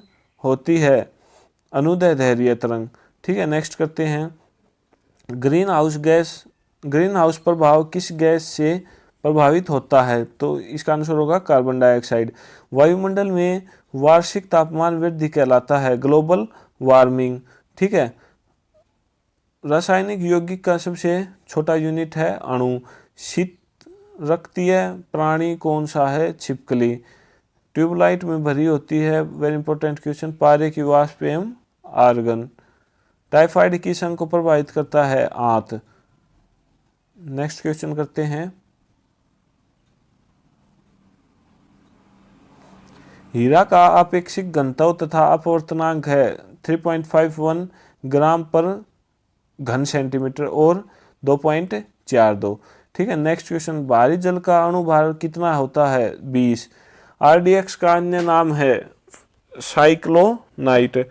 होती है? अनुदैर्ध्य तरंग। ठीक है, नेक्स्ट करते हैं। ग्रीन हाउस प्रभाव किस गैस से प्रभावित होता है? तो इसका आंसर होगा कार्बन डाइऑक्साइड। वायुमंडल में वार्षिक तापमान वृद्धि कहलाता है ग्लोबल वार्मिंग। ठीक है। रासायनिक यौगिक का सबसे छोटा यूनिट है अणु। शीत रक्तीय प्राणी कौन सा है? छिपकली। ट्यूबलाइट में भरी होती है, वेरी इंपॉर्टेंट क्वेश्चन, पारे की वाष्प एवं आर्गन। टाइफाइड किस अंग को प्रभावित करता है? आंत। नेक्स्ट क्वेश्चन करते हैं। हीरा का अपेक्षित घनत्व तथा अपवर्तनांक है 3.51 ग्राम पर घन सेंटीमीटर और 2.42। ठीक है। नेक्स्ट क्वेश्चन, भारी जल का अणुभार कितना होता है? 20। आरडीएक्स का अन्य नाम है साइक्लोनाइट।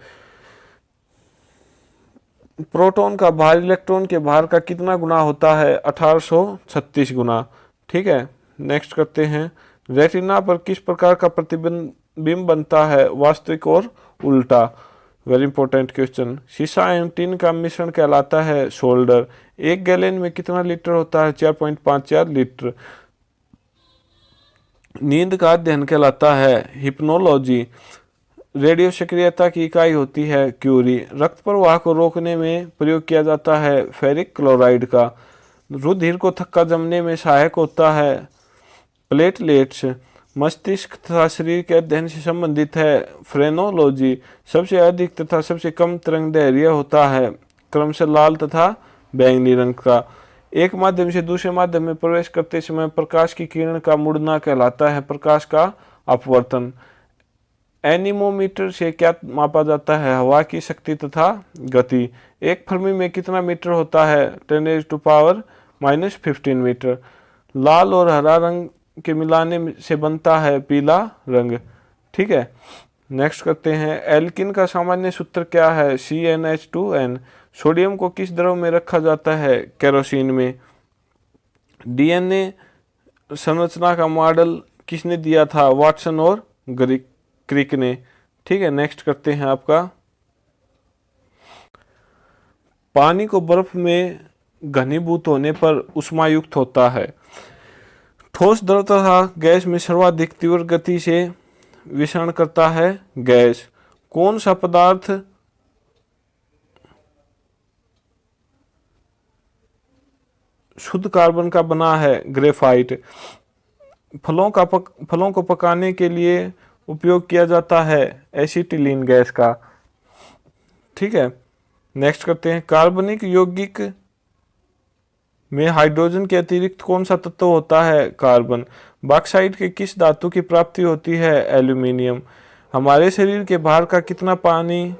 प्रोटॉन का भार इलेक्ट्रॉन के भार का कितना गुना होता है? 1836 गुना। ठीक है। नेक्स्ट करते हैं। रेटिना पर किस प्रकार का प्रतिबिंब बनता है? वास्तविक और उल्टा। Very important question. शीशा एवं टिन का मिश्रण कहलाता है सोल्डर। एक गैलन में कितना लीटर होता है? 4.54 लीटर। नींद का अध्ययन कहलाता है हिप्नोलॉजी। रेडियो सक्रियता की इकाई होती है क्यूरी। रक्त प्रवाह को रोकने में प्रयोग किया जाता है फेरिक क्लोराइड का। रुधिर को थक्का जमने में सहायक होता है प्लेटलेट्स। मस्तिष्क तथा शरीर के अध्ययन से संबंधित है फ्रेनोलॉजी। सबसे अधिक तथा सबसे कम तरंगदैर्घ्य होता है क्रमशः लाल तथा बैंगनी रंग का। एक माध्यम से दूसरे माध्यम में प्रवेश करते समय प्रकाश की किरण का मुड़ना कहलाता है प्रकाश का अपवर्तन। एनीमोमीटर से क्या मापा जाता है? हवा की शक्ति तथा गति। एक फर्मी में कितना मीटर होता है? 10⁻⁻15 मीटर। लाल और हरा रंग के मिलाने से बनता है पीला रंग। ठीक है। नेक्स्ट करते हैं। एल्किन का सामान्य सूत्र क्या है? CnH2n। सोडियम को किस द्रव में रखा जाता है? केरोसिन में। डीएनए संरचना का मॉडल किसने दिया था? वाटसन और क्रिक ने। ठीक है। नेक्स्ट करते हैं आपका, पानी को बर्फ में घनीभूत होने पर उष्मायुक्त होता है। ठोस द्रव तथा गैस में सर्वाधिक तीव्र गति से विसरण करता है गैस। कौन सा पदार्थ शुद्ध कार्बन का बना है? ग्रेफाइट। फलों को पकाने के लिए उपयोग किया जाता है एसिटिलीन गैस का। ठीक है। नेक्स्ट करते हैं। कार्बनिक यौगिक में हाइड्रोजन के अतिरिक्त कौन सा तत्व होता है? कार्बन। बॉक्साइट के किस धातु की प्राप्ति होती है? एल्यूमिनियम। हमारे शरीर के भार का कितना पानी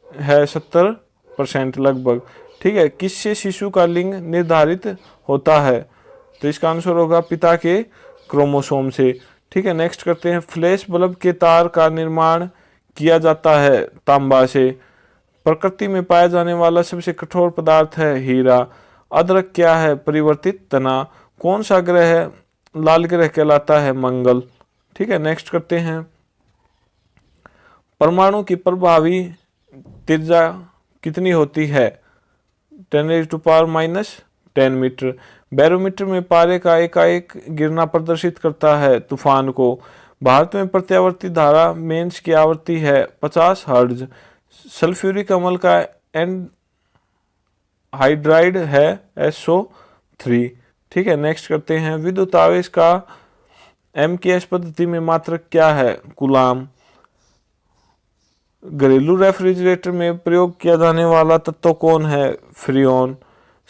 है? 70% लगभग। ठीक है। किससे शिशु का लिंग निर्धारित होता है? तो इसका आंसर होगा पिता के क्रोमोसोम से। ठीक है। नेक्स्ट करते हैं। फ्लैश बल्ब के तार का निर्माण किया जाता है तांबा से। प्रकृति में पाया जाने वाला सबसे कठोर पदार्थ है हीरा। अदरक क्या है? परिवर्तित तना। कौन सा ग्रह लाल ग्रह कहलाता है? मंगल। ठीक है। नेक्स्ट करते हैं। परमाणु की प्रभावी त्रिज्या कितनी होती है? 10⁻⁻10 मीटर। बैरोमीटर में पारे का एकाएक गिरना प्रदर्शित करता है तूफान को। भारत में प्रत्यावर्ती धारा मेंस की आवृत्ति है 50 हर्ट्ज। सल्फ्यूरिक अम्ल का हाइड्राइड है SO3। ठीक है। नेक्स्ट करते हैं। विद्युत आवेश का MKS पद्धति में मात्रक क्या है? कूलाम। घरेलू रेफ्रिजरेटर में प्रयोग किया जाने वाला तत्व कौन है? फ्रियोन।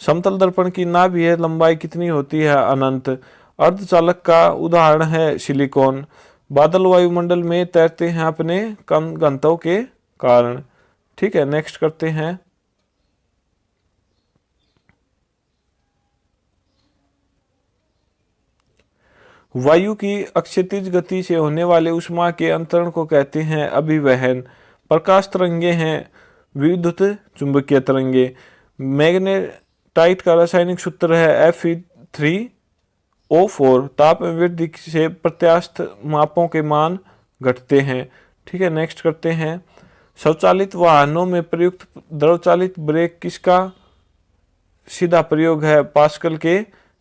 समतल दर्पण की नाभिकीय लंबाई कितनी होती है? अनंत। अर्धचालक का उदाहरण है सिलिकॉन। बादल वायुमंडल में तैरते हैं अपने कम घनत्व के कारण। ठीक है। नेक्स्ट करते हैं। वायु की अक्षैतिज गति से होने वाले ऊष्मा के अंतरण को कहते हैं अभिवहन। प्रकाश तरंगे हैं विद्युत चुंबकीय तरंगे। मैग्नेटाइट का रासायनिक सूत्र है Fe3O4। ताप में वृद्धि से प्रत्यास्थ मापों के मान घटते हैं। ठीक है। नेक्स्ट करते हैं। स्वचालित वाहनों में प्रयुक्त द्रवचालित ब्रेक किसका सीधा प्रयोग है पास्कल के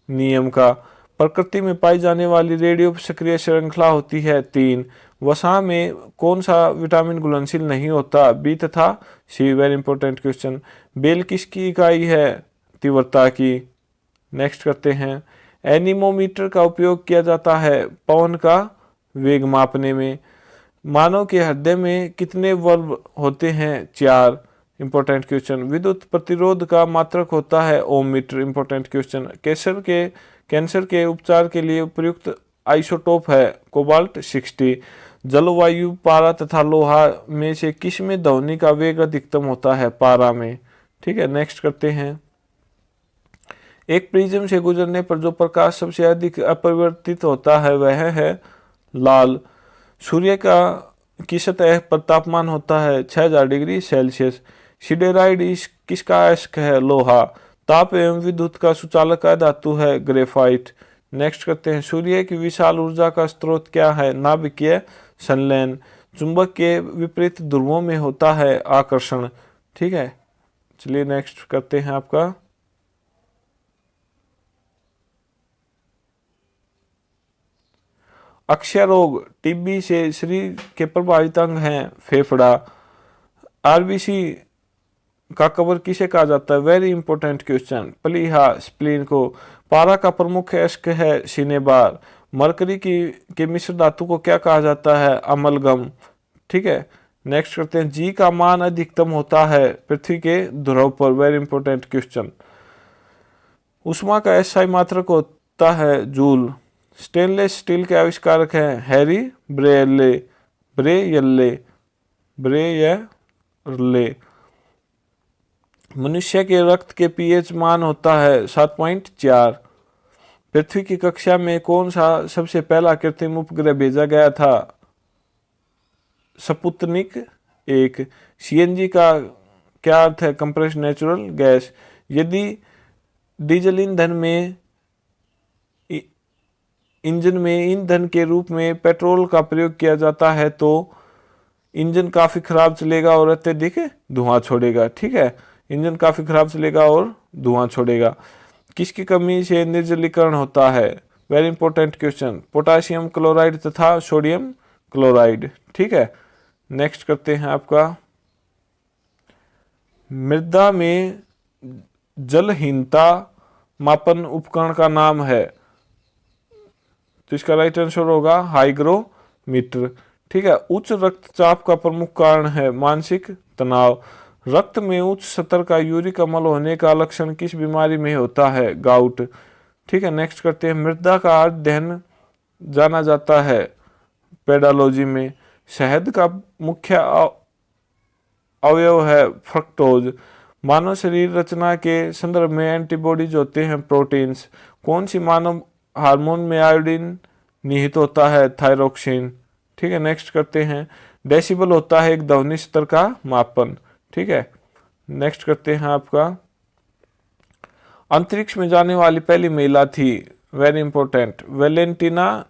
नियम का। प्रकृति में पाई जाने वाली रेडियो सक्रिय श्रृंखला होती है 3। वसा में कौन सा विटामिन घुलनशील नहीं होता? बी तथा C. Very important question. Bel किसकी इकाई है? तीव्रता की। नेक्स्ट करते हैं। एनीमोमीटर का उपयोग किया जाता है पवन का वेग मापने में। मानव के हृदय में कितने वाल्व होते हैं? 4। Important question. विद्युत प्रतिरोध का मात्रक होता है ओम मीटर। Important question. कैंसर के उपचार के लिए उपयुक्त आइसोटोप है कोबाल्ट 60। जलवायु, पारा तथा लोहा में से किस में ध्वनि का वेग अधिकतम होता है? पारा में। ठीक है, नेक्स्ट करते हैं। एक प्रिज्म से गुजरने पर जो प्रकाश सबसे अधिक अपरिवर्तित होता है वह है लाल। सूर्य की सतह पर तापमान होता है 6000 डिग्री सेल्सियस। सिडेराइड किसका अयस्क है? लोहा। ताप एवं विद्युत का सुचालक धातु है ग्रेफाइट। नेक्स्ट करते हैं। सूर्य की विशाल ऊर्जा का स्रोत क्या है? नाभिकीय संलयन। चुंबक के विपरीत ध्रुवों में होता है आकर्षण। ठीक है, चलिए नेक्स्ट करते हैं आपका। अक्षय रोग टीबी से शरीर के प्रभावित अंग हैं फेफड़ा। आरबीसी का कवर किसे कहा जाता है? Very important question. प्लीहा स्प्लीन को। पारा का प्रमुख अयस्क है सिनेबार। मरकरी के मिश्र धातु को क्या कहा जाता है? अमलगम। ठीक है, नेक्स्ट करते हैं। जी का मान अधिकतम होता है पृथ्वी के ध्रुव पर। Very important question. उष्मा का एसआई मात्रक होता है जूल। स्टेनलेस स्टील के आविष्कारक हैं हैरी ब्रेयले। मनुष्य के रक्त के पीएच मान होता है 7.4। पृथ्वी की कक्षा में कौन सा सबसे पहला कृत्रिम उपग्रह भेजा गया था? स्पुतनिक 1। सीएनजी का क्या अर्थ है? Compressed natural gas. यदि डीजल इंजन में ईंधन के रूप में पेट्रोल का प्रयोग किया जाता है तो इंजन काफी खराब चलेगा और अत्यधिक धुआं छोड़ेगा। ठीक है, इंजन काफी खराब चलेगा और धुआं छोड़ेगा। किसकी कमी से निर्जलीकरण होता है? Very important question. Potassium chloride तथा सोडियम क्लोराइड। ठीक है, नेक्स्ट करते हैं आपका। मृदा में जलहीनता मापन उपकरण का नाम है? तो इसका राइट आंसर होगा हाइग्रोमीटर। ठीक है, उच्च रक्तचाप का प्रमुख कारण है मानसिक तनाव। रक्त में उच्च स्तर का यूरिक अम्ल होने का लक्षण किस बीमारी में होता है? गाउट। ठीक है, नेक्स्ट करते हैं। मृदा का अध्ययन जाना जाता है पेडालॉजी में। शहद का मुख्य अवयव है फ्रक्टोज। मानव शरीर रचना के संदर्भ में एंटीबॉडीज होते हैं प्रोटीन्स। कौन सी मानव हार्मोन में आयोडीन निहित होता है? थायरोक्सिन। ठीक है, नेक्स्ट करते हैं। डेसिबल होता है एक ध्वनि स्तर का मापन। ठीक है, नेक्स्ट करते हैं आपका। अंतरिक्ष में जाने वाली पहली महिला थी? Very important, Valentina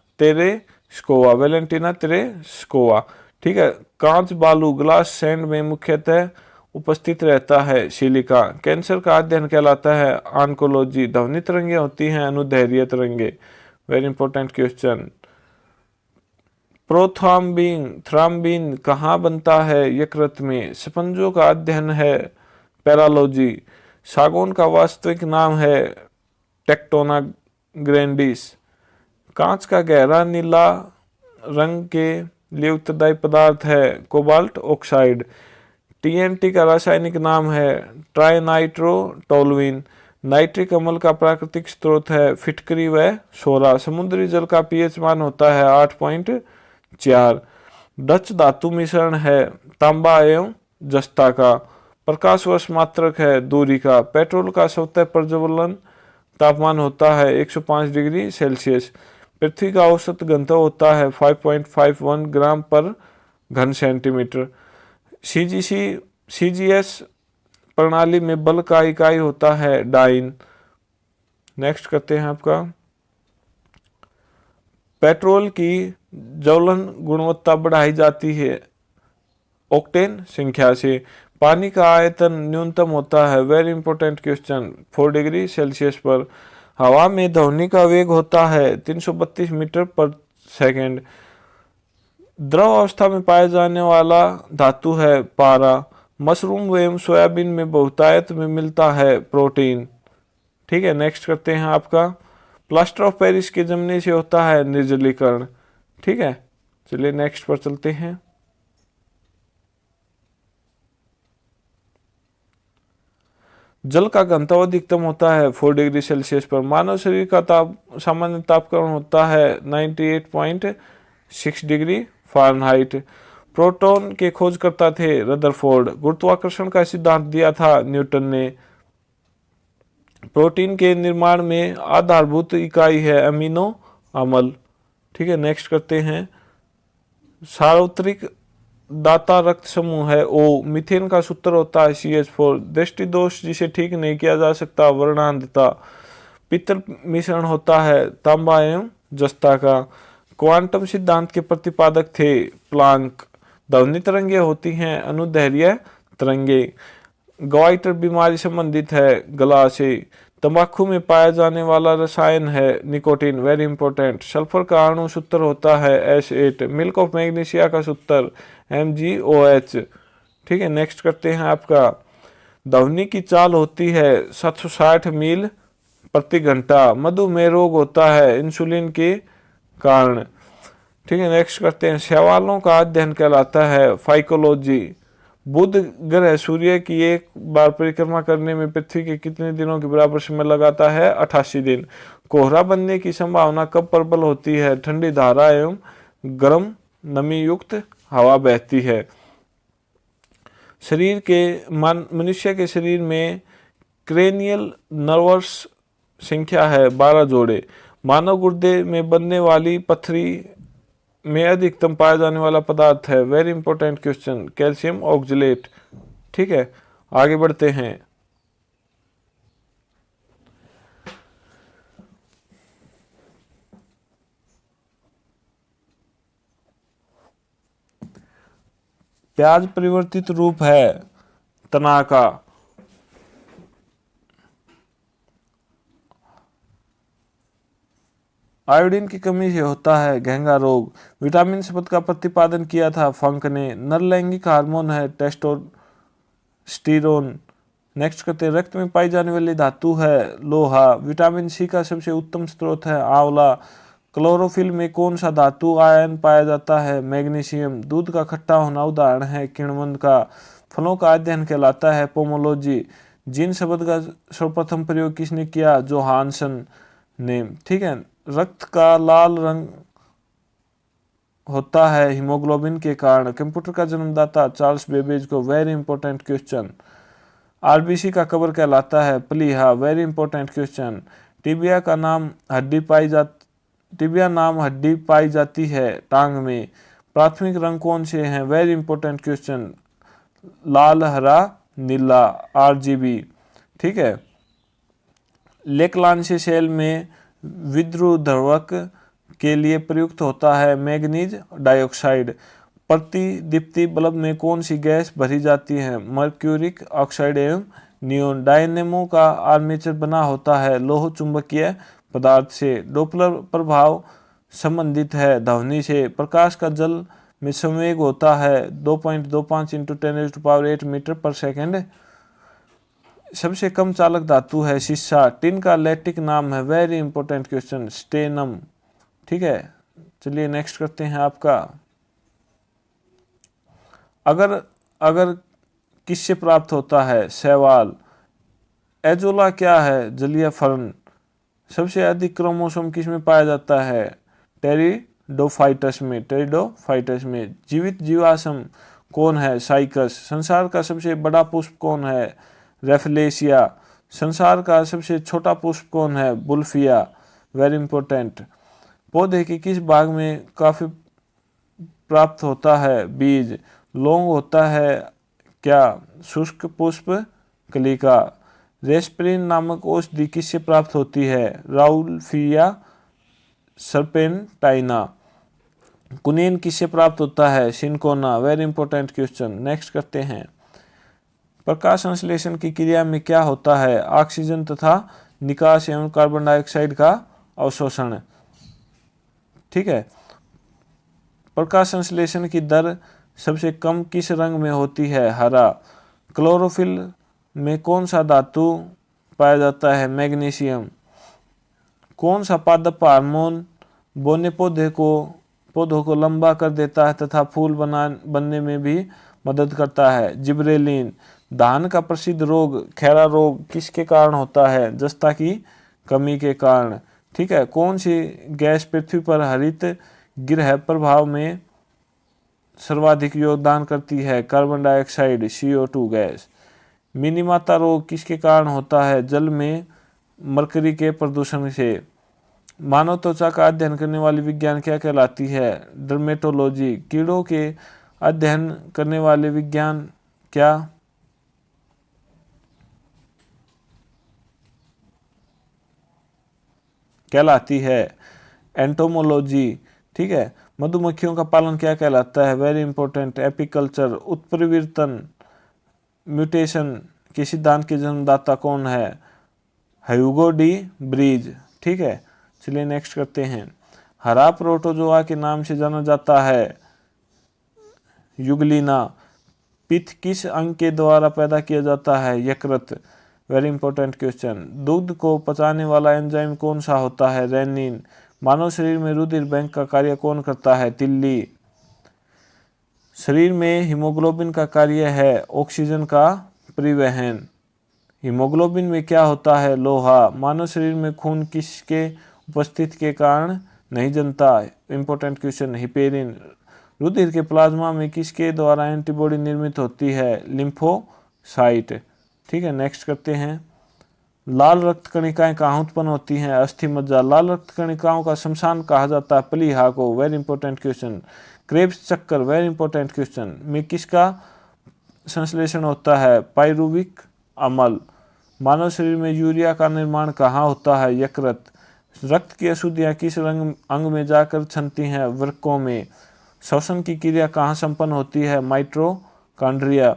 Tereshkova. ठीक है, कांच बालू ग्लास सैंड में मुख्यतः उपस्थित रहता है सिलिका। कैंसर का अध्ययन कहलाता है ऑन्कोलॉजी। ध्वनि तरंगे होती हैं अनुदैर्घ्य तरंगे। Very important question. थ्राम्बिन कहाँ बनता है? यकृत में। स्पंजों का अध्ययन है पैरालॉजी। सागौन का वास्तविक नाम है टेक्टोना ग्रैंडिस। कांच का गहरा नीला रंग के लिए उत्तरदायी पदार्थ है कोबाल्ट ऑक्साइड। टीएनटी का रासायनिक नाम है ट्राइनाइट्रोटोलुइन। नाइट्रिक अम्ल का प्राकृतिक स्रोत है फिटकरी व सोरा। समुद्री जल का पीएच मान होता है 8.4। डच धातु मिश्रण है तांबा एवं जस्ता का। प्रकाश वर्ष मात्रक है दूरी का। पेट्रोल का स्वतः प्रज्वलन तापमान होता है 105 डिग्री सेल्सियस। पृथ्वी का औसत घनत्व होता है 5.51 ग्राम पर घन सेंटीमीटर। सीजीएस प्रणाली में बल का इकाई होता है डाइन। नेक्स्ट करते हैं आपका। पेट्रोल की ज्वलन गुणवत्ता बढ़ाई जाती है ऑक्टेन संख्या से। पानी का आयतन न्यूनतम होता है, very important question, 4 degree Celsius पर। हवा में ध्वनि का वेग होता है 332 मीटर पर सेकंड। द्रव अवस्था में पाया जाने वाला धातु है पारा। मशरूम एवं सोयाबीन में बहुतायत में मिलता है प्रोटीन। ठीक है, नेक्स्ट करते हैं आपका, प्लास्टर ऑफ पेरिस के जमने से होता है निर्जलीकरण। ठीक है, चलिए नेक्स्ट पर चलते हैं। जल का घनत्व अधिकतम होता है 4 डिग्री सेल्सियस पर। मानव शरीर का सामान्य तापक्रम होता है 98.6 डिग्री फ़ारेनहाइट। प्रोटॉन के खोजकर्ता थे रदरफोर्ड। गुरुत्वाकर्षण का सिद्धांत दिया था न्यूटन ने। प्रोटीन के निर्माण में आधारभूत इकाई है अमीनो अम्ल। ठीक है, नेक्स्ट करते हैं। सार्वत्रिक दाता रक्त समूह है O। मीथेन का सूत्र होता है CH4। दृष्टि दोष जिसे ठीक नहीं किया जा सकता वर्णांधता। पित्तल मिश्रण होता है तांबा एवं जस्ता का। क्वांटम सिद्धांत के प्रतिपादक थे प्लांक। ध्वनि तरंगे होती हैं अनुदैर्घ्य तरंगे। ग्वाइटर बीमारी संबंधित है गला से। तंबाकू में पाया जाने वाला रसायन है निकोटीन, वेरी इंपॉर्टेंट। सल्फर का अणु सूत्र होता है S8। मिल्क ऑफ मैग्नीशिया का सूत्र MgOH। ठीक है, नेक्स्ट करते हैं आपका, ध्वनि की चाल होती है 760 मील प्रति घंटा। मधुमेह रोग होता है इंसुलिन के कारण। ठीक है, नेक्स्ट करते हैं, शैवालों का अध्ययन कहलाता है फाइकोलॉजी। बुध ग्रह सूर्य की एक बार परिक्रमा करने में पृथ्वी के कितने दिनों के बराबर समय लगाता है? 88 दिन। कोहरा बनने की संभावना कब प्रबल होती है? ठंडी धारा एवं गर्म नमी युक्त हवा बहती है। शरीर के मनुष्य के शरीर में क्रेनियल नर्वस संख्या है 12 जोड़े। मानव गुर्दे में बनने वाली पथरी में अधिकतम पाया जाने वाला पदार्थ है, very important question, calcium oxalate. ठीक है, आगे बढ़ते हैं। प्याज परिवर्तित रूप है तना का। आयोडीन की कमी से होता है घेंगा रोग। विटामिन शब्द का प्रतिपादन किया था फंक ने। नर लैंगिक हार्मोन है टेस्टोस्टेरोन। नेक्स्ट करते हैं, रक्त में पाई जाने वाली धातु है लोहा। विटामिन सी का सबसे उत्तम स्रोत है आंवला। क्लोरोफिल में कौन सा धातु आयन पाया जाता है? मैग्नीशियम। दूध का खट्टा होना उदाहरण है किण्वन का। फलों का अध्ययन कहलाता है पोमोलॉजी। जीन शब्द का सर्वप्रथम प्रयोग किसने किया? जोहानसन ने। ठीक है, रक्त का लाल रंग होता है हीमोग्लोबिन के कारण। कंप्यूटर का जन्मदाता चार्ल्स बेबेज को, वेरी इंपॉर्टेंट क्वेश्चन। आरबीसी का कवर कहलाता है प्लीहा, वेरी इंपॉर्टेंट क्वेश्चन। टिबिया नाम हड्डी पाई जाती है टांग में। प्राथमिक रंग कौन से हैं? वेरी इंपॉर्टेंट क्वेश्चन, लाल हरा नीला, RGB। ठीक है, लेकलांसी सेल में विद्युद्वर्धक के लिए प्रयुक्त होता है मैग्नीज डाइऑक्साइड। प्रतिदीप्ति बल्ब में कौन सी गैस भरी जाती है? मर्क्यूरिक ऑक्साइड एवं नियोन। डायनेमो का आर्मेचर बना होता है लौह चुंबकीय पदार्थ से। डोपलर प्रभाव संबंधित है ध्वनि से। प्रकाश का जल में संवेग होता है 2.25 × 10⁸ मीटर पर सेकेंड। सबसे कम चालक धातु है शीशा। टिन का लैटिक नाम है, वेरी इंपॉर्टेंट क्वेश्चन, स्टेनम। ठीक है, चलिए नेक्स्ट करते हैं आपका, अगर किससे प्राप्त होता है? शैवाल। एजोला क्या है? जलीय फर्न। सबसे अधिक क्रोमोसोम किस में पाया जाता है? टेरिडोफाइटस में। जीवित जीवाश्म कौन है? साइकस। संसार का सबसे बड़ा पुष्प कौन है? रेफलेशिया। संसार का सबसे छोटा पुष्प कौन है? बुल्फिया, वेरी इंपॉर्टेंट। पौधे के किस भाग में काफी प्राप्त होता है? बीज। लौंग होता है क्या? शुष्क पुष्प कलिका। रेस्पिरिन नामक औषधि किससे प्राप्त होती है? राउल्फिया सर्पेंटाइना। कुनीन किससे प्राप्त होता है? Cinchona, very important question. Next करते हैं, प्रकाश संश्लेषण की क्रिया में क्या होता है? ऑक्सीजन तथा निकास एवं कार्बन डाइऑक्साइड का अवशोषण। ठीक है। प्रकाश संश्लेषण की दर सबसे कम किस रंग में होती है? हरा। क्लोरोफिल में कौन सा धातु पाया जाता है? मैग्नीशियम। कौन सा पादप हार्मोन बोने पौधों को लंबा कर देता है तथा फूल बनने में भी मदद करता है? जिब्रेलिन। धान का प्रसिद्ध रोग खैरा रोग किसके कारण होता है? जस्ता की कमी के कारण। ठीक है। कौन सी गैस पृथ्वी पर हरित गृह प्रभाव में सर्वाधिक योगदान करती है? Carbon dioxide CO2 gas. Minimata रोग किसके कारण होता है? जल में मरकरी के प्रदूषण से। मानव त्वचा का अध्ययन करने वाली विज्ञान क्या कहलाती है? डर्मेटोलॉजी। कीड़ों के अध्ययन करने वाले विज्ञान क्या कहलाती है? एंटोमोलॉजी। ठीक है। मधुमक्खियों का पालन क्या कहलाता है? Very important, apiculture. उत्परिवर्तन म्यूटेशन के सिद्धांत के जन्मदाता कौन है? Hugo de Vries. ठीक है। चलिए नेक्स्ट करते हैं। हरा प्रोटोजोआ के नाम से जाना जाता है? युगलिना। पित्त किस अंग के द्वारा पैदा किया जाता है? यकृत। Very important question. दूध को पचाने वाला एंजाइम कौन सा होता है? रेनिन। मानव शरीर में रुधिर बैंक का कार्य कौन करता है? तिल्ली। शरीर में हीमोग्लोबिन का कार्य है ऑक्सीजन का परिवहन। हीमोग्लोबिन में क्या होता है? लोहा। मानव शरीर में खून किसके उपस्थिति के कारण नहीं जमता? Important question, heparin. रुधिर के प्लाज्मा में किसके द्वारा एंटीबॉडी निर्मित होती है? लिम्फोसाइट। ठीक है। नेक्स्ट करते हैं। लाल रक्त कणिकाएं कहाँ उत्पन्न होती हैं? अस्थि मज्जा। लाल रक्त कणिकाओं का शमशान कहा जाता है? प्लीहा को। Very important question. क्रेब्स चक्कर, वेरी इंपॉर्टेंट क्वेश्चन, में किसका संश्लेषण होता है? पाइरुविक अम्ल। मानव शरीर में यूरिया का निर्माण कहाँ होता है? यकृत। रक्त की अशुद्धियाँ किस अंग में जाकर छनती हैं? वृक्कों में। श्वसन की क्रिया कहाँ संपन्न होती है? माइटोकॉन्ड्रिया।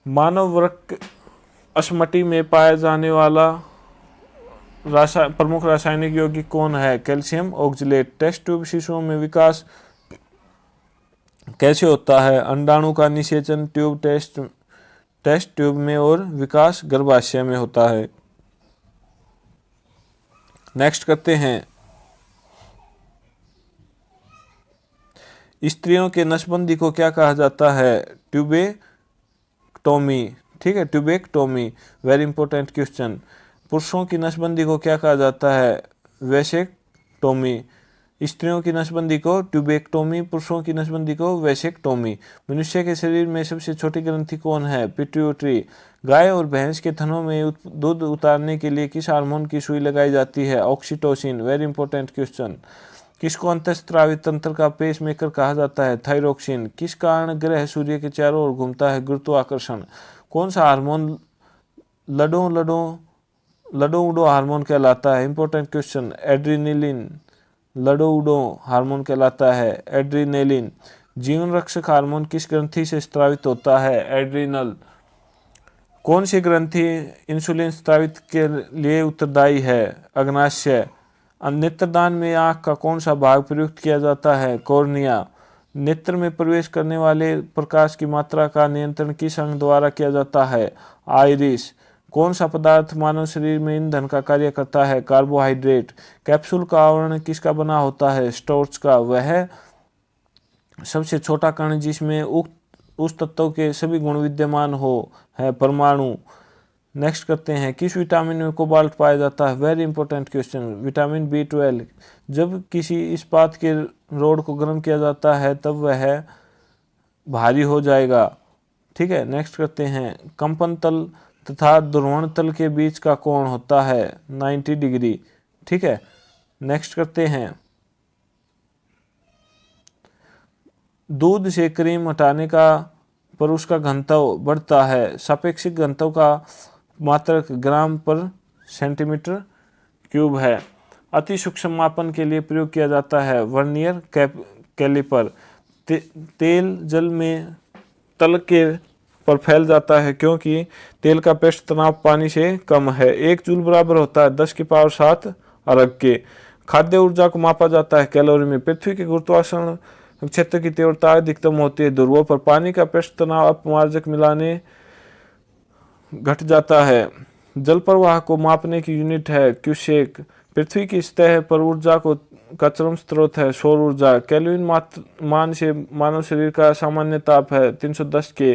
मानव वृक्क अस्मटी में पाया जाने वाला प्रमुख रासायनिक यौगिक कौन है? Calcium oxalate. टेस्ट ट्यूब शिशुओं में विकास कैसे होता है? अंडाणु का निषेचन टेस्ट ट्यूब में और विकास गर्भाशय में होता है। नेक्स्ट करते हैं। स्त्रियों के नसबंदी को क्या कहा जाता है? ट्यूबेक्टोमी। ठीक है। ट्यूबेक्टोमी। Very important question. पुरुषों की नसबंदी को क्या कहा जाता है? वैसेक्टोमी। स्त्रियों की नसबंदी को ट्यूबेक्टोमी, पुरुषों की नसबंदी को वैसेक्टोमी। मनुष्य के शरीर में सबसे छोटी ग्रंथि कौन है? पिट्यूटरी। गाय और भैंस के थनों में दूध उतारने के लिए किस हार्मोन की सुई लगाई जाती है? ऑक्सीटोसिन। Very important question. किसको अंतःस्रावी तंत्र का पेस मेकर कहा जाता है? थायरोक्सिन। किस कारण ग्रह सूर्य के चारों ओर घूमता है? गुरुत्वाकर्षण। कौन सा हार्मोन लडोउडो हार्मोन कहलाता है? Important question, adrenaline. लडोउडो हार्मोन कहलाता है एड्रीनेलिन। जीवन रक्षक हार्मोन किस ग्रंथि से स्रावित होता है? एड्रीनल। कौन सी ग्रंथि इंसुलिन स्रावित के लिए उत्तरदायी है? अग्नाशय। नेत्रदान में आंख का कौन सा भाग प्रयुक्त किया जाता है? कॉर्निया। नेत्र में प्रवेश करने वाले प्रकाश की मात्रा का नियंत्रण किस अंग द्वारा किया जाता है? आइरिस। कौन सा पदार्थ मानव शरीर में ईंधन का कार्य करता है? कार्बोहाइड्रेट। कैप्सूल का आवरण किसका बना होता है? स्टार्च का। वह सबसे छोटा कण जिसमें उस तत्व के सभी गुण विद्यमान हो है परमाणु। नेक्स्ट करते हैं। किस विटामिन में कोबाल्ट पाया जाता है? Very important question, vitamin B12। जब किसी इस्पात के रोड को गर्म किया जाता है तब वह भारी हो जाएगा। ठीक है। नेक्स्ट करते हैं। कंपन तल तथा ध्रुवण तल के बीच का कोण होता है 90 डिग्री। ठीक है। नेक्स्ट करते हैं। दूध से क्रीम हटाने का पर उसका घनत्व बढ़ता है। सापेक्षिक घनत्व का मात्रक ग्राम पर सेंटीमीटर क्यूब है। अति सूक्ष्म मापन के लिए प्रयोग किया जाता है वर्नियर कैलिपर। तेल जल में तल के पर फैल जाता है क्योंकि तेल का पृष्ठ तनाव पानी से कम है। 1 जूल बराबर होता है 10 की पावर 7 अर्ग के। खाद्य ऊर्जा को मापा जाता है कैलोरी में। पृथ्वी के गुरुत्वाकर्षण क्षेत्र की तीव्रता अधिकतम होती है ध्रुवों पर। पानी का पृष्ठ तनाव अपमार्जक मिलाने घट जाता है। जल प्रवाह को मापने की यूनिट है क्यूसेक। पृथ्वी की सतह पर ऊर्जा का चरम स्रोत है सौर ऊर्जा। केल्विन मान से मानव शरीर का सामान्य ताप है 310 के।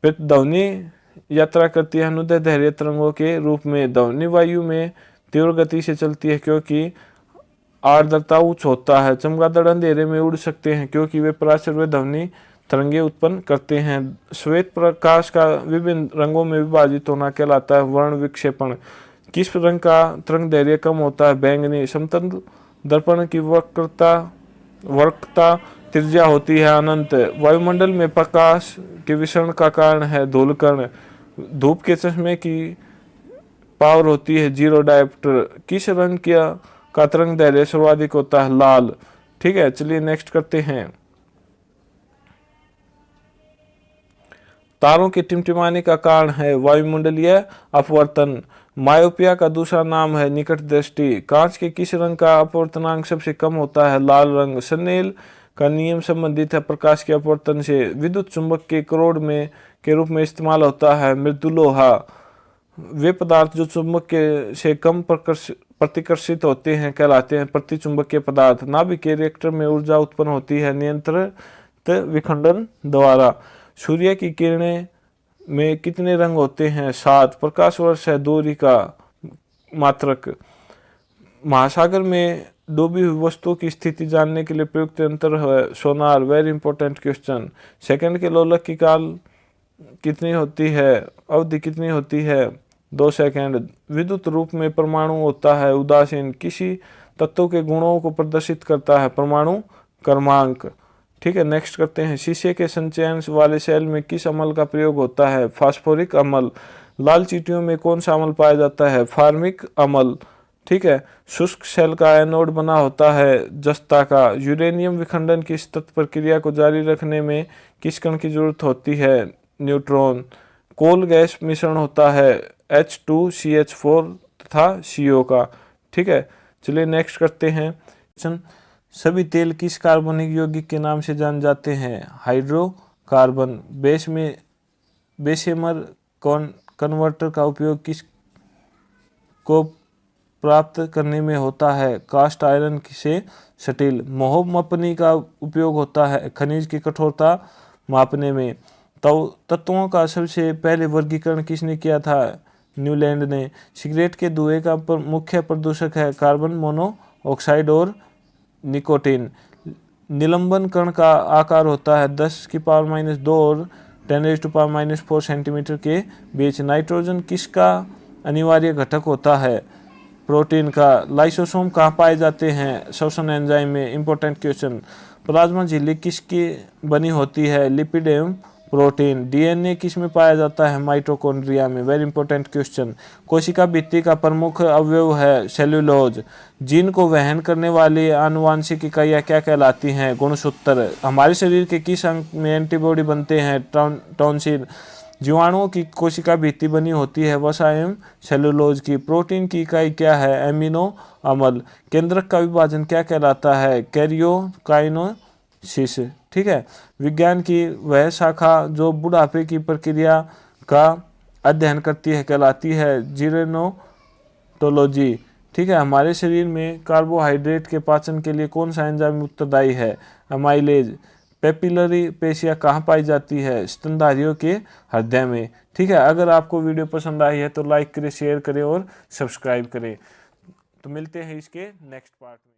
ध्वनि यात्रा करती है अनुदैर्घ्य धैर्य तरंगों के रूप में। ध्वनि वायु में तीव्र गति से चलती है क्योंकि आर्द्रता उच्च होता है। चमगादड़ अंधेरे में उड़ सकते हैं क्योंकि वे पराशर व ध्वनि तरंगे उत्पन्न करते हैं। श्वेत प्रकाश का विभिन्न रंगों में विभाजित होना कहलाता है वर्ण विक्षेपण। किस रंग का तरंग दैर्घ्य कम होता है? बैंगनी। समतल दर्पण की वक्रता त्रिज्या होती है अनंत। वायुमंडल में प्रकाश के विसरण का कारण है धूलकण। धूप के चश्मे की पावर होती है 0 डायोप्टर। किस रंग का तरंग दैर्घ्य सर्वाधिक होता है? लाल। ठीक है, चलिए नेक्स्ट करते हैं। तारों के टिमटिमाने का कारण है वायुमंडलीय अपवर्तन। मायोपिया का दूसरा नाम है निकट दृष्टि। कांच के किस रंग का अपवर्तनांक सबसे कम होता है? लाल रंग। स्नेल का नियम संबंधित है प्रकाश के अपवर्तन से। विद्युत चुंबक के करोड़ में के रूप में इस्तेमाल होता है मृदुलोहा। वे पदार्थ जो चुंबक के से कम प्रतिकर्षित होते हैं कहलाते हैं प्रतिचुंबकीय पदार्थ। नाभिकीय रिएक्टर में ऊर्जा उत्पन्न होती है नियंत्रित विखंडन द्वारा। सूर्य की किरणें में कितने रंग होते हैं? 7। प्रकाश वर्ष है दूरी का मात्रक। महासागर में डूबी हुई वस्तुओं की स्थिति जानने के लिए प्रयुक्त यंत्र है sonar. Very important question. Second के लोलक की काल कितनी होती है? अवधि कितनी होती है? 2 सेकंड। विद्युत रूप में परमाणु होता है उदासीन। किसी तत्व के गुणों को प्रदर्शित करता है परमाणु क्रमांक। ठीक है, नेक्स्ट करते हैं। शीशे के संचयन वाले सेल में किस अम्ल का प्रयोग होता है? फास्फोरिक अम्ल। लाल चींटियों में कौन सा अम्ल पाया जाता है? फार्मिक अम्ल। ठीक है, शुष्क सेल का एनोड बना होता है जस्ता का। यूरेनियम विखंडन की सतत प्रक्रिया को जारी रखने में किस कण की जरूरत होती है? न्यूट्रॉन। कोल गैस मिश्रण होता है H2CH4 तथा CO का। ठीक है, चलिए नेक्स्ट करते हैं। सभी तेल किस कार्बनिक यौगिक के नाम से जाने जाते हैं? हाइड्रोकार्बन। बेशेमर कन्वर्टर का उपयोग किस को प्राप्त करने में होता है? कास्ट आयरन से स्टील। मोहमपनी का उपयोग होता है खनिज की कठोरता मापने में। तो तत्वों का सबसे पहले वर्गीकरण किसने किया था? न्यूलैंड ने। सिगरेट के धुएं का मुख्य प्रदूषक है कार्बन मोनोऑक्साइड और निकोटीन। निलंबन कण का आकार होता है 10 की पावर -2 और 10⁻⁻⁴ सेंटीमीटर के बीच। नाइट्रोजन किसका अनिवार्य घटक होता है? प्रोटीन का। लाइसोसोम कहाँ पाए जाते हैं? श्वसन एंजाइम में। Important question. प्लाज्मा झिल्ली किसकी बनी होती है? लिपिड एवं प्रोटीन। डीएनए किस में पाया जाता है? माइटोकॉन्ड्रिया में। Very important question. कोशिका भित्ति का प्रमुख अवयव है सेल्यूलोज। जीन को वहन करने वाली आनुवांशिक इकाइयाँ क्या कहलाती हैं? गुणसूत्र। हमारे शरीर के किस अंग में एंटीबॉडी बनते हैं? टॉन्सिल। जीवाणुओं की कोशिका भित्ति बनी होती है वसा एवं सेल्यूलोज की। प्रोटीन की इकाई क्या है? एमिनो अम्ल। केंद्रक का विभाजन क्या कहलाता है? कैरियोकाइनेसिस। ठीक है, विज्ञान की वह शाखा जो बुढ़ापे की प्रक्रिया का अध्ययन करती है कहलाती है जीरेनोटोलॉजी। ठीक है, हमारे शरीर में कार्बोहाइड्रेट के पाचन के लिए कौन सा एंजाइम उत्तरदायी है? अमाइलेज। पेपिलरी पेशियाँ कहाँ पाई जाती है? स्तनधारियों के हृदय में। ठीक है, अगर आपको वीडियो पसंद आई है तो लाइक करें, शेयर करें और सब्सक्राइब करें। तो मिलते हैं इसके नेक्स्ट पार्ट में।